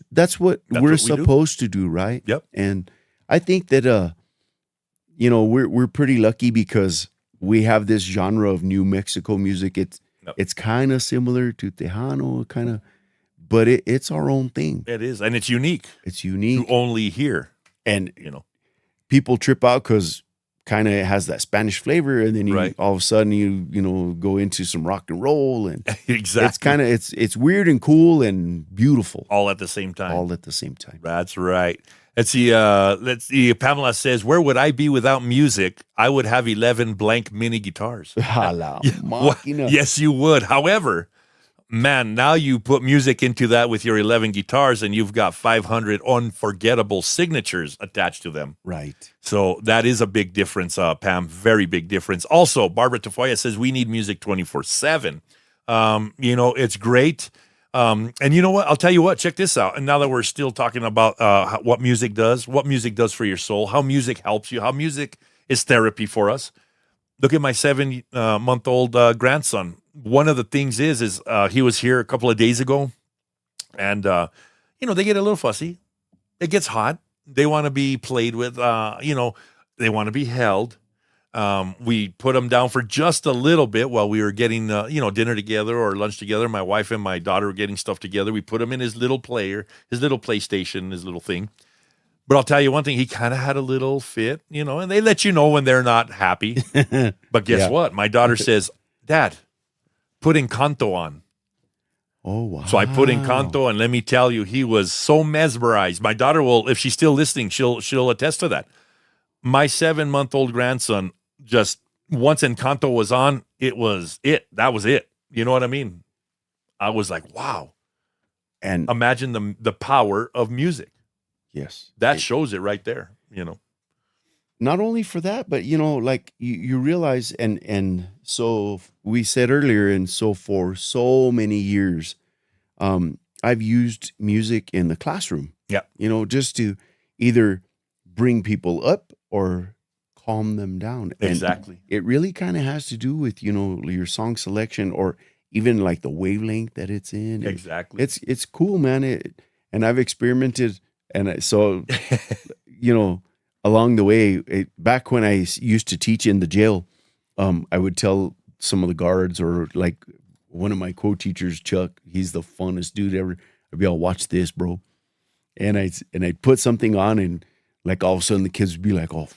we're supposed to do, right? Yep. And I think that, you know, we're pretty lucky because we have this genre of New Mexico music. It's kind of similar to Tejano, kind of, but it's our own thing. It is. And it's unique. It's unique. To only hear. And, you know, people trip out because kind of has that Spanish flavor, and then you all of a sudden you know go into some rock and roll, and exactly, it's kind of it's weird and cool and beautiful all at the same time. All at the same time. That's right. Let's see. Pamela says, "Where would I be without music? I would have 11 blank mini guitars." Yes, you would. However, man, now you put music into that with your 11 guitars, and you've got 500 unforgettable signatures attached to them. Right. So that is a big difference, Pam. Very big difference. Also, Barbara Tafoya says we need music 24/7. You know, it's great. And you know what? I'll tell you what. Check this out. And now that we're still talking about what music does for your soul, how music helps you, how music is therapy for us. Look at my 7-month-old grandson. One of the things is he was here a couple of days ago, and you know, they get a little fussy. It gets hot. They want to be played with. You know, they want to be held. We put them down for just a little bit while we were getting you know, dinner together or lunch together. My wife and my daughter were getting stuff together. We put him in his little player, his little PlayStation, his little thing. But I'll tell you one thing, he kind of had a little fit, you know, and they let you know when they're not happy. But guess what? My daughter says, "Dad, put Encanto on." Oh, wow. So I put Encanto, and let me tell you, he was so mesmerized. My daughter will, if she's still listening, she'll attest to that. My 7-month-old grandson, just once Encanto was on, it was it. That was it. You know what I mean? I was like, wow. And imagine the power of music. Yes. That shows it right there, you know. Not only for that, but, you know, like you realize, and so we said earlier, and so for so many years, I've used music in the classroom. Yeah. You know, just to either bring people up or calm them down. Exactly. And it really kind of has to do with, you know, your song selection or even like the wavelength that it's in. Exactly. It's cool, man. And I've experimented, and so, you know, along the way, back when I used to teach in the jail, I would tell some of the guards, or like one of my co-teachers, Chuck, he's the funnest dude ever. I'd be all, watch this, bro. And I'd put something on, and like all of a sudden the kids would be like, oh,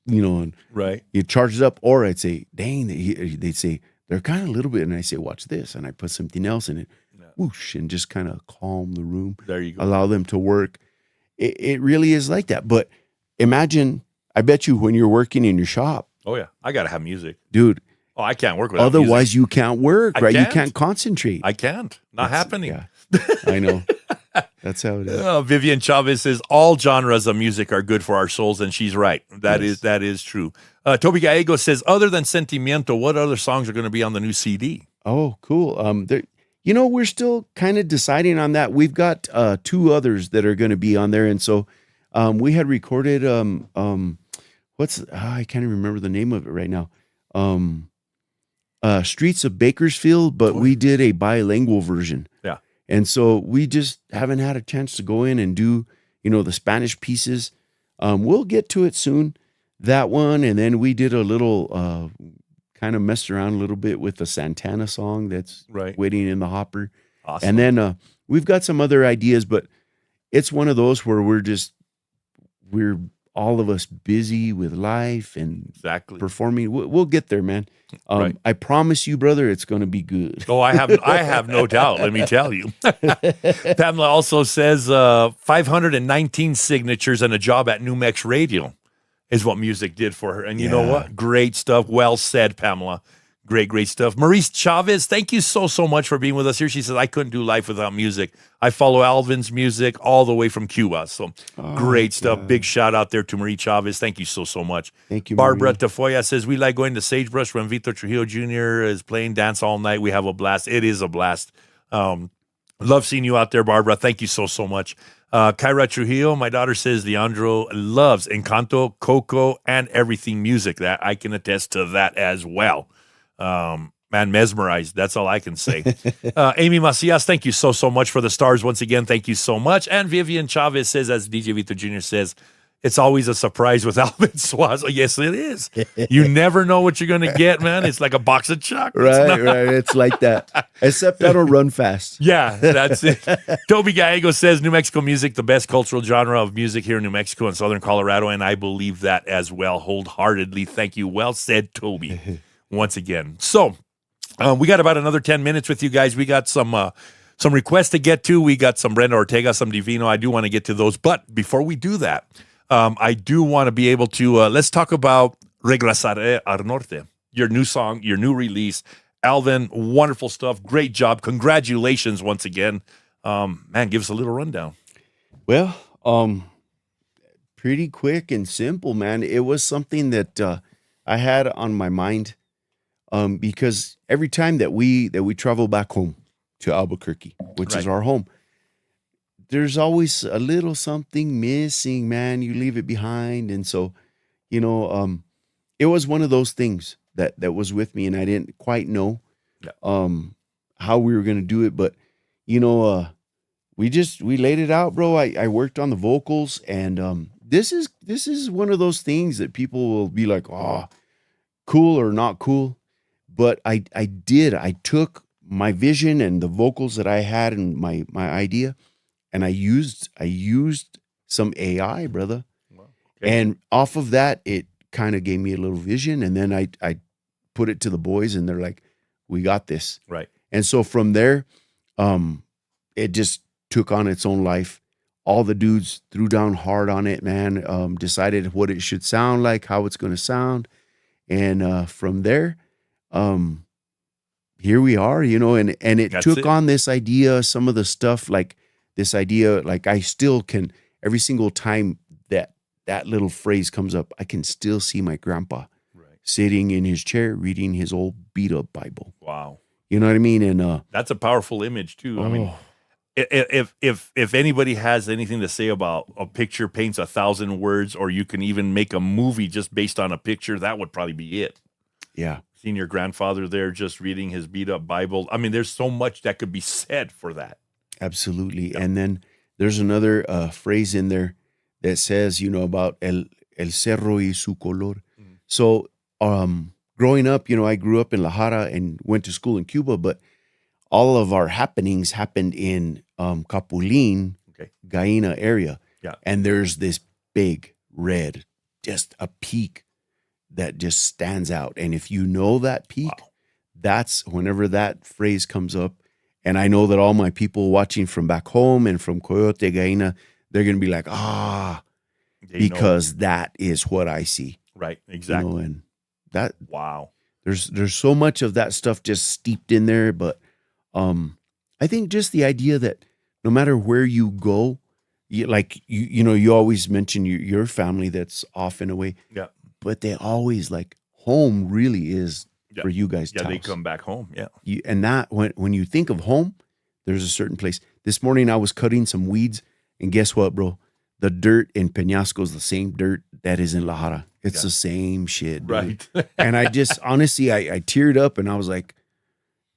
you know, and right. you charge it up. Or I'd say, dang, they'd say, they're kind of a little bit, and I say, watch this, and I put something else in it, whoosh, and just kind of calm the room. There you go. Allow them to work. It really is like that. But imagine, I bet you when you're working in your shop. Oh, yeah. I got to have music. Dude. Oh, I can't work without otherwise music. You can't work, right? You can't concentrate. I can't. Not happening. Yeah, I know. That's how it is. Vivian Chavez says, all genres of music are good for our souls, and she's right. That is true. Toby Gallego says, other than Sentimiento, what other songs are going to be on the new CD? Oh, cool. We're still kind of deciding on that. We've got 2 others that are going to be on there, and so we had recorded I can't even remember the name of it right now. Streets of Bakersfield, but we did a bilingual version. Yeah. And so we just haven't had a chance to go in and do, the Spanish pieces. We'll get to it soon, that one. And then we did a little, kind of messed around a little bit with the Santana song that's waiting in the hopper. Awesome. And then we've got some other ideas, but it's one of those where we're all of us busy with life and performing. We'll get there, man. I promise you, brother, it's going to be good. Oh, I have no doubt. Let me tell you. Pamela also says 519 signatures and a job at New Mex Radio is what music did for her. And you know what? Great stuff. Well said, Pamela. Great stuff. Maurice Chavez, thank you so much for being with us here. She says, I couldn't do life without music. I follow Alvin's music all the way from Cuba. So great stuff. God. Big shout out there to Marie Chavez. Thank you so much. Thank you, Barbara Marie. Tafoya says, we like going to Sagebrush when Vito Jr. is playing dance all night. We have a blast. It is a blast. Love seeing you out there, Barbara. Thank you so much. Kyra Trujillo, my daughter says Leandro loves Encanto, Coco, and everything music. That I can attest to that as well. Man, mesmerized. That's all I can say. Amy Macias, thank you so much for the stars once again. Thank you so much. And Vivian Chavez says, as DJ Vito Jr. says, it's always a surprise with Alvin Suazo. Yes, it is. You never know what you're going to get, man. It's like a box of chocolates. Right. It's like that. Except I don't run fast. Yeah, that's it. Toby Gallego says, New Mexico music, the best cultural genre of music here in New Mexico and Southern Colorado. And I believe that as well, wholeheartedly. Thank you. Well said, Toby. Once again. So we got about another 10 minutes with you guys. We got some requests to get to. We got some Brenda Ortega, some Divino. I do want to get to those. But before we do that, I do want to be able to, let's talk about Regresaré al Norte, your new song, your new release. Alvin, wonderful stuff. Great job. Congratulations once again. Man, give us a little rundown. Well, pretty quick and simple, man. It was something that I had on my mind. Because every time that we travel back home to Albuquerque, which is our home, there's always a little something missing, man. You leave it behind. And so, it was one of those things that was with me, and I didn't quite know how we were going to do it. But, we laid it out, bro. I worked on the vocals, and this is one of those things that people will be like, oh, cool or not cool. But I took my vision and the vocals that I had and my idea, and I used some AI, brother. Wow. Okay. And off of that, it kind of gave me a little vision. And then I put it to the boys, and they're like, we got this. Right. And so from there, it just took on its own life. All the dudes threw down hard on it, man, decided what it should sound like, how it's going to sound. And from there, here we are, and it took on this idea, some of the stuff, like this idea, like I still can, every single time that little phrase comes up, I can still see my grandpa sitting in his chair, reading his old beat up Bible. Wow. You know what I mean? And, that's a powerful image too. I mean, if anybody has anything to say about a picture paints 1,000 words, or you can even make a movie just based on a picture, that would probably be it. Yeah. Seeing your grandfather there just reading his beat up Bible. I mean, there's so much that could be said for that. Absolutely. Yep. And then there's another phrase in there that says, about el cerro y su color. Mm-hmm. So growing up, I grew up in La Jara and went to school in Cuba, but all of our happenings happened in Capulín, Gaina area. Yeah. And there's this big red, just a peak that just stands out. And if you know that peak, that's whenever that phrase comes up, and I know that all my people watching from back home and from Coyote, Gaina, they're going to be like, because that is what I see. Right, exactly. You know, and that, wow. There's so much of that stuff just steeped in there, but I think just the idea that no matter where you go, you always mention your family that's off in a way. Yeah. But they always like home really is for you guys. Yeah, they come back home. Yeah. And that when you think of home, there's a certain place. This morning I was cutting some weeds, and guess what, bro? The dirt in Peñasco is the same dirt that is in La Jara. It's the same shit, dude. Right? And I just honestly, I teared up, and I was like,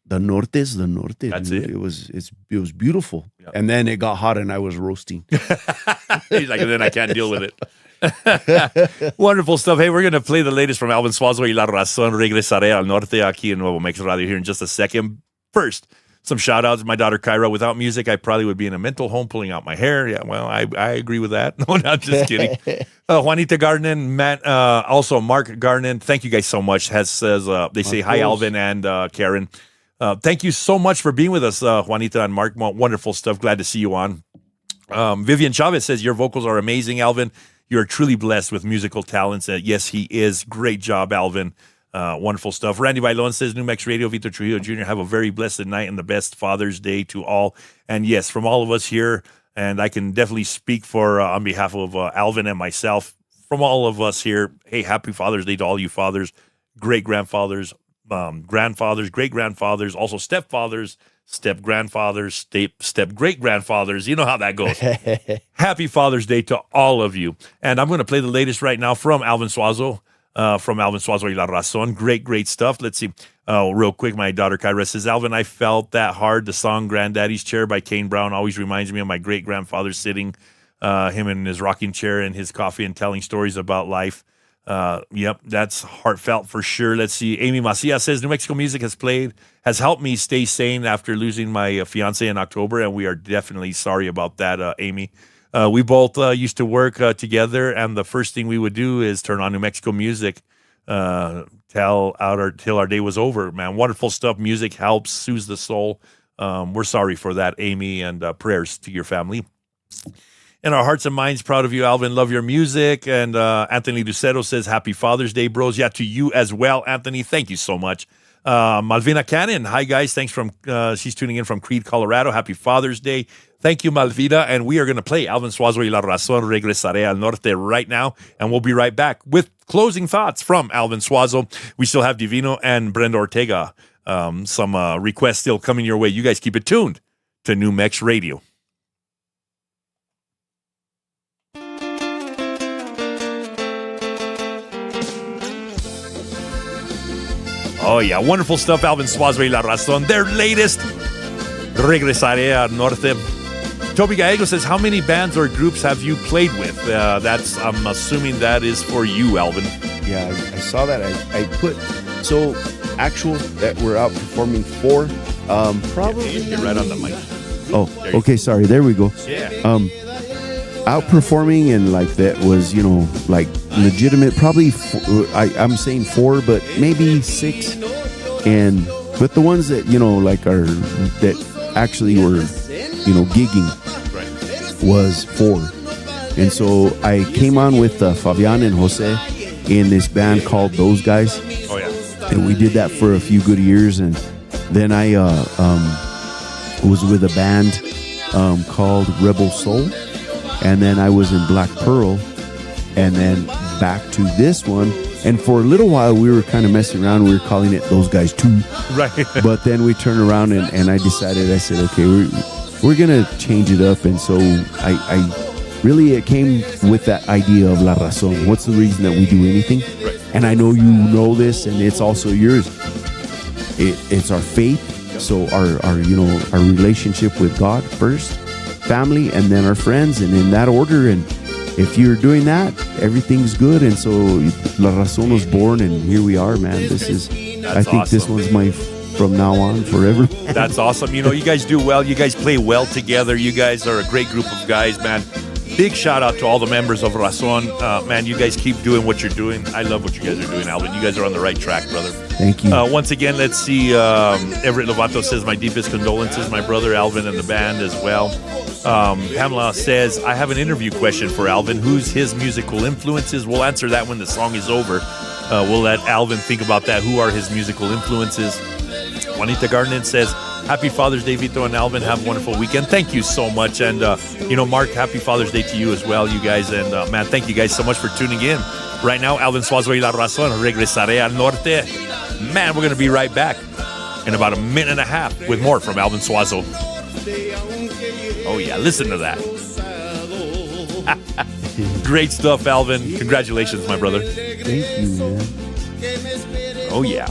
"The norte is the norte." That's dude. it. It was beautiful. Yep. And then it got hot, and I was roasting. He's like, and then I can't deal with it. Wonderful stuff. Hey, we're going to play the latest from Alvin Suazo y La Razón. Regresaré al norte aquí en Nuevo Mex Radio here in just a second. First, some shout outs. My daughter Kyra, without music, I probably would be in a mental home pulling out my hair. Yeah, well, I agree with that. No, not just kidding. Juanita Garden, Matt, also Mark Garden. Thank you guys so much. They say hi, Alvin and Karen. Thank you so much for being with us, Juanita and Mark. Wonderful stuff. Glad to see you on. Vivian Chavez says, your vocals are amazing, Alvin. You're truly blessed with musical talents. Yes, he is. Great job, Alvin. Wonderful stuff. Randy Bailon says, New Mex Radio, Vito Jr. Have a very blessed night and the best Father's Day to all. And yes, from all of us here, and I can definitely speak for on behalf of Alvin and myself, from all of us here, hey, happy Father's Day to all you fathers, great-grandfathers, grandfathers, great-grandfathers, also stepfathers, step-grandfathers, step-great-grandfathers. You know how that goes. Happy Father's Day to all of you. And I'm going to play the latest right now from Alvin Suazo. From Alvin Suazo y La Razón. Great stuff. Let's see. Real quick, my daughter Kyra says, Alvin, I felt that hard. The song Granddaddy's Chair by Kane Brown always reminds me of my great-grandfather sitting, him in his rocking chair and his coffee and telling stories about life. Yep, that's heartfelt for sure. Let's see. Amy Macia says, New Mexico music has helped me stay sane after losing my fiance in October, and we are definitely sorry about that, Amy. We both used to work together, and the first thing we would do is turn on New Mexico music till our day was over. Man, wonderful stuff. Music helps, soothes the soul. We're sorry for that, Amy, and prayers to your family. In our hearts and minds, proud of you, Alvin. Love your music. And Anthony Lucero says, Happy Father's Day, bros. Yeah, to you as well, Anthony. Thank you so much. Malvina Cannon. Hi, guys. Thanks she's tuning in from Creed, Colorado. Happy Father's Day. Thank you, Malvina. And we are going to play Alvin Suazo y La Razón, Regresaré al Norte right now. And we'll be right back with closing thoughts from Alvin Suazo. We still have Divino and Brenda Ortega. Some requests still coming your way. You guys keep it tuned to New Mex Radio. Oh, yeah. Wonderful stuff, Alvin Suazo y La Razón. Their latest, Regresaré al Norte. Toby Gallego says, how many bands or groups have you played with? I'm assuming that is for you, Alvin. Yeah, I saw that. I put, so actual that we're out performing for, probably. You're right on the mic. Oh, okay, sorry. There we go. Yeah. Out performing and like that was, like legitimate, probably, I'm saying 4, but maybe 6. But the ones that, like that actually were, gigging was 4. And so I came on with Fabian and Jose in this band called Those Guys. Oh, yeah. And we did that for a few good years. And then I was with a band called Rebel Soul. And then I was in Black Pearl. And then back to this one. And for a little while, we were kind of messing around. We were calling it Those Guys 2. Right. But then we turned around and I decided, I said, okay, we're going to change it up. And so it came with that idea of La Razón. What's the reason that we do anything? Right. And I know you know this, and it's also yours. It's our faith. So our relationship with God first, family, and then our friends, and in that order. And if you're doing that, everything's good. And so La Razón was born, and here we are, man. I think awesome. This one's my from now on forever. That's awesome. You guys do well. You guys play well together. You guys are a great group of guys, man. Big shout out to all the members of Razon. Man, you guys keep doing what you're doing. I love what you guys are doing, Alvin. You guys are on the right track, brother. Thank you. Once again, let's see. Everett Lovato says, my deepest condolences. My brother Alvin and the band as well. Pamela says, I have an interview question for Alvin. Who's his musical influences? We'll answer that when the song is over. We'll let Alvin think about that. Who are his musical influences? Juanita Garnet says, happy Father's Day, Vito and Alvin. Have a wonderful weekend. Thank you so much. And, Mark, happy Father's Day to you as well, you guys. And, man, thank you guys so much for tuning in. Right now, Alvin Suazo y La Razón, Regresaré al Norte. Man, we're going to be right back in about a minute and a half with more from Alvin Suazo. Oh, yeah, listen to that. Great stuff, Alvin. Congratulations, my brother. Thank you, man. Oh, yeah.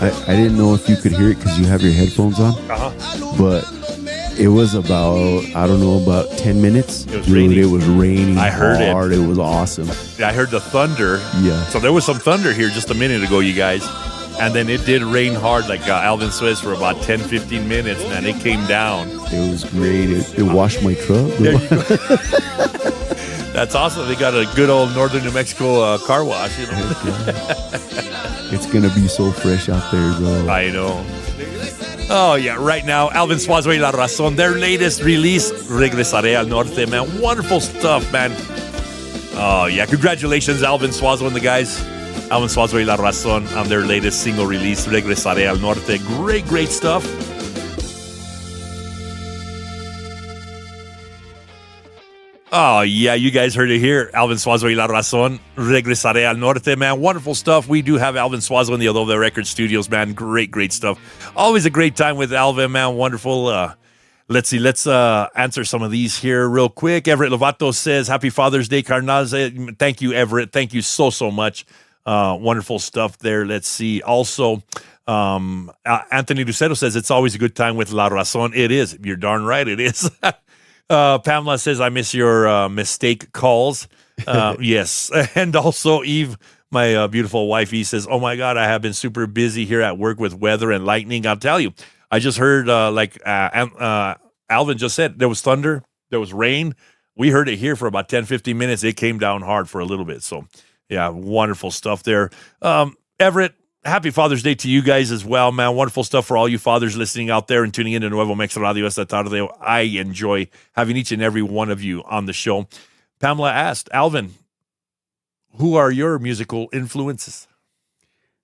I didn't know if you could hear it because you have your headphones on. But it was about, I don't know, about 10 minutes. It was raining. It was raining. I heard hard. It was awesome. I heard the thunder. Yeah. So there was some thunder here just a minute ago, you guys. And then it did rain hard, like Alvin says, for about 10, 15 minutes, man. It came down. It was great. It washed my truck. There you go. That's awesome. They got a good old northern New Mexico car wash, you know. It's going to be so fresh out there, bro. I know. Oh, yeah. Right now, Alvin Suazo y La Razón, their latest release, Regresaré al Norte, man. Wonderful stuff, man. Oh, yeah. Congratulations, Alvin Suazo and the guys. Alvin Suazo y La Razón on their latest single release, Regresaré al Norte. Great, great stuff. Oh, yeah, you guys heard it here. Alvin Suazo y La Razón, Regresaré al Norte, man. Wonderful stuff. We do have Alvin Suazo in the Adobe Record Studios, man. Great, great stuff. Always a great time with Alvin, man. Wonderful. Let's see. Let's answer some of these here real quick. Everett Lovato says, happy Father's Day, Carnaze. Thank you, Everett. Thank you so, so much. Wonderful stuff there. Let's see. Also, Anthony Lucero says, it's always a good time with La Razón. It is. You're darn right it is. Pamela says, I miss your mistake calls. Yes. And also Eve, my beautiful wife, he says, oh my God, I have been super busy here at work with weather and lightning. I'll tell you, I just heard, Alvin just said, there was thunder, there was rain. We heard it here for about 10, 15 minutes. It came down hard for a little bit. So, yeah, wonderful stuff there. Everett, happy Father's Day to you guys as well, man. Wonderful stuff for all you fathers listening out there and tuning in to Nuevo Mex Radio esta tarde. I enjoy having each and every one of you on the show. Pamela asked, Alvin, who are your musical influences?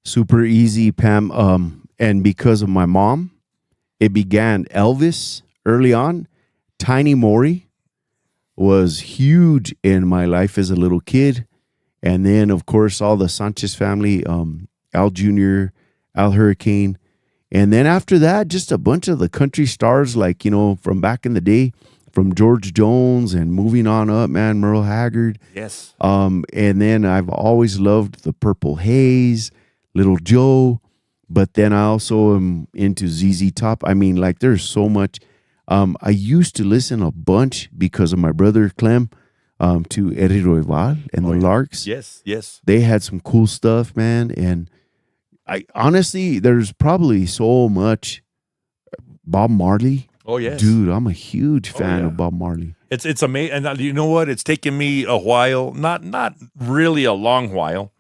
Super easy, Pam. And because of my mom, it began Elvis early on. Tiny Maury was huge in my life as a little kid. And then, of course, all the Sanchez family, Al Jr., Al Hurricane. And then after that, just a bunch of the country stars, like, from back in the day, from George Jones and moving on up, man, Merle Haggard. Yes. And then I've always loved the Purple Haze, Little Joe. But then I also am into ZZ Top. I mean, like, there's so much. I used to listen a bunch because of my brother Clem to Eddie Royval and the Larks. Yes, yes. They had some cool stuff, man. And I honestly, there's probably so much. Bob Marley. Oh, yes. Dude, I'm a huge fan of Bob Marley. It's amazing. And you know what? It's taken me a while, not really a long while.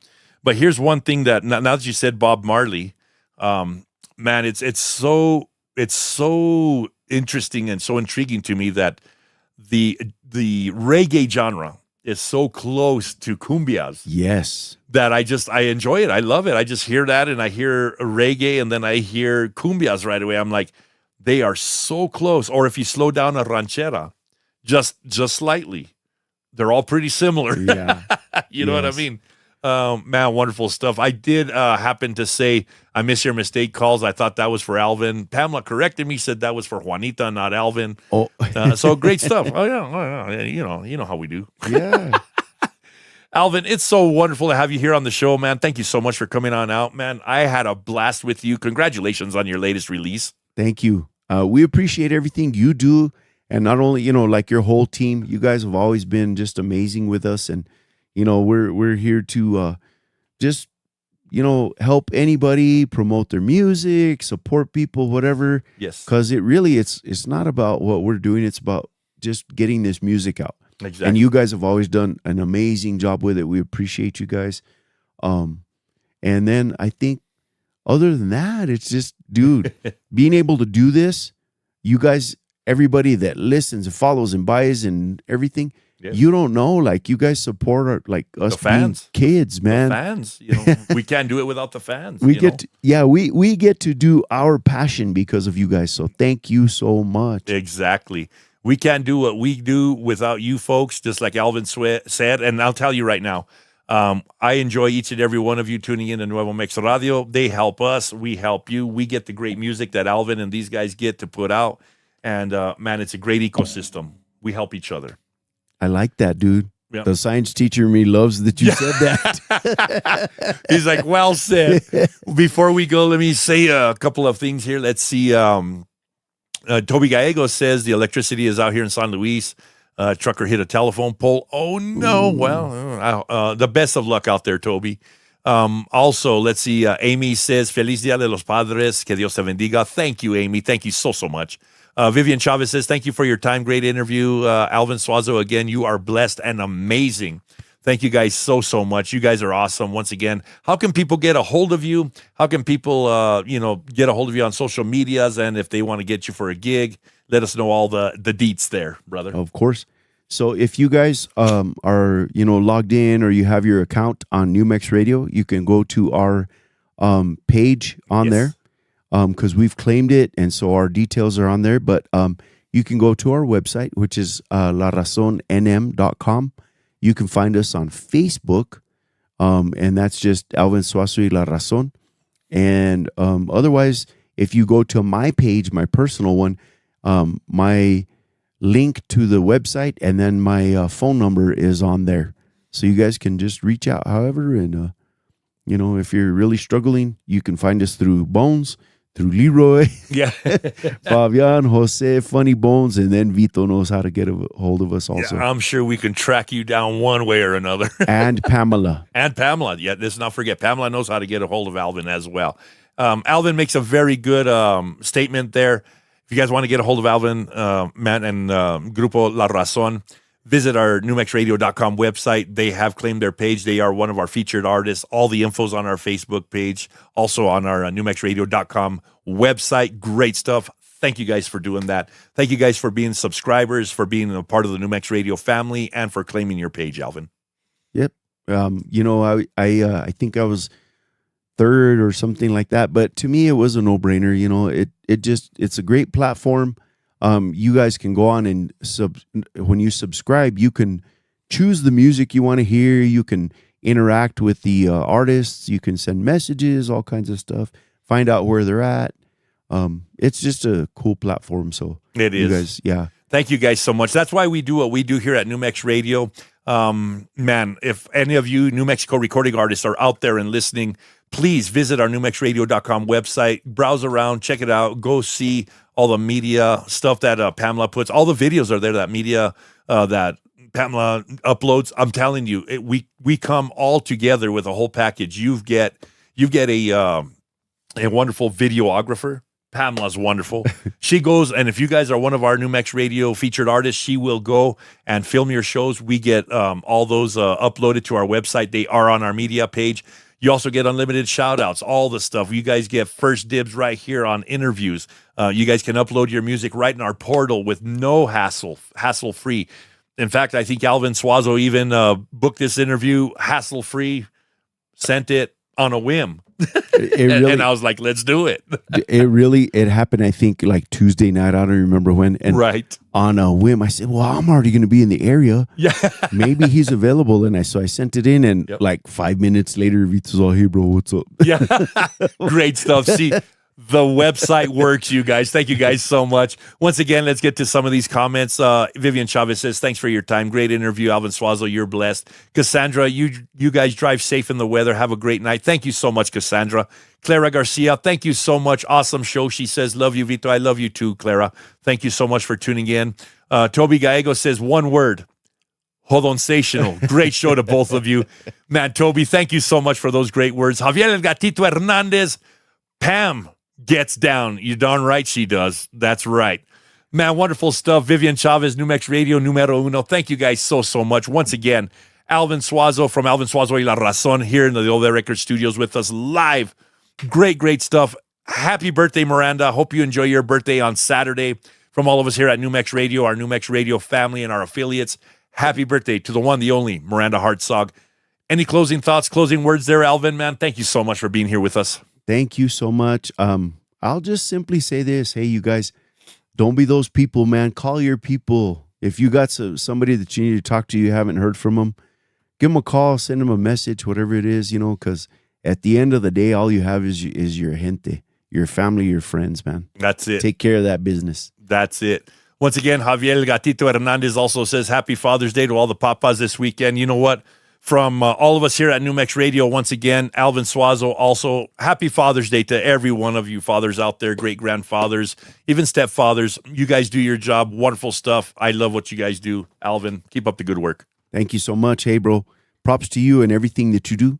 But here's one thing that, now that you said Bob Marley, man, it's so interesting and so intriguing to me that the reggae genre is so close to cumbias. Yes. That I enjoy it. I love it. I just hear that and I hear reggae and then I hear cumbias right away. I'm like, they are so close. Or if you slow down a ranchera, just slightly, they're all pretty similar. Yeah. You know what I mean? Man, wonderful stuff. I did happen to say, I miss your mistake calls. I thought that was for Alvin. Pamela corrected me, said that was for Juanita, not Alvin. Oh, so great stuff. Oh yeah. You know how we do. Yeah. Alvin, it's so wonderful to have you here on the show, man. Thank you so much for coming on out, man. I had a blast with you. Congratulations on your latest release. Thank you. We appreciate everything you do. And not only, like your whole team, you guys have always been just amazing with us. And, we're here to just help anybody, promote their music, support people, whatever. Yes. Because it's not about what we're doing. It's about just getting this music out. Exactly. And you guys have always done an amazing job with it. We appreciate you guys. And then I think other than that, it's just, dude, being able to do this, you guys, everybody that listens and follows and buys and everything, you don't know, like you guys support us fans, being kids, man. The fans, we can't do it without the fans. We get to do our passion because of you guys. So thank you so much. Exactly. We can't do what we do without you folks, just like Alvin said. And I'll tell you right now, I enjoy each and every one of you tuning in to Nuevo Mex Radio. They help us. We help you. We get the great music that Alvin and these guys get to put out. And, man, it's a great ecosystem. We help each other. I like that, dude. Yep. The science teacher in me loves that you said that. He's like, well said. Before we go, let me say a couple of things here. Let's see. Toby Gallego says the electricity is out here in San Luis. Trucker hit a telephone pole. Oh, no. Ooh. Well, the best of luck out there, Toby. Also, let's see. Amy says, Feliz Dia de los Padres. Que Dios te bendiga. Thank you, Amy. Thank you so much. Vivian Chavez says, thank you for your time. Great interview. Alvin Suazo, again, you are blessed and amazing. Thank you guys so much. You guys are awesome. Once again, how can people get a hold of you? How can people, get a hold of you on social medias? And if they want to get you for a gig, let us know all the deets there, brother. Of course. So if you guys are, logged in or you have your account on New Mex Radio, you can go to our page on there because we've claimed it. And so our details are on there. But you can go to our website, which is larazonnm.com. You can find us on Facebook, and that's just Alvin Suazo y La Razón. And otherwise, if you go to my page, my personal one, my link to the website and then my phone number is on there. So you guys can just reach out however. And, if you're really struggling, you can find us through Bones, through Leroy, Fabian, Jose, Funny Bones, and then Vito knows how to get a hold of us also. Yeah, I'm sure we can track you down one way or another. And Pamela. Yeah, let's not forget, Pamela knows how to get a hold of Alvin as well. Alvin makes a very good statement there. If you guys want to get a hold of Alvin, Matt, and Grupo La Razón, visit our newmexradio.com website. They have claimed their page. They are one of our featured artists. All the info's on our Facebook page, also on our newmexradio.com website. Great stuff. Thank you guys for doing that. Thank you guys for being subscribers, for being a part of the New Mex Radio family, and for claiming your page, Alvin. Yep. I think I was third or something like that, but to me it was a no-brainer. It's a great platform. You guys can go on and when you subscribe, you can choose the music you want to hear. You can interact with the artists. You can send messages, all kinds of stuff, find out where they're at. It's just a cool platform. So it is. You guys, yeah. Thank you guys so much. That's why we do what we do here at New Mex Radio. Man, if any of you New Mexico recording artists are out there and listening, please visit our newmexradio.com website, browse around, check it out, go see all the media stuff that Pamela puts. All the videos are there, that media that Pamela uploads. I'm telling you, we come all together with a whole package. You get a wonderful videographer. Pamela's wonderful. She goes, and if you guys are one of our New Mex Radio featured artists, she will go and film your shows. We get all those uploaded to our website. They are on our media page. You also get unlimited shout-outs, all the stuff. You guys get first dibs right here on interviews. You guys can upload your music right in our portal with no hassle-free. In fact, I think Alvin Suazo even booked this interview hassle-free, sent it on a whim. And I was like, let's do it. It happened, I think, like Tuesday night. I don't remember when. And right. On a whim, I said, well, I'm already going to be in the area. Yeah. Maybe he's available. And so I sent it in, and like 5 minutes later, Vito's all, hey, bro, what's up? Yeah. Great stuff. See, the website works, you guys. Thank you guys so much. Once again, let's get to some of these comments. Vivian Chavez says, thanks for your time. Great interview. Alvin Suazo, you're blessed. Cassandra, you guys drive safe in the weather. Have a great night. Thank you so much, Cassandra. Clara Garcia, thank you so much. Awesome show. She says, love you, Vito. I love you too, Clara. Thank you so much for tuning in. Toby Gallego says, one word, Hold on, sensational. Great show to both of you. Man, Toby, thank you so much for those great words. Javier El Gatito Hernandez, Pam gets down. You're darn right she does. That's right. Man, wonderful stuff. Vivian Chavez, New Mex Radio, numero uno. Thank you guys so much. Once again, Alvin Suazo from Alvin Suazo y La Razon here in the Old Record Studios with us live. Great stuff. Happy birthday, Miranda. Hope you enjoy your birthday on Saturday. From all of us here at New Mex Radio, our New Mex Radio family and our affiliates, happy birthday to the one, the only, Miranda Hartzog. Any closing thoughts, closing words there, Alvin, man? Thank you so much for being here with us. Thank you so much. I'll just simply say this. Hey, you guys, don't be those people, man. Call your people. If you got somebody that you need to talk to, you haven't heard from them, give them a call, send them a message, whatever it is, because at the end of the day, all you have is your gente, your family, your friends, man. That's it. Take care of that business. That's it. Once again, Javier Gatito Hernandez also says happy Father's Day to all the papas this weekend. You know what? From all of us here at New Mex Radio, once again, Alvin Suazo also, happy Father's Day to every one of you fathers out there, great-grandfathers, even stepfathers. You guys do your job. Wonderful stuff. I love what you guys do. Alvin, keep up the good work. Thank you so much. Hey, bro. Props to you and everything that you do.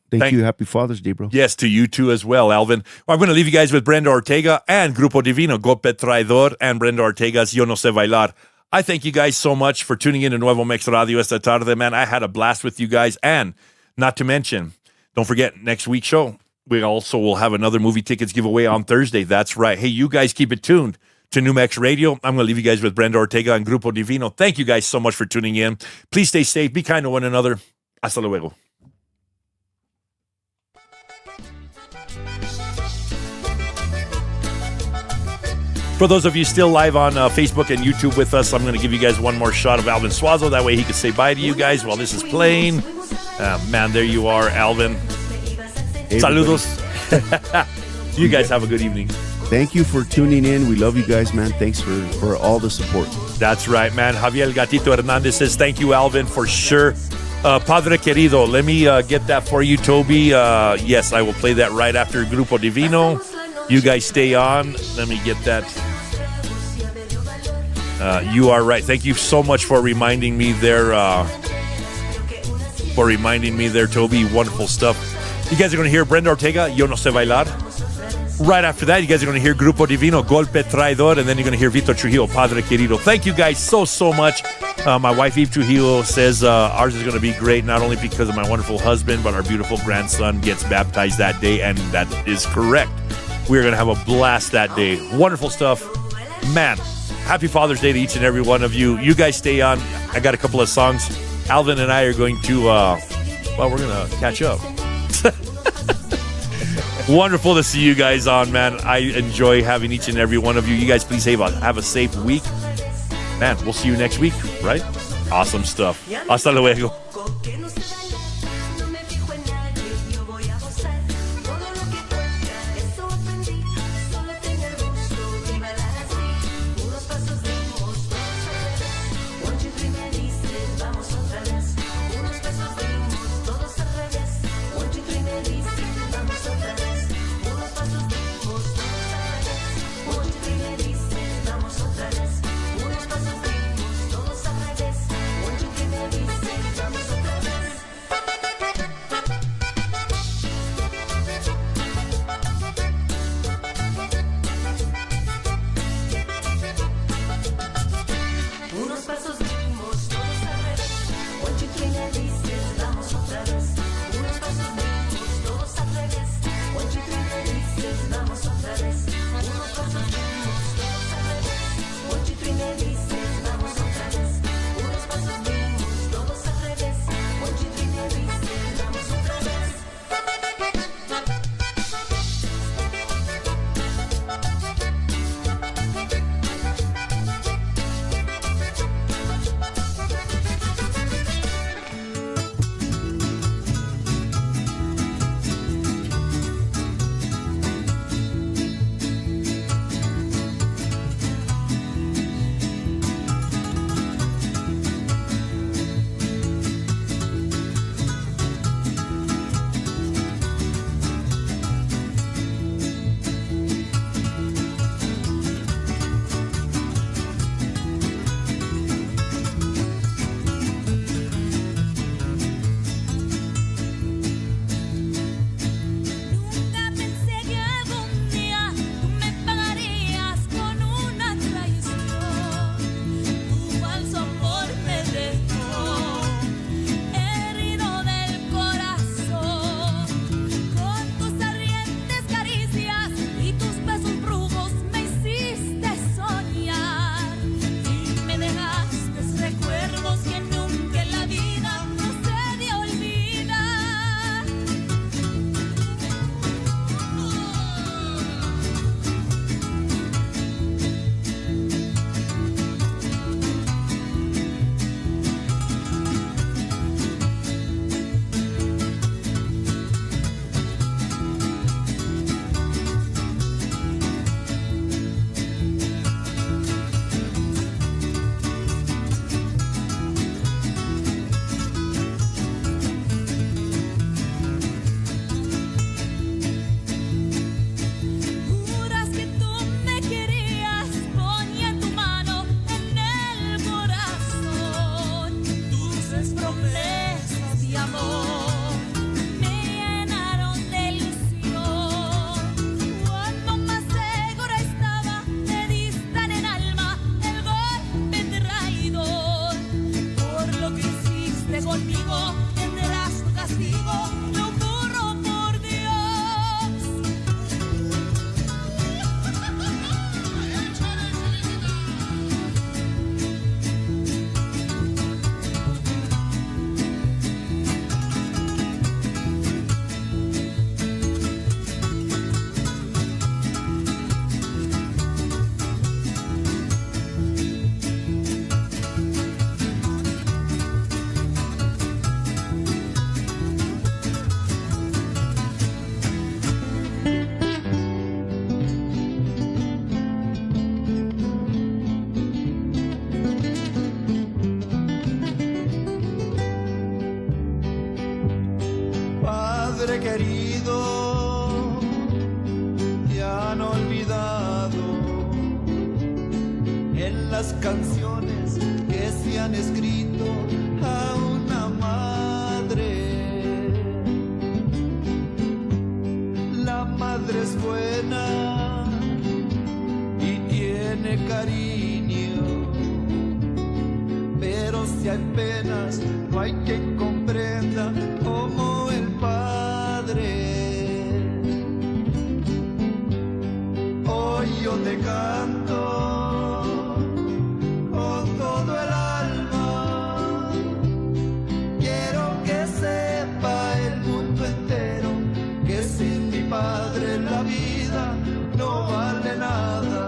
Thank you. Happy Father's Day, bro. Yes, to you too as well, Alvin. Well, I'm going to leave you guys with Brenda Ortega and Grupo Divino, Golpe Traidor, and Brenda Ortega's Yo No Sé Bailar. I thank you guys so much for tuning in to Nuevo Mex Radio esta tarde, man. I had a blast with you guys. And not to mention, don't forget, next week's show, we also will have another movie tickets giveaway on Thursday. That's right. Hey, you guys keep it tuned to New Mex Radio. I'm going to leave you guys with Brenda Ortega and Grupo Divino. Thank you guys so much for tuning in. Please stay safe. Be kind to one another. Hasta luego. For those of you still live on Facebook and YouTube with us, I'm going to give you guys one more shot of Alvin Suazo. That way he can say bye to you guys while this is playing. Man, there you are, Alvin. Hey, saludos. You guys have a good evening. Thank you for tuning in. We love you guys, man. Thanks for all the support. That's right, man. Javier Gatito Hernandez says, thank you, Alvin, for sure. Padre Querido, let me get that for you, Toby. Yes, I will play that right after Grupo Divino. You guys stay on. Let me get that. You are right. Thank you so much for reminding me there. Toby. Wonderful stuff. You guys are going to hear Brenda Ortega, Yo No Sé Bailar. Right after that, you guys are going to hear Grupo Divino, Golpe Traidor, and then you're going to hear Vito Trujillo, Padre Querido. Thank you guys so much. My wife, Eve Trujillo, says ours is going to be great, not only because of my wonderful husband, but our beautiful grandson gets baptized that day, and that is correct. We're going to have a blast that day. Wonderful stuff. Man, happy Father's Day to each and every one of you. You guys stay on. I got a couple of songs. Alvin and I are going to, we're going to catch up. Wonderful to see you guys on, man. I enjoy having each and every one of you. You guys please have a safe week. Man, we'll see you next week, right? Awesome stuff. Hasta luego. cuidado en las canciones que se han escrito a una madre. La madre es buena y tiene cariño, pero si hay penas no hay quien comprenda como el padre. Hoy yo te canto con todo el alma. Quiero que sepa el mundo entero que sin mi padre la vida no vale nada.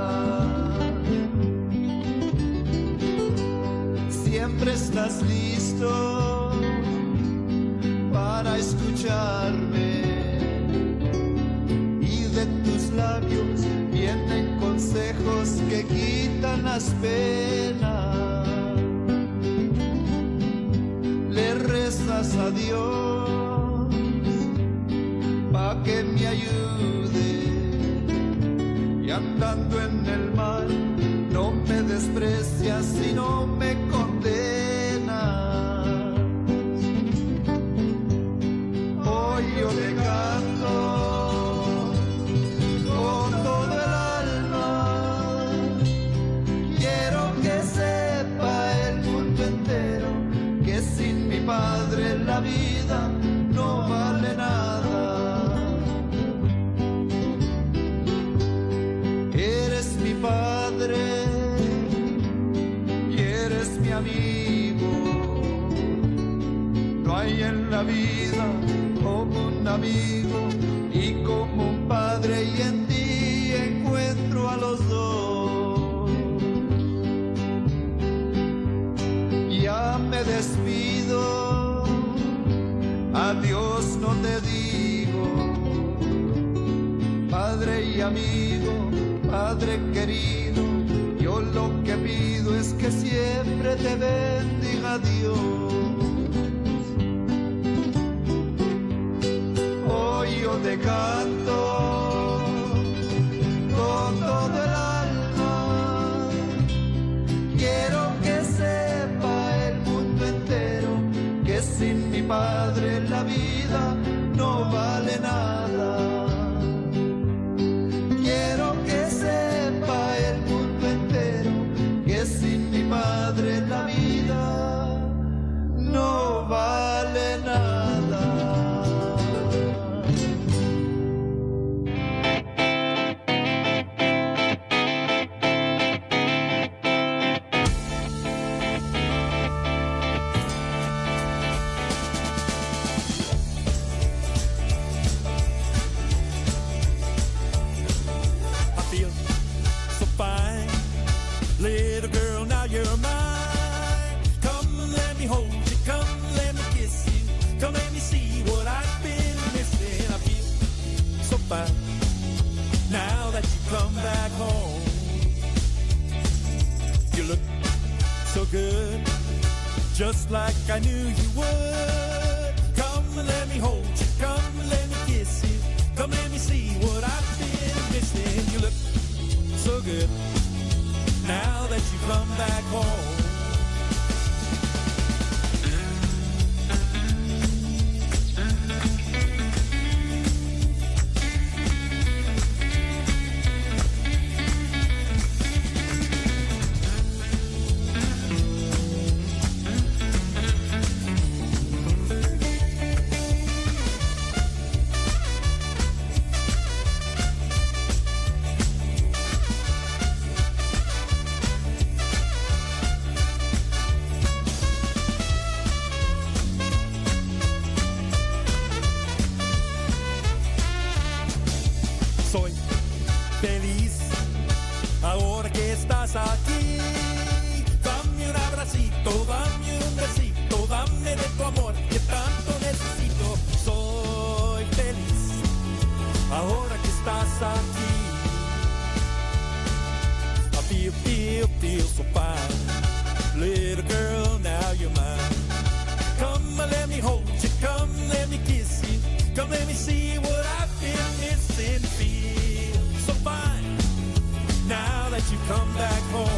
Siempre estás listo para escucharme y de tus labios vienen consejos que quitan las penas. Le rezas a Dios pa' que me ayude y andando en el mal no me desprecias y no me condenas. Hoy yo te canto con todo el alma. Quiero que sepa el mundo entero que sin mi padre la vida no vale nada. Eres mi padre y eres mi amigo. No hay en la vida como un amigo y como un padre, y en ti encuentro a los dos. Ya me despido, adiós no te digo, padre y amigo, padre querido, yo lo que pido es que siempre te bendiga Dios. Hoy yo te canto con todo el alma. Quiero que sepa el mundo entero que sin mi padre la vida no vale nada. Quiero que sepa el mundo entero que sin mi padre la vida no vale nada. Little girl, now you're mine. Come let me hold you, come let me kiss you. Come let me see what I've been missing. I feel so fine now that you come back home. You look so good, just like I knew you would. Come let me hold you, come let me kiss you. Come let me see what I've been missing. You look so good now that you come back home. Soy feliz ahora que estás aquí. Dame un abracito, dame un besito, dame de tu amor que tanto necesito. Soy feliz ahora que estás aquí. I feel so fine. Little girl, now you're mine. Come let me hold you, come let me kiss you. Come let me see what I've been missing. Feel so fine that you come back home.